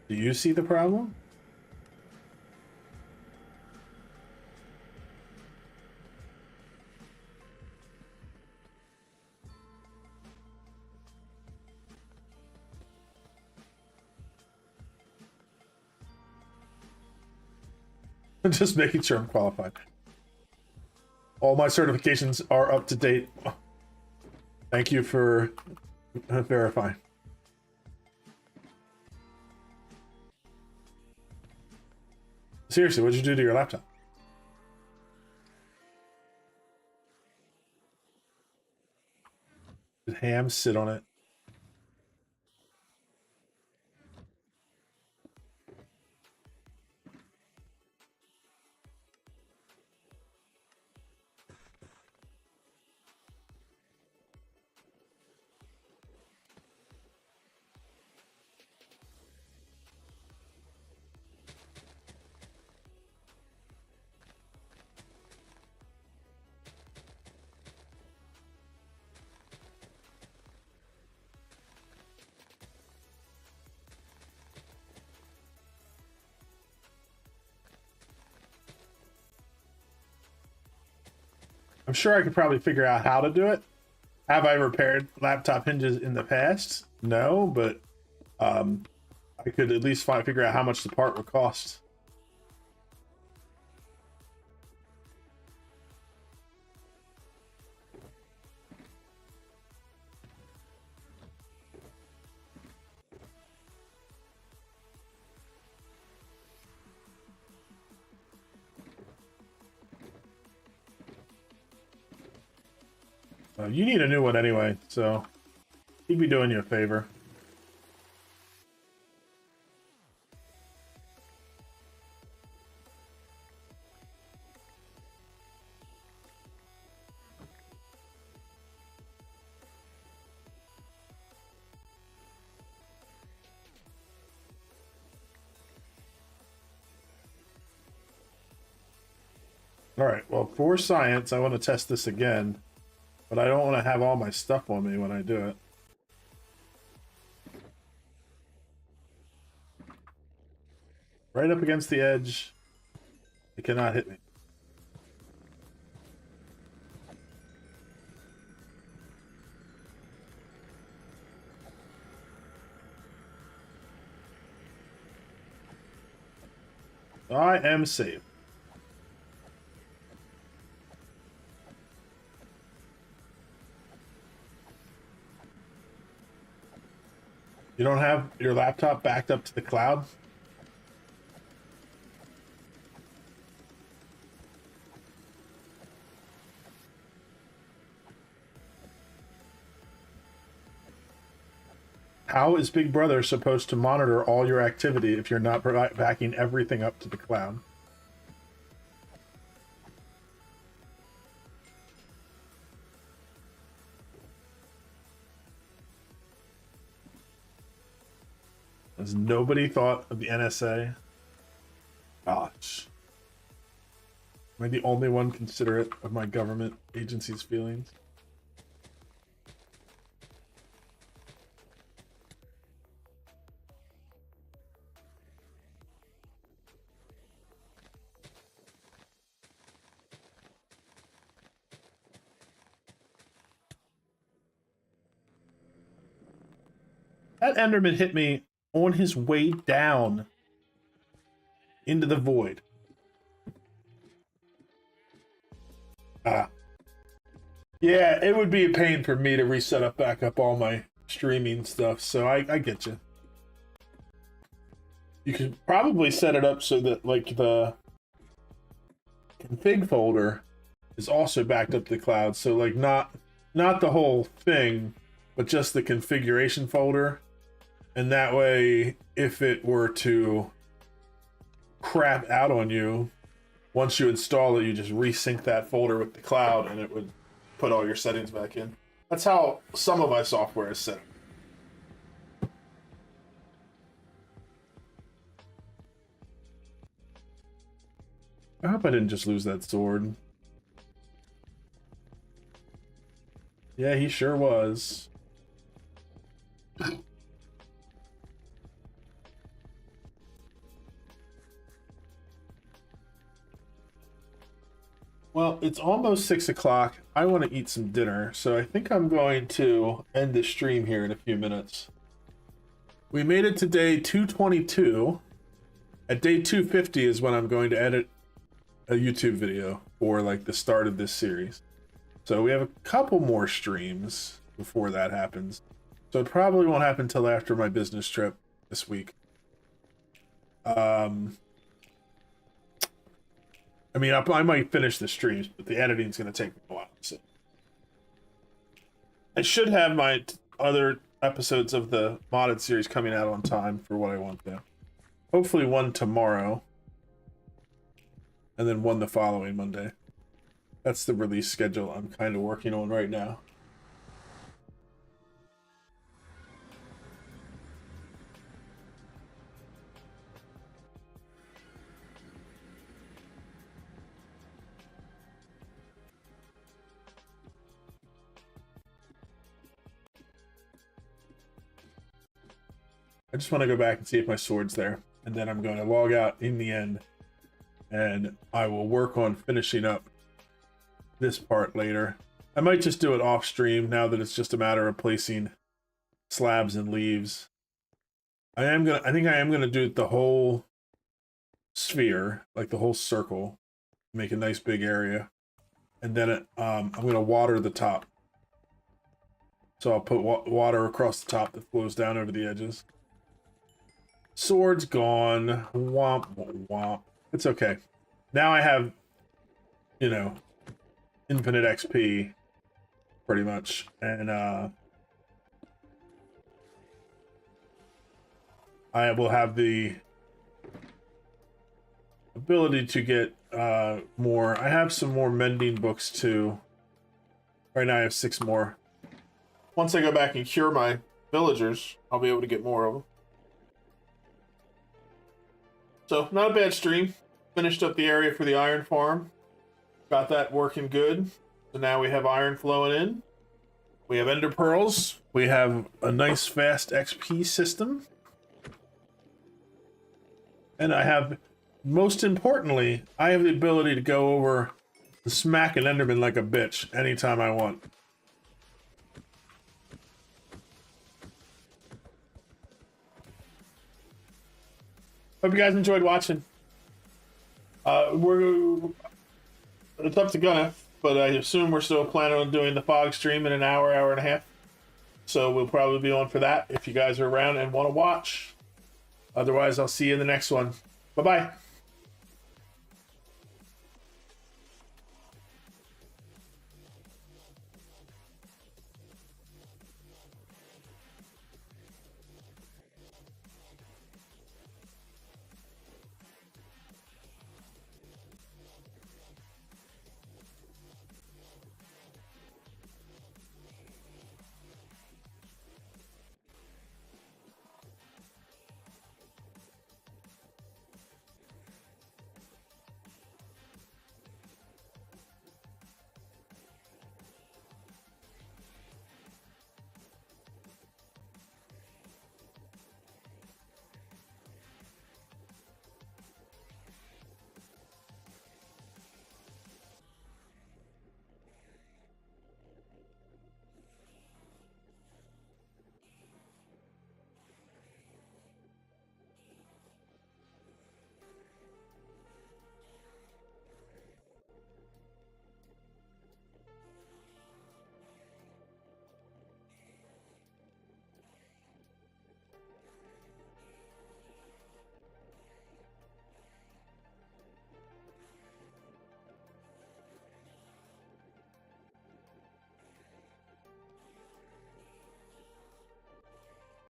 Do you see the problem? Just making sure I'm qualified. All my certifications are up to date. Thank you for verifying. Seriously, what'd you do to your laptop? Did Ham sit on it? I'm sure I could probably figure out how to do it. Have I repaired laptop hinges in the past? No, but I could at least figure out how much the part would cost. You need a new one anyway, so he'd be doing you a favor. All right, well, for science, I want to test this again, but I don't want to have all my stuff on me when I do it. Right up against the edge. It cannot hit me. I am safe. You don't have your laptop backed up to the cloud? How is Big Brother supposed to monitor all your activity if you're not backing everything up to the cloud? Has nobody thought of the NSA? Gosh. Am I the only one considerate of my government agency's feelings? That Enderman hit me on his way down into the void. Yeah, it would be a pain for me to reset up back up all my streaming stuff, so I get you. You could probably set it up so that like the config folder is also backed up to the cloud, so like not the whole thing, but just the configuration folder. And that way, if it were to crap out on you, once you install it, you just resync that folder with the cloud and it would put all your settings back in. That's how some of my software is set up. I hope I didn't just lose that sword. Yeah, he sure was. Well, it's almost 6 o'clock. I want to eat some dinner, so I think I'm going to end the stream here in a few minutes. We made it to day 222. At day 250 is when I'm going to edit a YouTube video for like the start of this series. So we have a couple more streams before that happens. So it probably won't happen until after my business trip this week. I mean, I might finish the streams, but the editing's going to take a while. So I should have my other episodes of the modded series coming out on time for what I want to. Hopefully one tomorrow. And then one the following Monday. That's the release schedule I'm kind of working on right now. I just want to go back and see if my sword's there. And then I'm going to log out in the end. And I will work on finishing up this part later. I might just do it off stream now that it's just a matter of placing slabs and leaves. I think I am gonna do the whole sphere, like the whole circle, make a nice big area, and then I'm gonna water the top. So I'll put water across the top that flows down over the edges. Sword's gone. Womp womp. It's okay. Now I have, you know, infinite XP, pretty much, and I will have the ability to get more. I have some more mending books too. Right now I have 6 more. Once I go back and cure my villagers, I'll be able to get more of them. So, not a bad stream. Finished up the area for the iron farm. Got that working good. So now we have iron flowing in. We have ender pearls. We have a nice fast XP system. And I have, most importantly, I have the ability to go over and smack an enderman like a bitch anytime I want. Hope you guys enjoyed watching. It's up to Gunna, but I assume we're still planning on doing the fog stream in an hour, hour and a half. So we'll probably be on for that if you guys are around and want to watch. Otherwise, I'll see you in the next one. Bye-bye.